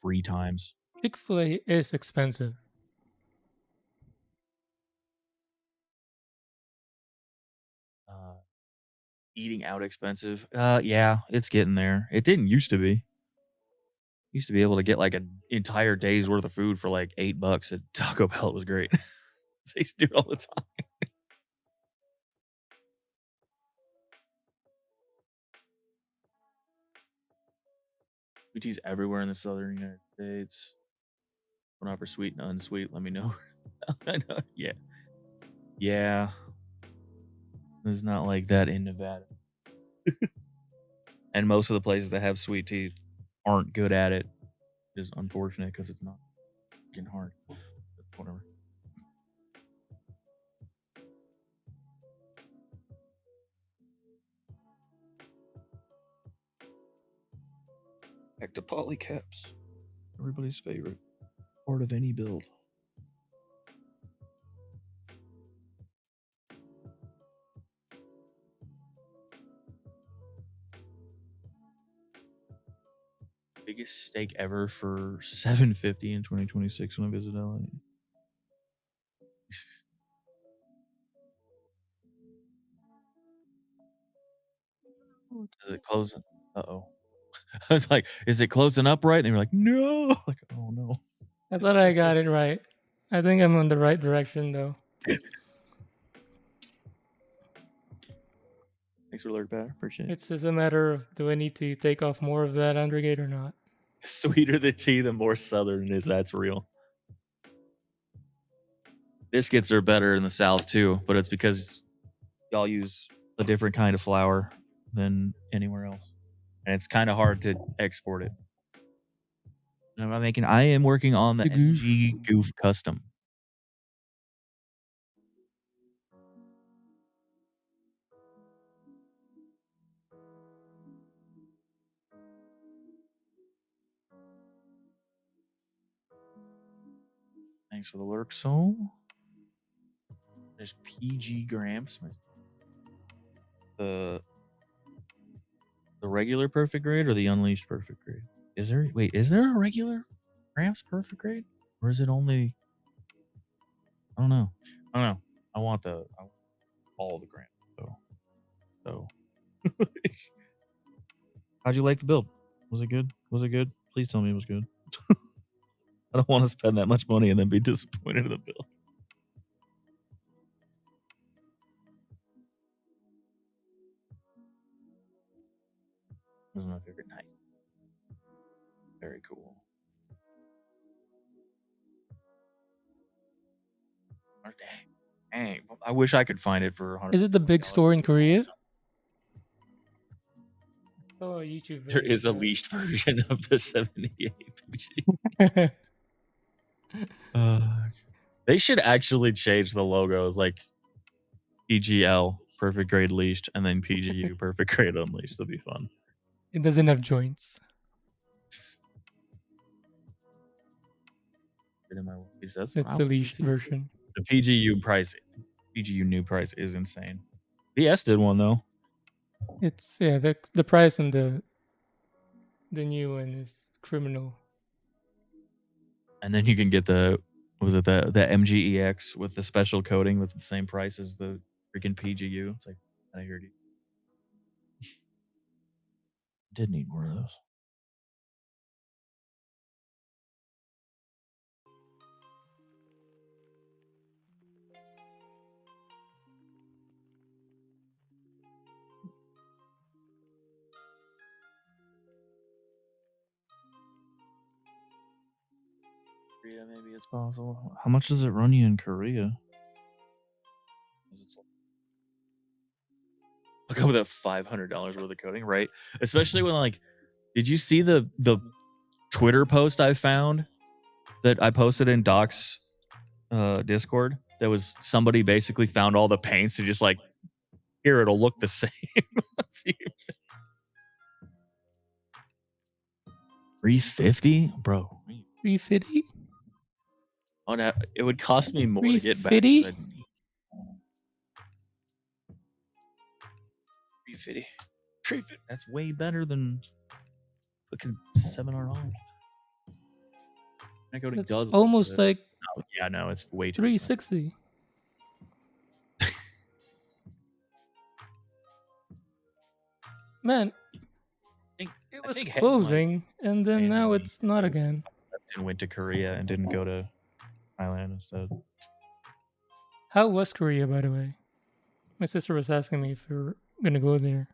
3 times. Chick-fil-A is expensive. Eating out expensive. Yeah, it's getting there. It didn't used to be. Used to be able to get like an entire day's worth of food for like $8 at Taco Bell. It was great. They used to do it all the time. Sweet tea's everywhere in the southern United States. One offer sweet and unsweet. Let me know. I know. Yeah. Yeah. It's not like that in Nevada. And most of the places that have sweet tea aren't good at it. It's unfortunate because it's not getting hard. But whatever. Back to polycaps. Everybody's favorite part of any build. Biggest steak ever for $7.50 in 2026 when I visit LA. Is it closing? Uh-oh. I was like, is it closing up right? And they were like, no. Like, oh no. I thought I got it right. I think I'm on the right direction though. Thanks for lurk back. Appreciate it. It's just a matter of do I need to take off more of that undergate or not? Sweeter the tea, the more southern it is. That's real. Biscuits are better in the South too, but it's because y'all use a different kind of flour than anywhere else. And it's kind of hard to export it. I am working on the The goof. MG Goof Custom. Thanks for the lurk, soul. There's PG Gramps. The regular perfect grade or the unleashed perfect grade? Is there a regular Gramps perfect grade? Or is it only I don't know. I want all the Gramps so how'd you like the build? Was it good? Please tell me it was good. I don't want to spend that much money and then be disappointed in the build. This is my favorite night. Very cool. Dang. I wish I could find it for 100. Is it the big store in Korea? Oh, YouTube. There is a leashed version of the 78 PG. They should actually change the logos like PGL, perfect grade leashed, and then PGU, perfect grade unleashed. That'd be fun. It doesn't have joints. That's it's the leashed version. The PGU new price is insane. BS did one though. It's the price and the new one is criminal. And then you can get the MGEX with the special coating that's the same price as the freaking PGU. It's like I heard you. Did need more of those. Korea, maybe it's possible. How much does it run you in Korea? Look up that $500 worth of coating, right? Especially when like, did you see the Twitter post I found that I posted in Doc's Discord? That was somebody basically found all the paints and just like, here it'll look the same. $350, bro. $350. Oh, no, it would cost me more to get back. $350. $350. That's way better than looking $700. I go to That's almost like no, it's way too $360. Man, it was closing, and then now it's not again. And went to Korea and didn't go to Thailand instead. How was Korea, by the way? My sister was asking me if you're gonna go there.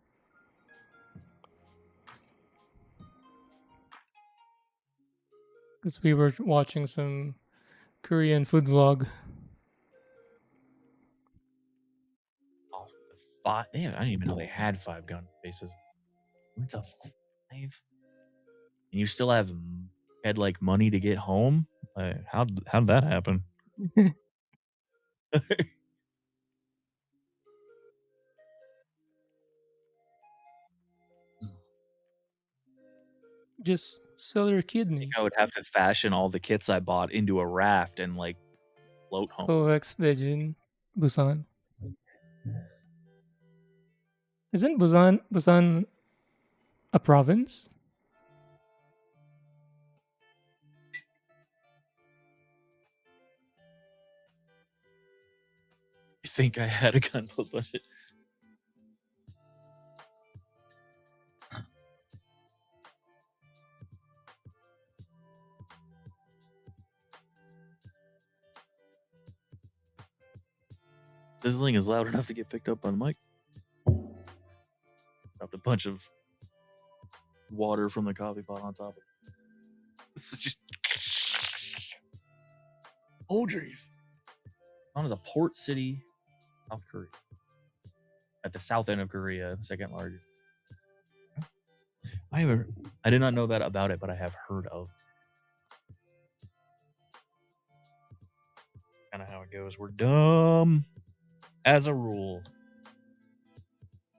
Because we were watching some Korean food vlog. I didn't even know they had 5 gun bases. Went to 5, and you still had like money to get home. How did that happen? Just sell your kidney. I would have to fashion all the kits I bought into a raft and like float home. Coex Dejin, Busan. Isn't Busan a province? I think I had a gun budget. Sizzling is loud enough to get picked up on the mic. Dropped a bunch of water from the coffee pot on top of it. This is just Tallgeese. Known as a port city, South Korea. At the south end of Korea, second largest. I did not know that about it, but I have heard of. Kind of how it goes. We're dumb, as a rule.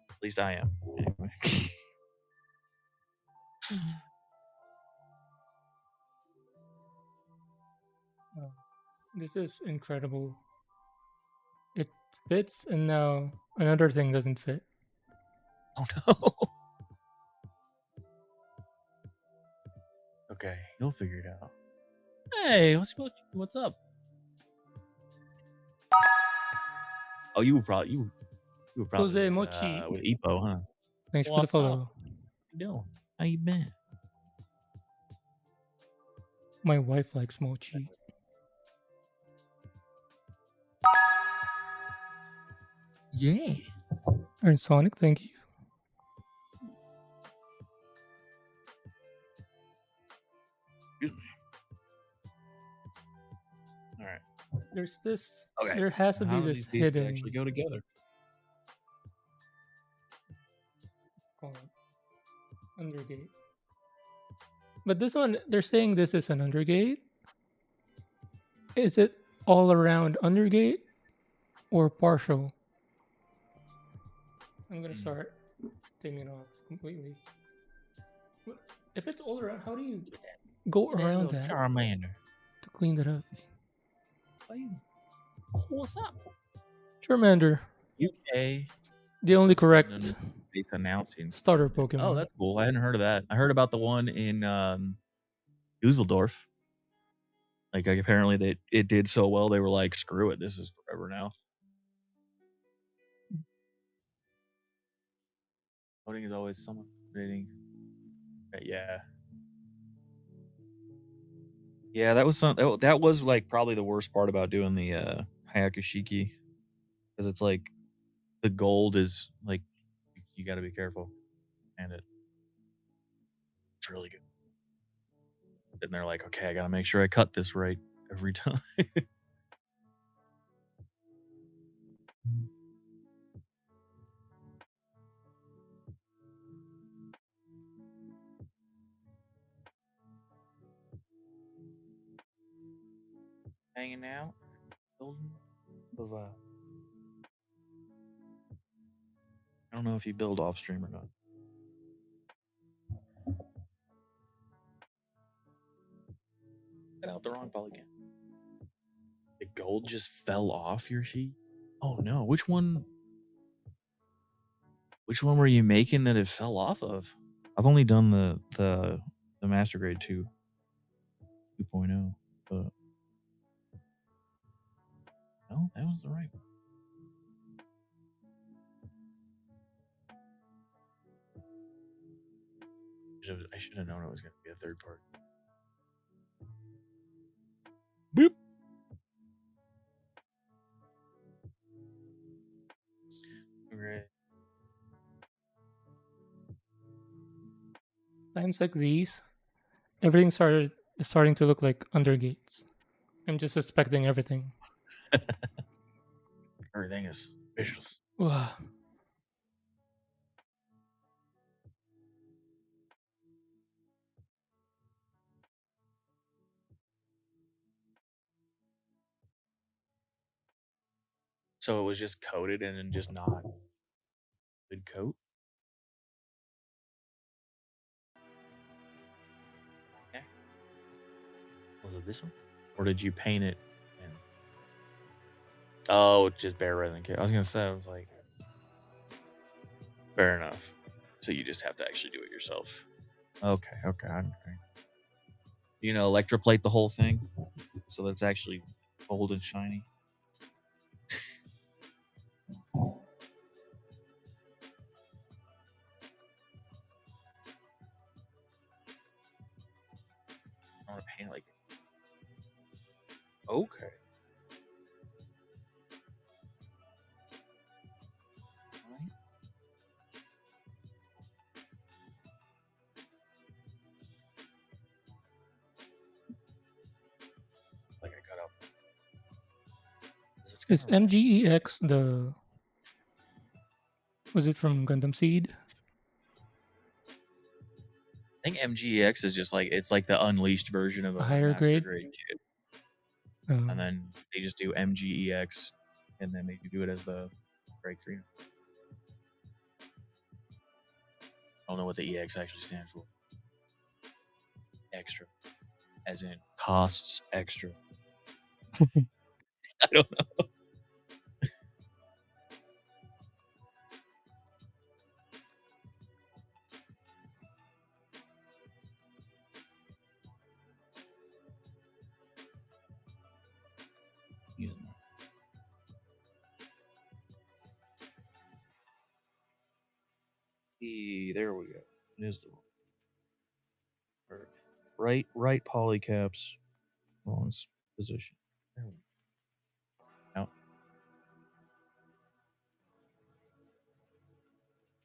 At least I am. Anyway. This is incredible. It fits, and now another thing doesn't fit. Oh no. Okay, you'll figure it out. Hey, what's up? Oh, you were probably Jose with, Mochi. with Epo, huh? Thanks for the What's follow. up? How you doing? How you been? My wife likes mochi. Yeah. And Sonic, thank you. Excuse me. All right. There's this. Okay. There has to How be do this these pieces hidden. actually go together? Undergate. But this one, they're saying this is an undergate. Is it all around undergate or partial? I'm gonna start taking it off completely. If it's all around, how do you go around that Charmander. to clean that up? What's up? Charmander, UK. the only correct It's announcing starter Pokemon. Oh, that's cool. I hadn't heard of that. I heard about the one in Dusseldorf. Like apparently it did so well they were like, screw it, this is forever now. Voting is always somewhat fascinating. Yeah. Yeah, that was that was like probably the worst part about doing the Hayakushiki. Because it's like the gold is like you gotta be careful. And it's really good. And they're like, okay, I gotta make sure I cut this right every time. Hanging out, building the vibe. I don't know if you build off stream or not. Get out the wrong polygon. The gold just fell off your sheet? Oh no, which one were you making that it fell off of? I've only done the master grade 2.0, but no, that was the right one. I should have known it was going to be a third part. Boop. Right. Times like these, everything is starting to look like undergates. I'm just suspecting everything. Everything is suspicious. Ugh. So it was just coated and then just not good coat? Okay. Was it this one? Or did you paint it in? Oh, just bare rather than care. I was gonna say, I was like, fair enough. So you just have to actually do it yourself. Okay. You know, electroplate the whole thing so that it's actually gold and shiny. I want to paint it like. Okay. It's Is kind of MGEX the? Was it from Gundam Seed? I think MGEX is just like it's like the unleashed version of a higher master grade? grade kit, Oh. and then they just do MGEX, and then they do it as the grade 3. I don't know what the EX actually stands for. Extra, as in costs extra. I don't know. There we go. It is the one. Right polycaps, wrong position. There we go. Now,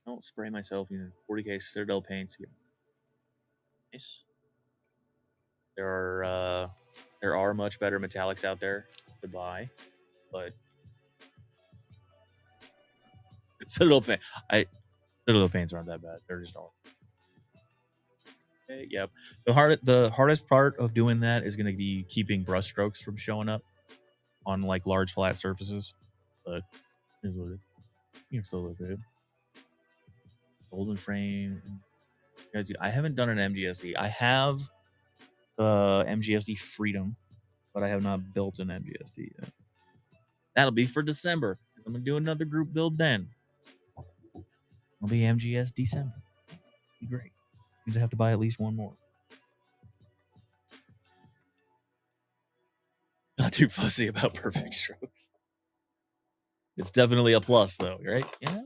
don't spray myself using 40K Citadel paints here. Nice. There are much better metallics out there to buy, but Citadel paint Citadel paints aren't that bad. They're just all. Okay, yep. The hardest part of doing that is going to be keeping brush strokes from showing up on like large flat surfaces. But here's what it is. You can still look good. Golden frame. Guys, I haven't done an MGSD. I have the MGSD Freedom, but I have not built an MGSD yet. That'll be for December because I'm gonna do another group build then. It'll be MGS December. Be great. You just have to buy at least one more. Not too fussy about perfect strokes. It's definitely a plus, though, right? Yeah.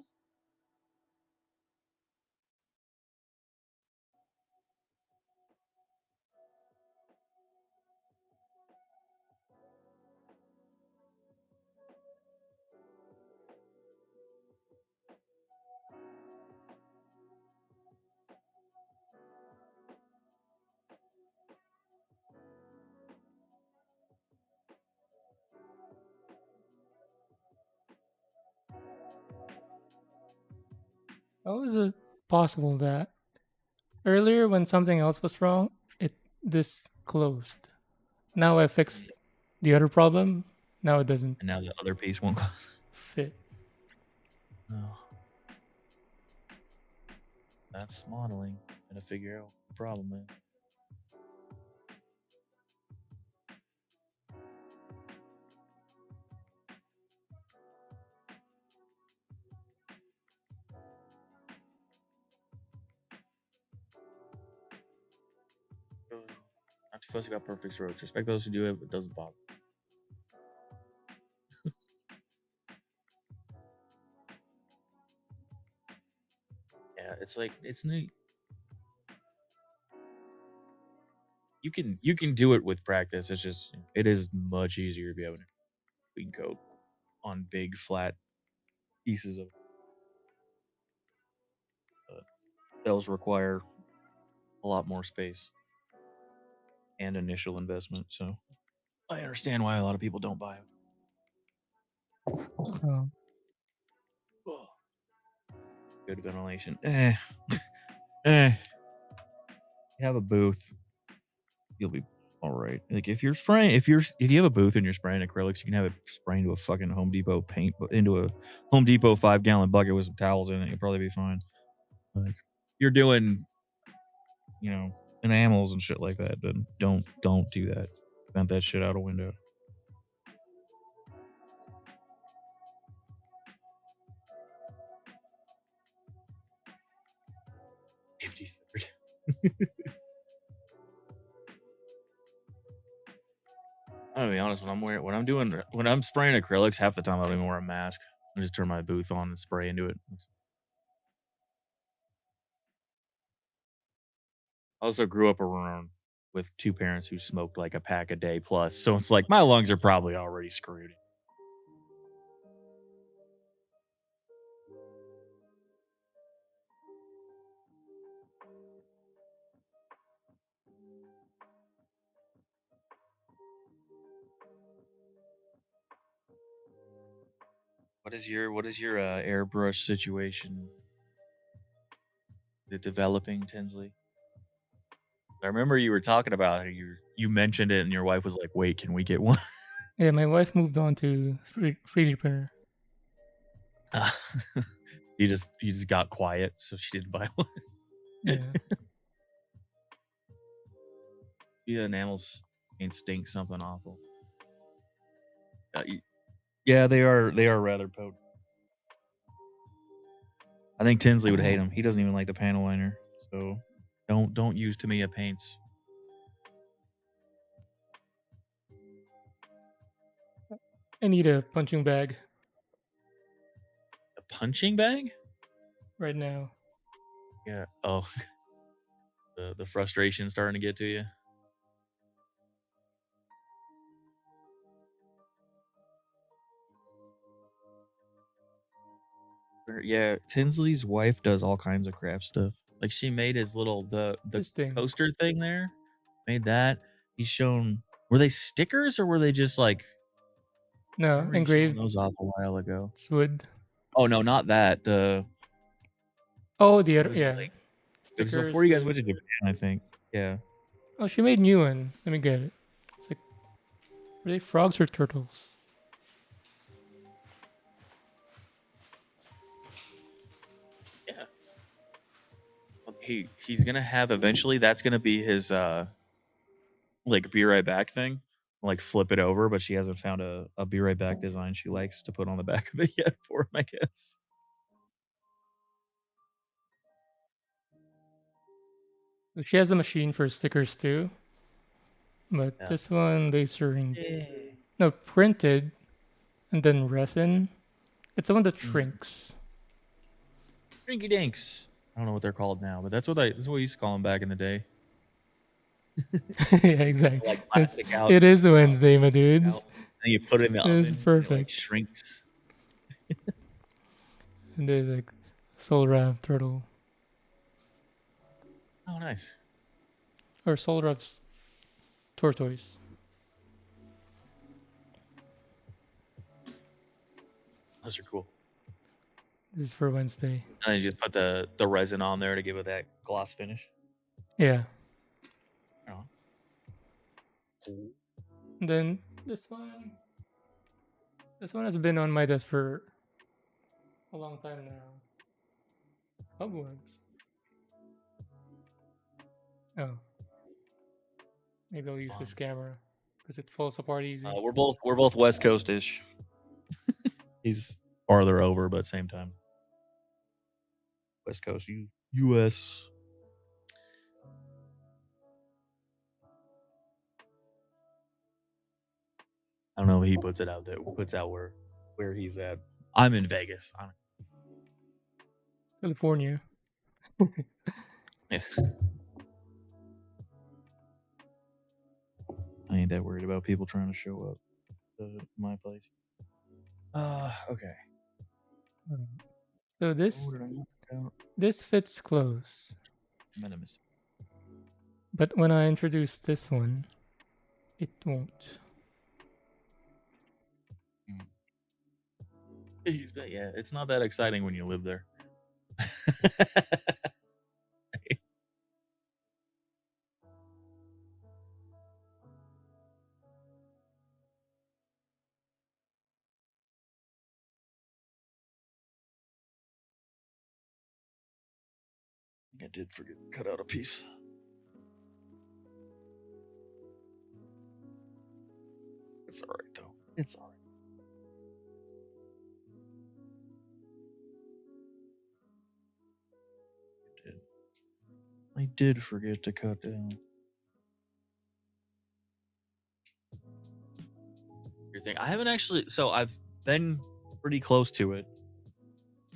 How is it possible that earlier when something else was wrong, this closed? Now I fixed the other problem. Now it doesn't And now the other piece won't close. fit. Oh. That's modeling. Gotta figure out what the problem is. Not too fussy about perfect strokes. Respect those who do it, but it doesn't bother. Yeah, it's like it's neat. You can do it with practice. It's just it is much easier if you have a clean coat on big flat pieces of. Those require a lot more space and initial investment. So I understand why a lot of people don't buy them. Oh. Good ventilation. You have a booth, you'll be all right. Like if you're spraying, if you have a booth and you're spraying acrylics, you can have it spray into a fucking Home Depot into a Home Depot 5-gallon bucket with some towels in it. You'll probably be fine. Like you're doing, enamels and shit like that. Then don't do that. Vent that shit out a window. 53rd. I'm gonna be honest. When I'm spraying acrylics, half the time I don't even wear a mask. I just turn my booth on and spray into it. I also grew up around with two parents who smoked like a pack a day plus, so it's like my lungs are probably already screwed. What is your airbrush situation? The developing Tinsley. I remember you were talking about it. You mentioned it, and your wife was like, "Wait, can we get one?" Yeah, my wife moved on to 3D printer. You just got quiet, so she didn't buy one. Yeah. Yeah, enamels and stink something awful. Yeah, they are rather potent. I think Tinsley would hate them. He doesn't even like the panel liner, so don't use Tamiya paints. I need a punching bag A punching bag? right now. Yeah. Oh, the frustration starting to get to you. Yeah, Tinsley's wife does all kinds of craft stuff. Like she made his little the This thing. coaster thing there. Made that. He's shown. Were they stickers or were they just like? I No, remember you showing engraved. those off a while ago. It's wood. Oh no, not that. The Oh, the it other, was yeah. like it was before Stickers. you guys went to Japan, I think. Yeah. Oh, she made new one. Let me get it. It's like, were they frogs or turtles? Yeah. He's gonna have eventually. That's gonna be his like be right back thing. Like flip it over, but she hasn't found a be right back design she likes to put on the back of it yet for him, I guess. She has a machine for stickers too, but Yeah. this one lasering. Yeah. No, printed and then resin. It's the one that Mm. shrinks. Drinky dinks. I don't know what they're called now, but that's what we used to call them back in the day. Yeah, exactly. Like plastic out. It is Wednesday, my dudes. Out, and you put it in the It's oven, and it like perfect. shrinks. And there's like soul wrap turtle. Oh, nice. Or soul wrap's tortoise. Those are cool. This is for Wednesday. And then you just put the resin on there to give it that gloss finish. Yeah. Oh. And then this one. This one has been on my desk for a long time now. Cobwebs. Oh. Maybe I'll use this camera because it falls apart easy. We're both West Coast-ish. He's farther over, but same time. West Coast, U.S. I don't know if he puts it out there. Puts out where he's at. I'm in Vegas. California. Yeah. I ain't that worried about people trying to show up to my place. Okay. So this fits close. But when I introduce this one, it won't. Yeah, it's not that exciting when you live there. I did forget to cut out a piece. It's all right though. It's all right. I did forget to cut down. Your thing. I haven't actually. So I've been pretty close to it.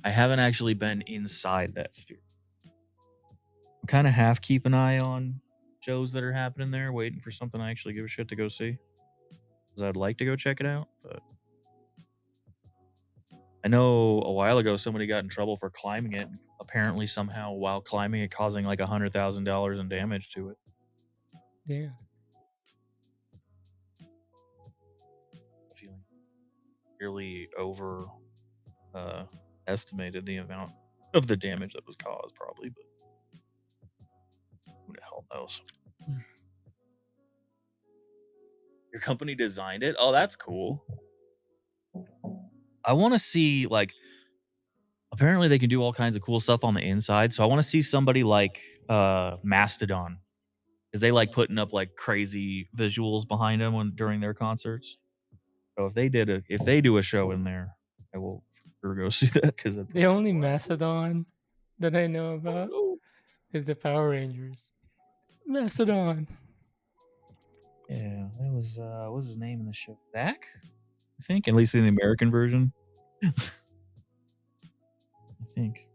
I haven't actually been inside that sphere. I'm kind of half keep an eye on shows that are happening there, waiting for something I actually give a shit to go see. Because I'd like to go check it out, but I know a while ago somebody got in trouble for climbing it. Apparently, somehow, while climbing it, causing like $100,000 in damage to it. Yeah. Feeling really over estimated the amount of the damage that was caused, probably, but who the hell knows? Your company designed it? Oh, that's cool. I want to see, like, apparently they can do all kinds of cool stuff on the inside. So I want to see somebody like Mastodon, because they like putting up like crazy visuals behind them during their concerts. So if they do a show in there, I will for sure go see that because The only Mastodon that I know about is the Power Rangers. Mastodon. yeah, that was what was his name in the show? Zach, I think, at least in the American version. I think.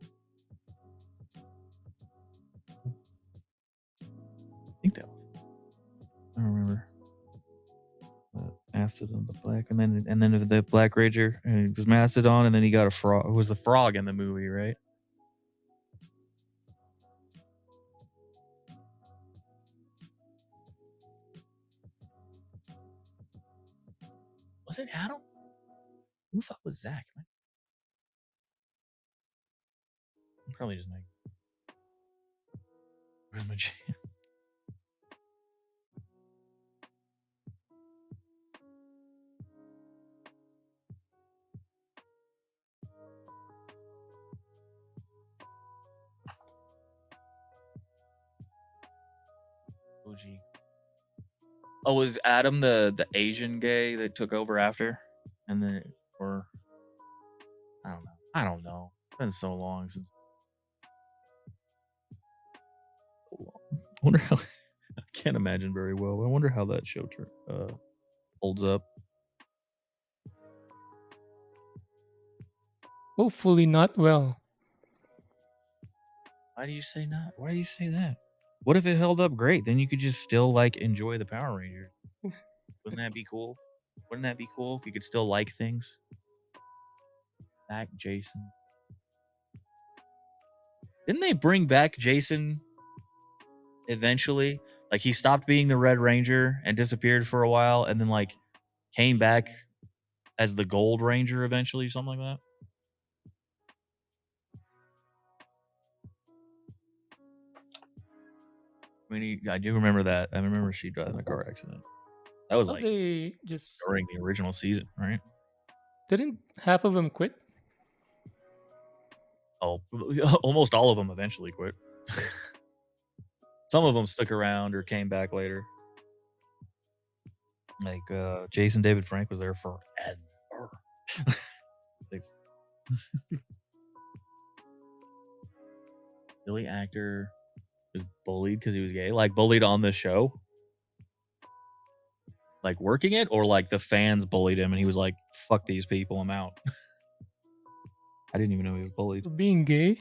I think that was. I don't remember. Mastodon, the black, and then the Black Ranger, and it was Mastodon, and then he got a frog. It was the frog in the movie, right? Was it Adam? Who thought was Zach? I'm probably just like rummaging. OG. Oh, was Adam the Asian gay that took over after, and then or I don't know. I don't know. It's been so long since. I wonder how. I can't imagine very well. I wonder how that show holds up. Hopefully not well. Why do you say not? Why do you say that? What if it held up great? Then you could just still like enjoy the Power Rangers. Wouldn't that be cool? Wouldn't that be cool if you could still like things? Back Jason. Didn't they bring back Jason eventually? Like he stopped being the Red Ranger and disappeared for a while, and then like came back as the Gold Ranger eventually, something like that. I mean, I do remember that. I remember she died in a car accident. That was Thought like they just during the original season, right? didn't half of them quit. Oh, almost all of them eventually quit. Some of them stuck around or came back later. Like Jason David Frank was there forever. Billy Actor was bullied because he was gay. Like bullied on the show. Like working it, or like the fans bullied him and he was like, fuck these people, I'm out. I didn't even know he was bullied. For being gay.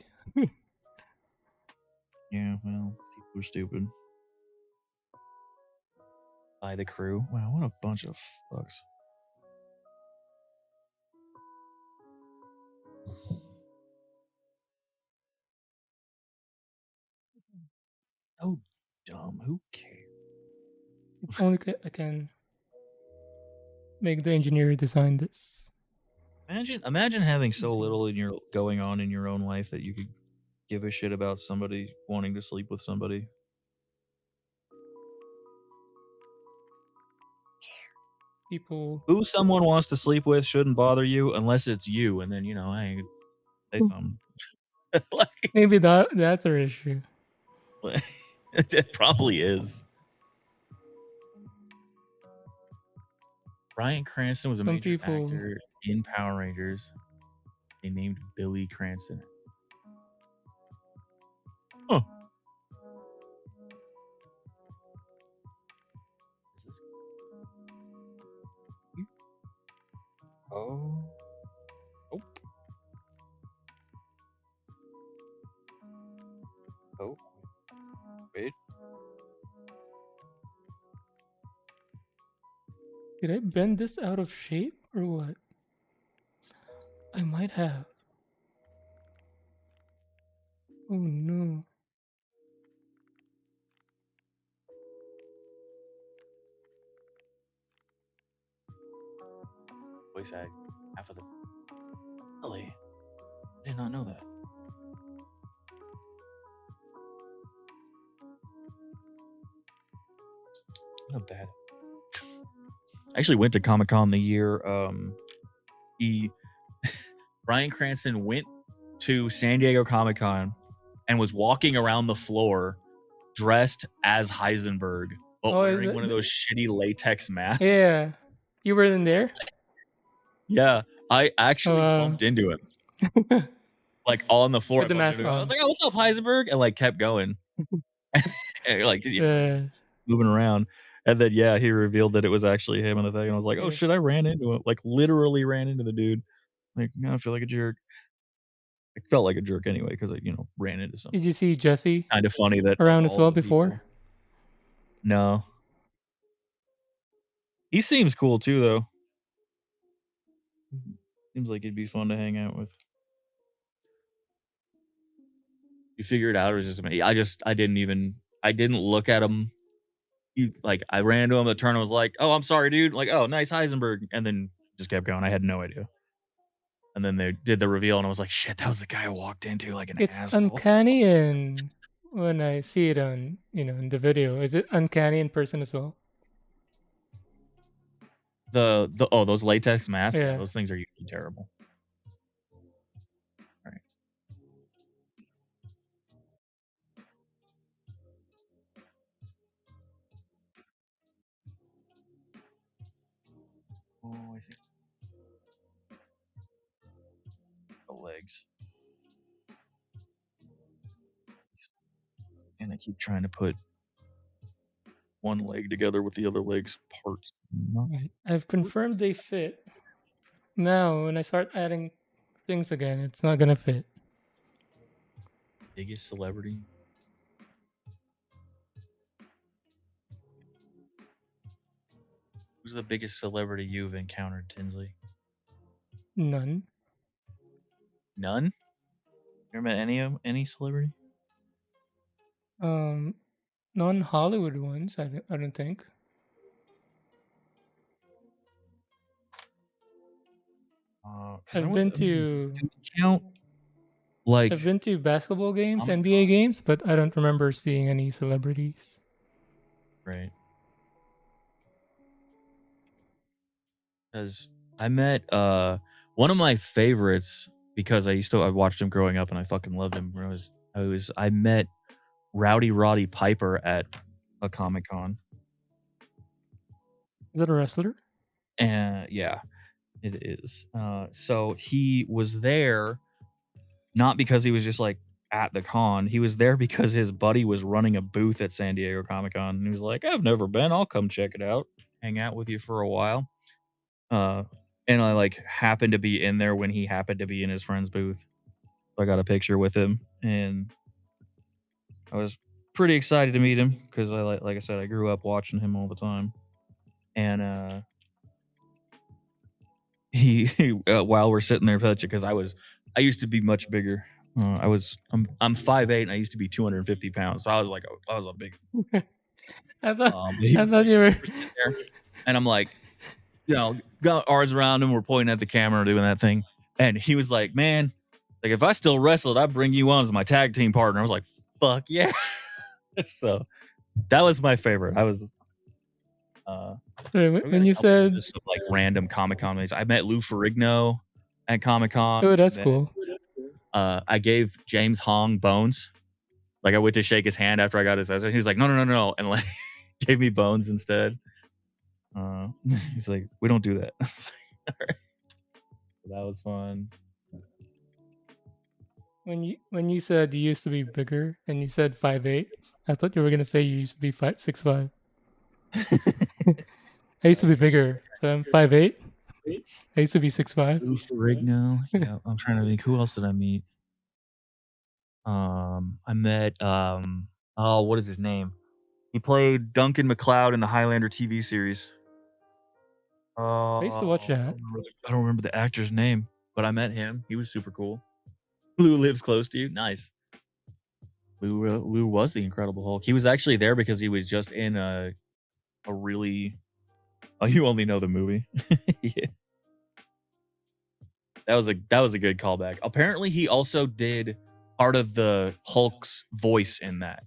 Yeah, well, people are stupid. By the crew. Wow, what a bunch of fucks. Oh, dumb. Who cares? If only I can make the engineer who designed this. Imagine having so little in your going on in your own life that you could give a shit about somebody wanting to sleep with somebody. People. Who someone wants to sleep with shouldn't bother you unless it's you, and then hey, say something. Like, Maybe that's our issue. it probably is. Bryan Cranston was a Some major people. actor in Power Rangers. They named Billy Cranston. Huh. Oh. Oh. Oh. Wait. Did I bend this out of shape or what? I might have. Oh no. Voice act. Half of the. Really? did not know that. Not bad. I actually went to Comic-Con the year Bryan Cranston went to San Diego Comic-Con and was walking around the floor dressed as Heisenberg, but wearing one of those shitty latex masks. Yeah. You were in there? Yeah. I actually bumped into him. Like on the floor. With the mask on. I was like, "Oh, what's up, Heisenberg?" And like kept going. And, like, you know, moving around. And then he revealed that it was actually him in the thing. And I was like, oh shit, I ran into him. Like literally ran into the dude. Like, now I feel like a jerk. It felt like a jerk anyway, because I, ran into something. Did you see Jesse? Kind of funny that around as well before? People... No. He seems cool too, though. Seems like he'd be fun to hang out with. You figured it out, or was it just me? I didn't look at him. I ran to him, the turn was like, oh, I'm sorry, dude. Like, oh, nice Heisenberg. And then just kept going. I had no idea. And then they did the reveal, and I was like, shit, that was the guy I walked into like an asshole. It's uncanny, and when I see it on, in the video, is it uncanny in person as well? Those latex masks? Yeah. Those things are usually terrible. All right. Oh, I think the legs. And I keep trying to put one leg together with the other leg's parts. Right. I've confirmed they fit. Now, when I start adding things again, it's not gonna fit. Biggest celebrity? Who's the biggest celebrity you've encountered, Tinsley? None. None? You ever met any celebrity? Non-Hollywood ones, I don't think. I've been to I've been to basketball games, NBA games, but I don't remember seeing any celebrities. Right. Because I met one of my favorites, because I watched him growing up and I fucking loved him. I met Rowdy Roddy Piper at a Comic-Con. Is that a wrestler? Yeah, it is. So he was there not because he was just like at the con. He was there because his buddy was running a booth at San Diego Comic-Con, and he was like, I've never been. I'll come check it out, hang out with you for a while. And I happened to be in there when he happened to be in his friend's booth. So I got a picture with him, and I was pretty excited to meet him because like I said, I grew up watching him all the time. And he while we're sitting there touching, because I used to be much bigger. I'm 5'8" and I used to be 250 pounds, so I was a big. I thought you were there, and I'm like, got arms around him. We're pointing at the camera, doing that thing, and he was like, "Man, like if I still wrestled, I'd bring you on as my tag team partner." I was like, "Fuck yeah!" So that was my favorite. I was. When you said just random Comic-Con meetings, I met Lou Ferrigno at Comic-Con. Oh, that's cool. I gave James Hong bones. I went to shake his hand after I got his answer. He was like, no, and gave me bones instead. He's like, we don't do that. All right. So that was fun. When you said you used to be bigger and you said 5'8", I thought you were gonna say you used to be 6'5". I used to be bigger, so I'm 5'8". I used to be 6'5". Lou Ferrigno. Yeah, I'm trying to think. Who else did I meet? I met what is his name? He played Duncan MacLeod in the Highlander TV series. I used to watch that. I don't remember the actor's name, but I met him. He was super cool. Lou lives close to you. Nice. Lou was the Incredible Hulk. He was actually there because he was just in a really... Oh, you only know the movie. Yeah. That was a good callback. Apparently, he also did part of the Hulk's voice in that.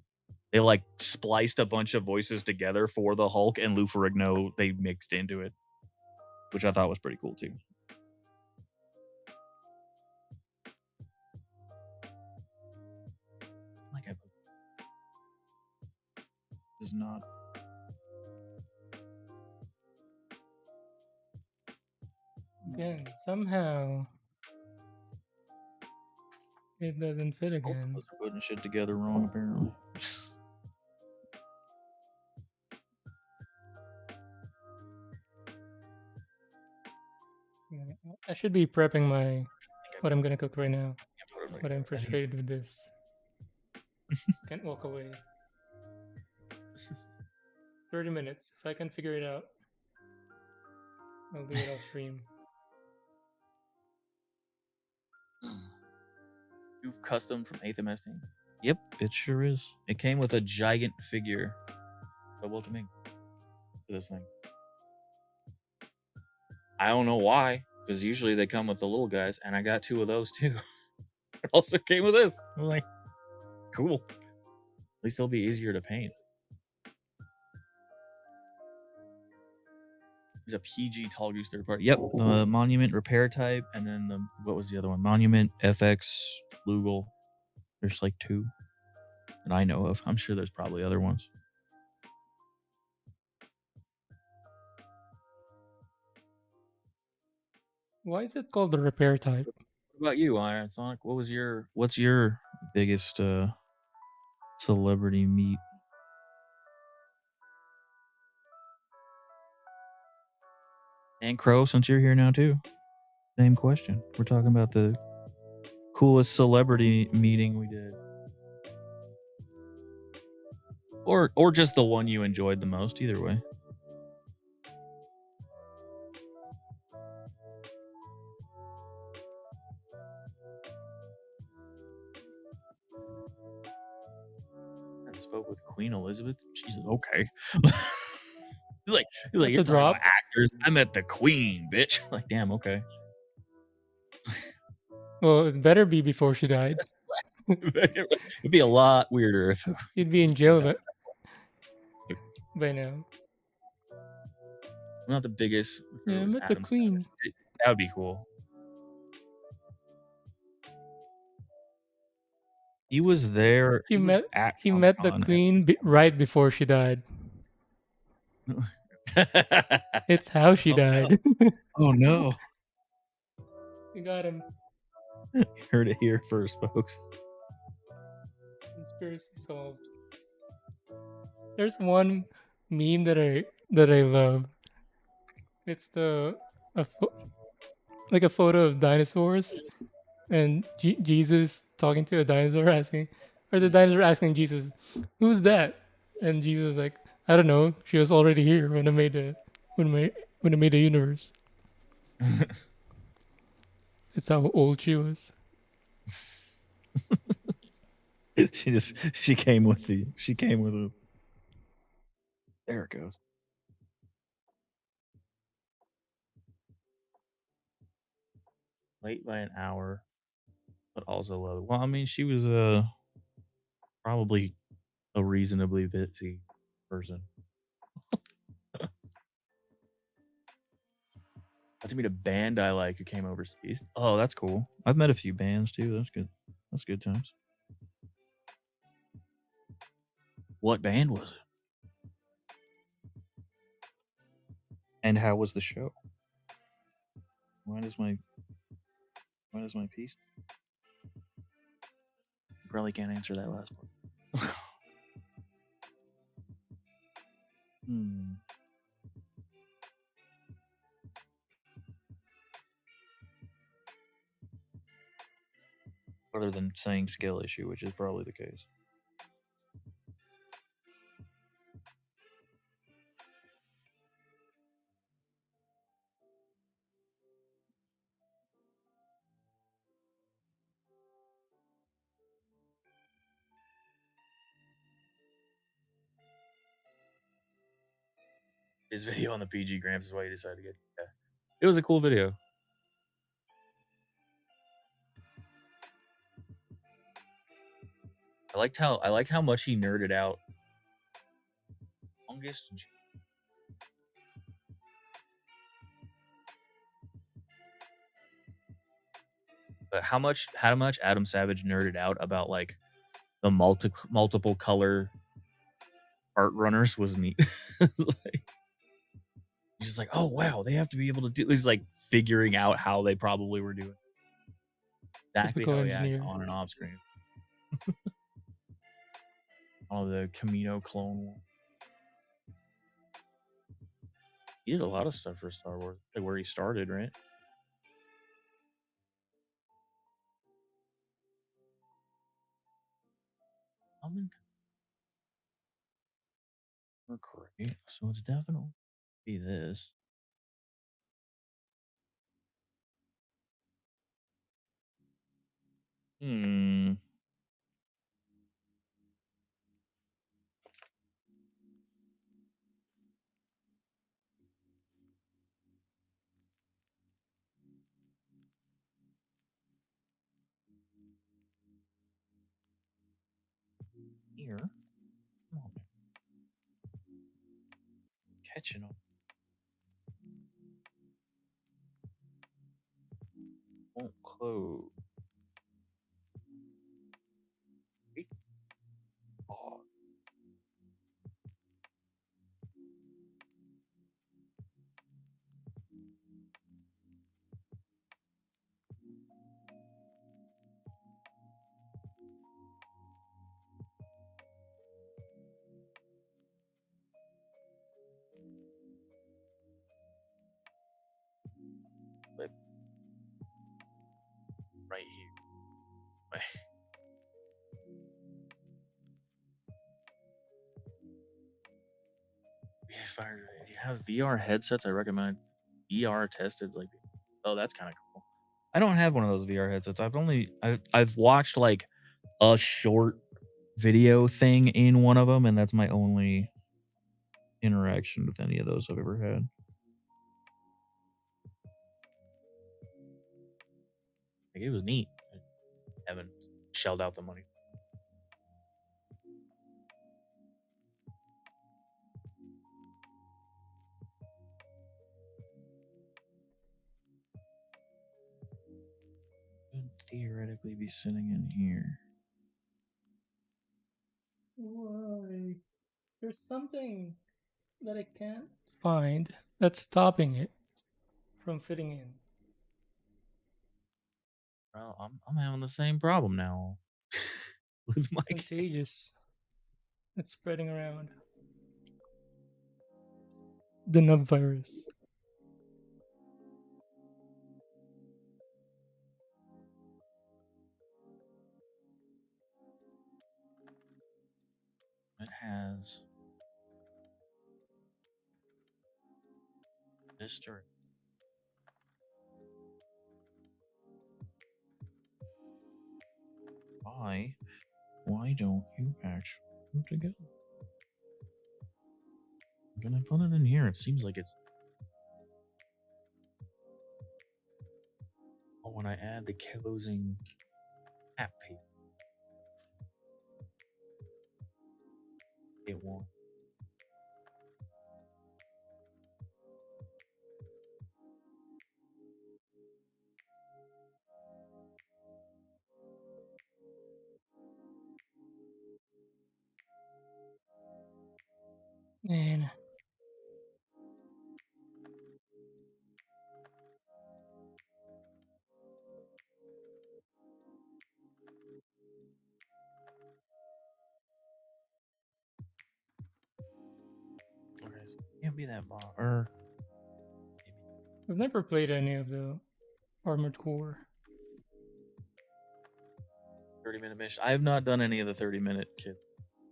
They like spliced a bunch of voices together for the Hulk, and Lou Ferrigno they mixed into it, which I thought was pretty cool too. Like I does not. Again, somehow it doesn't fit Both again. of us are putting shit together wrong, apparently. I should be prepping what I'm gonna cook right now, but I'm I think- frustrated with this. Can't walk away. 30 minutes. If I can figure it out, I'll do it off stream. You've custom from 8th MS team. Yep, it sure is. It came with a giant figure. So welcoming for this thing. I don't know why, because usually they come with the little guys, and I got 2 of those too. It also came with this. I'm like, cool. At least they'll be easier to paint. He's a PG Tallgeese third party. Yep, the Monument repair type, and then what was the other one? Monument, FX, Flugel. There's like 2 that I know of. I'm sure there's probably other ones. Why is it called the repair type? What about you, Iron Sonic? What's your biggest celebrity meet? And Crow, since you're here now too. Same question. We're talking about the coolest celebrity meeting we did. Or just the one you enjoyed the most, either way. I spoke with Queen Elizabeth. Jesus, okay. he's like, That's you're a talking drop. about actors. I met the Queen, bitch. Like, damn, okay. Well, it better be before she died. It'd be a lot weirder if You'd be in jail by now. I'm not the biggest. Yeah, I met the Queen. That would be cool. He was there. He was met at he met the Comic-Con. Queen right before she died. It's how she died. Oh no! You got him. You heard it here first, folks. Conspiracy solved. There's one meme that I love. It's like a photo of dinosaurs and Jesus talking to a dinosaur or the dinosaur asking Jesus, "Who's that?" And Jesus is like, "I don't know. She was already here when I made the universe." It's how old she was. she came with the there it goes. Late by an hour, but also low. Well, I mean, she was probably a reasonably busy person. Got to meet a band I like who came overseas. Oh, that's cool. I've met a few bands too. That's good. That's good times. What band was it? And how was the show? Why does my piece? You probably can't answer that last part. Other than saying skill issue, which is probably the case. His video on the PG Gramps is why he decided to get. Yeah. It was a cool video. I liked how much he nerded out. Longest. But how much Adam Savage nerded out about like the multiple color art runners was neat. Like, he's just like, oh wow, they have to be able to do. He's like figuring out how they probably were doing exactly Typical how he acts engineer. on and off screen. Oh, the Camino clone one. He did a lot of stuff for Star Wars, like where he started, right? Great. So it's definitely be this. Hmm. Here. Come on, man. Catching them. Won't close. Wait. Oh. Like, right here. If you have VR headsets, I recommend VR tested. Like, oh, that's kind of cool. I don't have one of those VR headsets. I've watched like a short video thing in one of them, and that's my only interaction with any of those I've ever had. Like, it was neat. I haven't shelled out the money. Could theoretically be sitting in here. Why? There's something that I can't find that's stopping it from fitting in. Well, I'm having the same problem now with my Contagious. It's spreading around. The nub virus. It has history. Why don't you actually put it together? When I put it in here, it seems like it's. Oh, when I add the closing app piece, it won't. Man. Okay, so it can't be that far. I've never played any of the Armored Core. 30-minute mission. I have not done any of the 30-minute kit.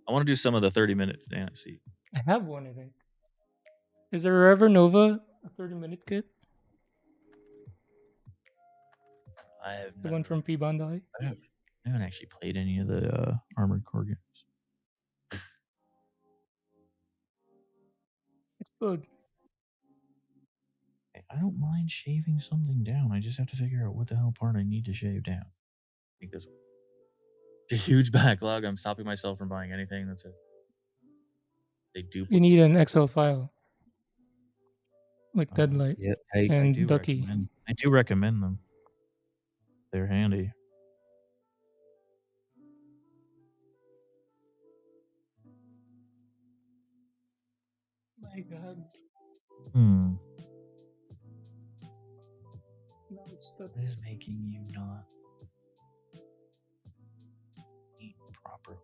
I want to do some of the 30-minute fantasy. I have one, I think. Is there ever Nova a 30-minute kit? I have The one from P Bandai? I haven't actually played any of the Armored Core games. It's good. I don't mind shaving something down. I just have to figure out what the hell part I need to shave down. I think this. a huge backlog. I'm stopping myself from buying anything that's they You duplicate. need an Excel file, like Deadlight Yeah, I and do Ducky. recommend them. They're handy. My God. Hmm. Now it's stuck. What is making you not eat properly?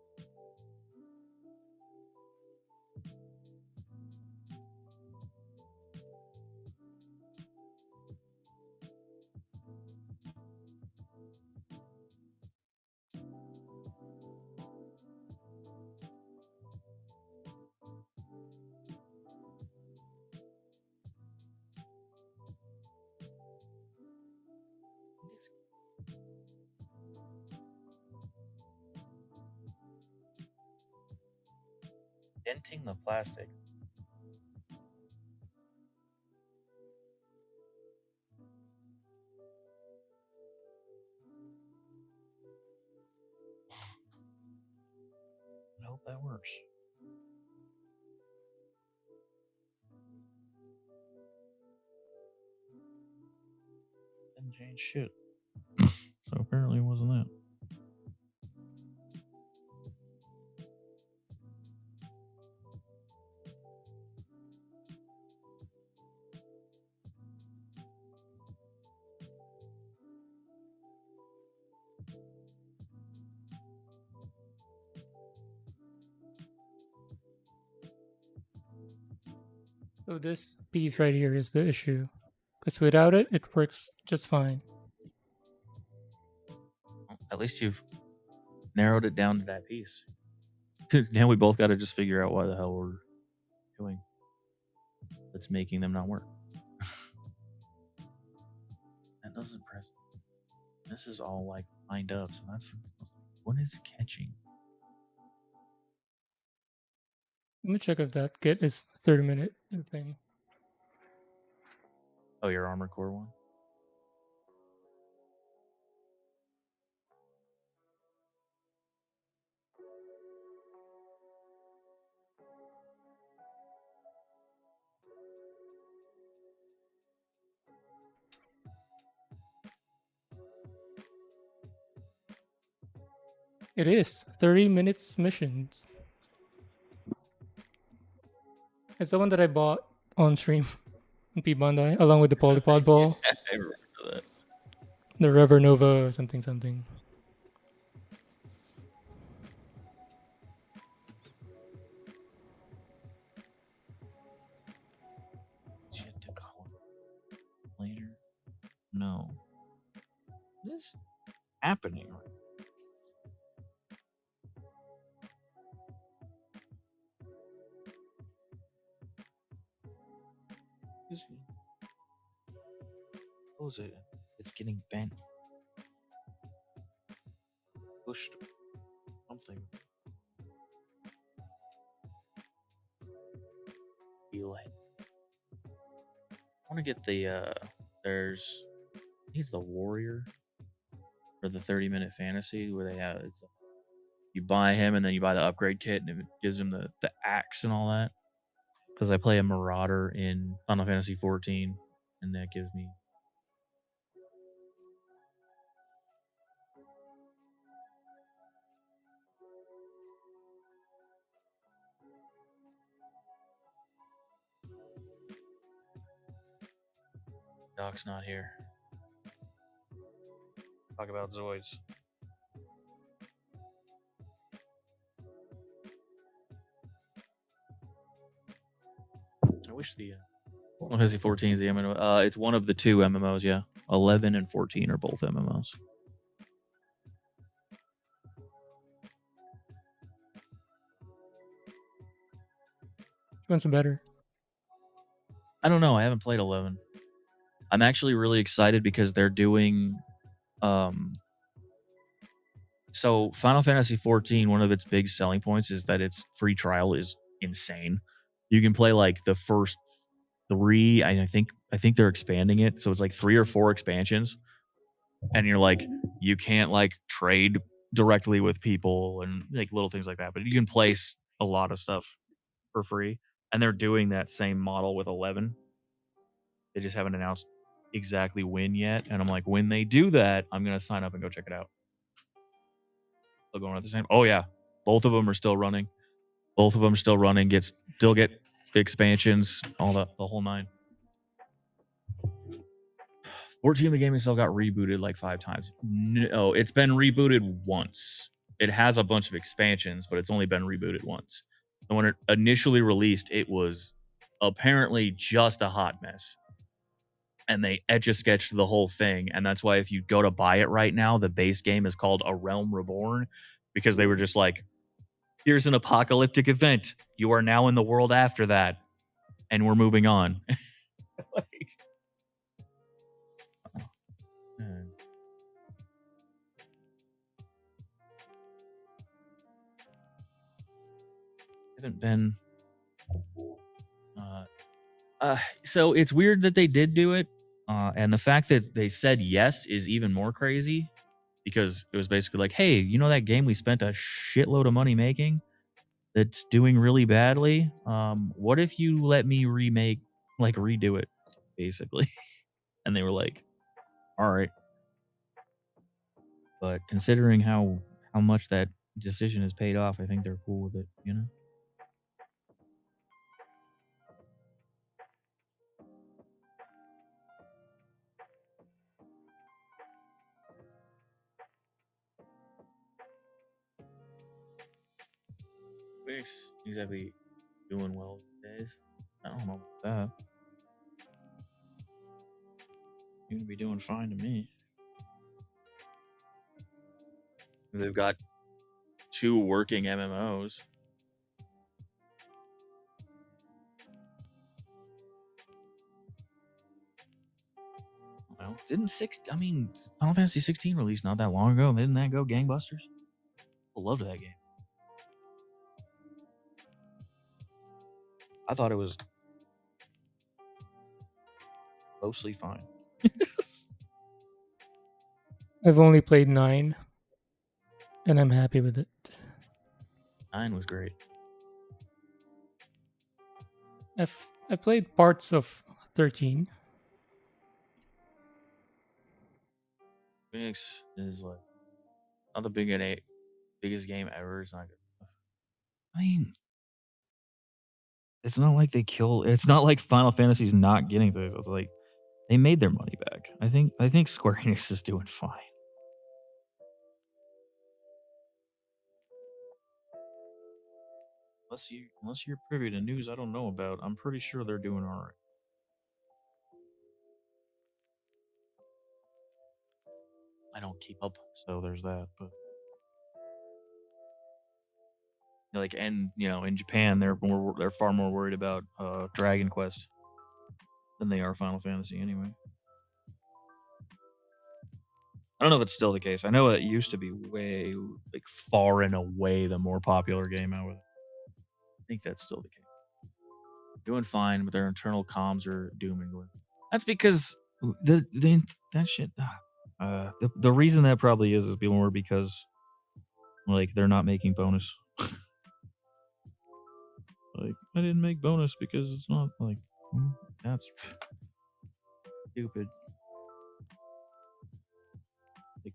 Denting the plastic. I hope that works. Didn't change shit. So apparently it wasn't that. So this piece right here is the issue, because without it, it works just fine. At least you've narrowed it down to that piece. Now we both got to just figure out what the hell we're doing that's making them not work. That doesn't press. This is all like lined up, so that's what is it catching? Let me check if that kit is 30-minute thing. Oh, your armor core one. It is 30 minutes missions. It's the one that I bought on stream in P Bandai, along with the Polypod Ball, Yeah, I remember that. the River Nova, something something. Shit to call later. No. What is happening? What was it? It's getting bent. Pushed. Something. Feel it. I want to get the there's he's the warrior for the 30-minute fantasy where they have it's you buy him and then you buy the upgrade kit and it gives him the axe and all that. Because I play a marauder in Final Fantasy 14 and that gives me Doc's not here. Talk about Zoids. I wish the Final Fantasy 14 is the MMO. It's one of the two MMOs, yeah. 11 and 14 are both MMOs. Which one's better? I don't know. I haven't played 11. I'm actually really excited because they're doing so Final Fantasy 14, one of its big selling points is that its free trial is insane. You can play like the first 3, I think they're expanding it, so it's like 3 or 4 expansions. And you're like you can't like trade directly with people and like little things like that. But you can place a lot of stuff for free, and they're doing that same model with 11. They just haven't announced exactly when yet, and I'm like, when they do that, I'm gonna sign up and go check it out. Still going at the same. Oh yeah, both of them are still running. Both of them still running. Still get expansions, all the whole nine. 14 the game itself got rebooted like 5 times. No, it's been rebooted once. It has a bunch of expansions, but it's only been rebooted once. And when it initially released, it was apparently just a hot mess. And they etch-a-sketched the whole thing. And that's why if you go to buy it right now, the base game is called A Realm Reborn, because they were just like, here's an apocalyptic event. You are now in the world after that. And we're moving on. Like, oh, man. Haven't been so it's weird that they did do it, and the fact that they said yes is even more crazy, because it was basically like, hey, you know that game we spent a shitload of money making that's doing really badly, what if you let me redo it, basically. And they were like, all right. But considering how much that decision has paid off, I think they're cool with it, you know. Wix exactly doing well these days. I don't know about that. Seem to be doing fine to me. They've got 2 working MMOs. Well, Final Fantasy 16 released not that long ago. Didn't that go gangbusters? I loved that game. I thought it was mostly fine. I've only played 9, and I'm happy with it. 9 was great. I played parts of 13. Phoenix is like not the biggest game ever. It's not good. I mean, it's not like it's not like Final Fantasy's not getting things. It's like they made their money back. I think Square Enix is doing fine. Unless you're privy to news I don't know about, I'm pretty sure they're doing all right. I don't keep up, so there's that. But like, and in Japan, they're far more worried about Dragon Quest than they are Final Fantasy anyway. I don't know if it's still the case. I know it used to be way like far and away the more popular game out with it. I think that's still the case. Doing fine, but their internal comms are doom and gloom. That's because that shit. The reason that probably is more because like they're not making bonus. Like, I didn't make bonus because it's not like that's stupid. Like,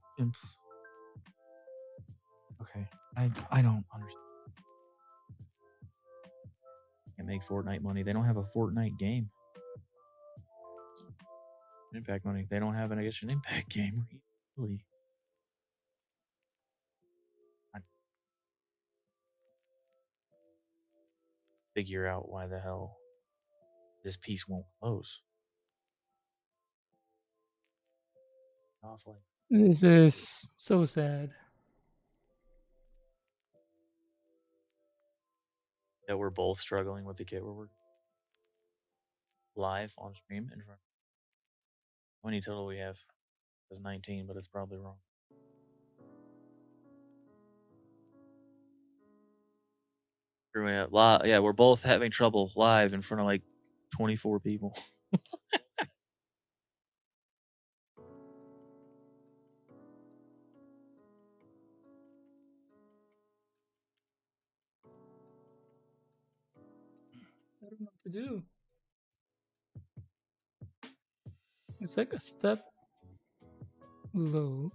okay, I don't understand. Can't make Fortnite money. They don't have a Fortnite game. Impact money. They don't have an Impact game. Really? I figure out why the hell this piece won't close. Awfully. This is so sad. That we're both struggling with the kit we're live on stream in front. How many total we have? It says 19, but it's probably wrong. Yeah, we're both having trouble live in front of like 24 people. don't know what to do. It's like a step low.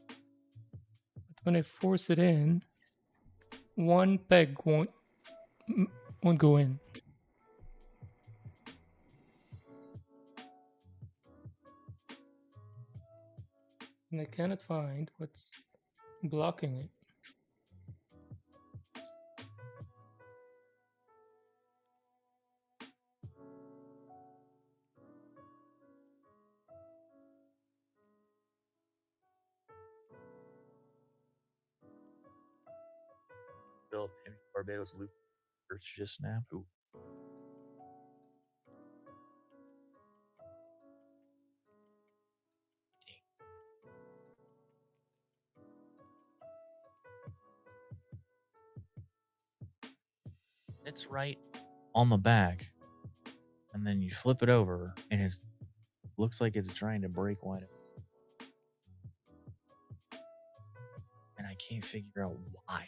But when I force it in, one peg won't go in. And I cannot find what's blocking it. Philip Henry Barbados Loop Earth just snapped. Ooh. It's right on the back, and then you flip it over, and it looks like it's trying to break wide open. And I can't figure out why.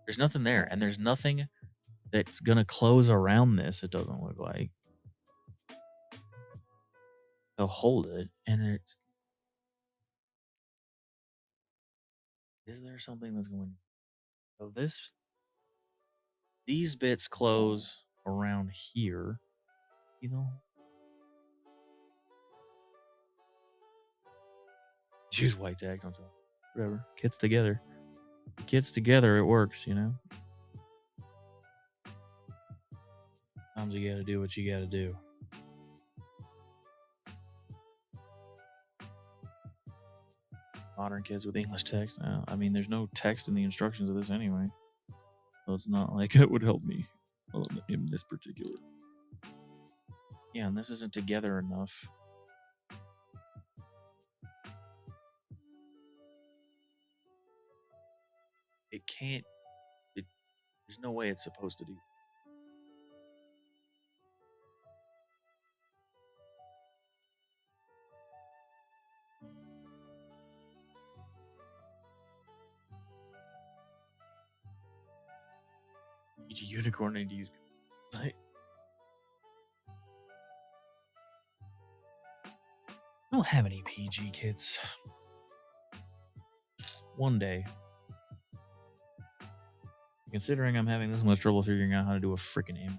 There's nothing there, and there's nothing that's gonna close around this. It doesn't look like. They'll hold it, and it's. Is there something that's going? So these bits close around here, you know. Use white tack on top. Whatever. Kits together. Kits together, it works, you know. Sometimes you gotta do what you gotta do. Modern kids with English text. I mean, there's no text in the instructions of this anyway, so it's not like it would help me in this particular. Yeah, and this isn't together enough. It can't. There's no way it's supposed to do. Each unicorn need to use. I don't have any PG kids. One day, considering I'm having this much trouble figuring out how to do a freaking aim,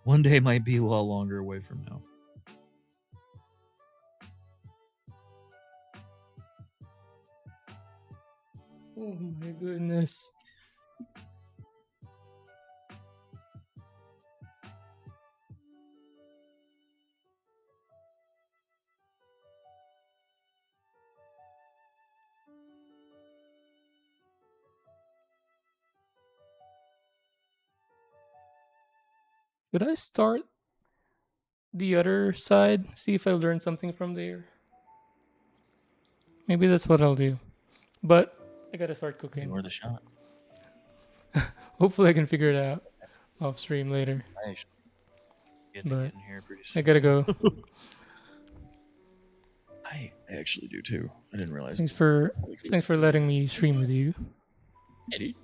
one day might be a lot longer away from now. Oh my goodness. Should I start the other side? See if I learn something from there. Maybe that's what I'll do. But I gotta start cooking. Ignore the shot. Hopefully I can figure it out off stream later. I actually get to But get in here pretty soon. I gotta go. I actually do too. I didn't realize. Thanks for letting me stream with you. Eddie.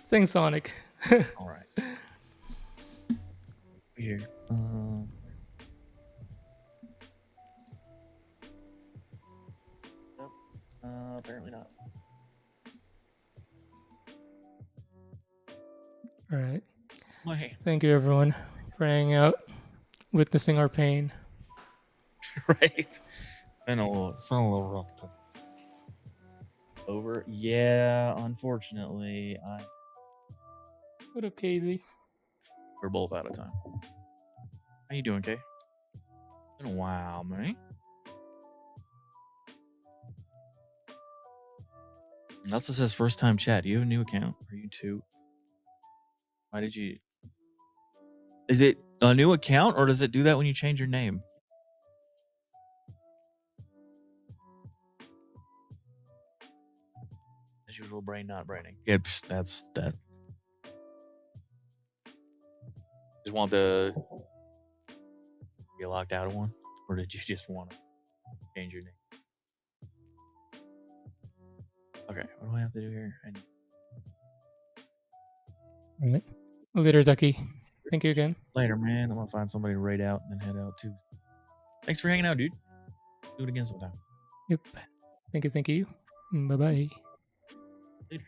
Thanks, Sonic. All right. Here. Nope. Apparently not. All right. My Thank you, everyone, for hanging out, witnessing our pain. right. It's been a little rough. Over. Yeah. Unfortunately, What up, Casey? we're both out of time. How you doing, Kay? Been a while, man. That's what says first time chat. Do you have a new account? Are you too? Why did you? Is it a new account or does it do that when you change your name? As usual, brain not braining. Yep, that's that. Just want to get locked out of one, or did you just want to change your name? Okay, what do I have to do here? All right. Later, Ducky. Thank you again. Later, man. I'm gonna find somebody to raid out and then head out too. Thanks for hanging out, dude. Do it again sometime. Yep. Thank you. Bye bye. Later.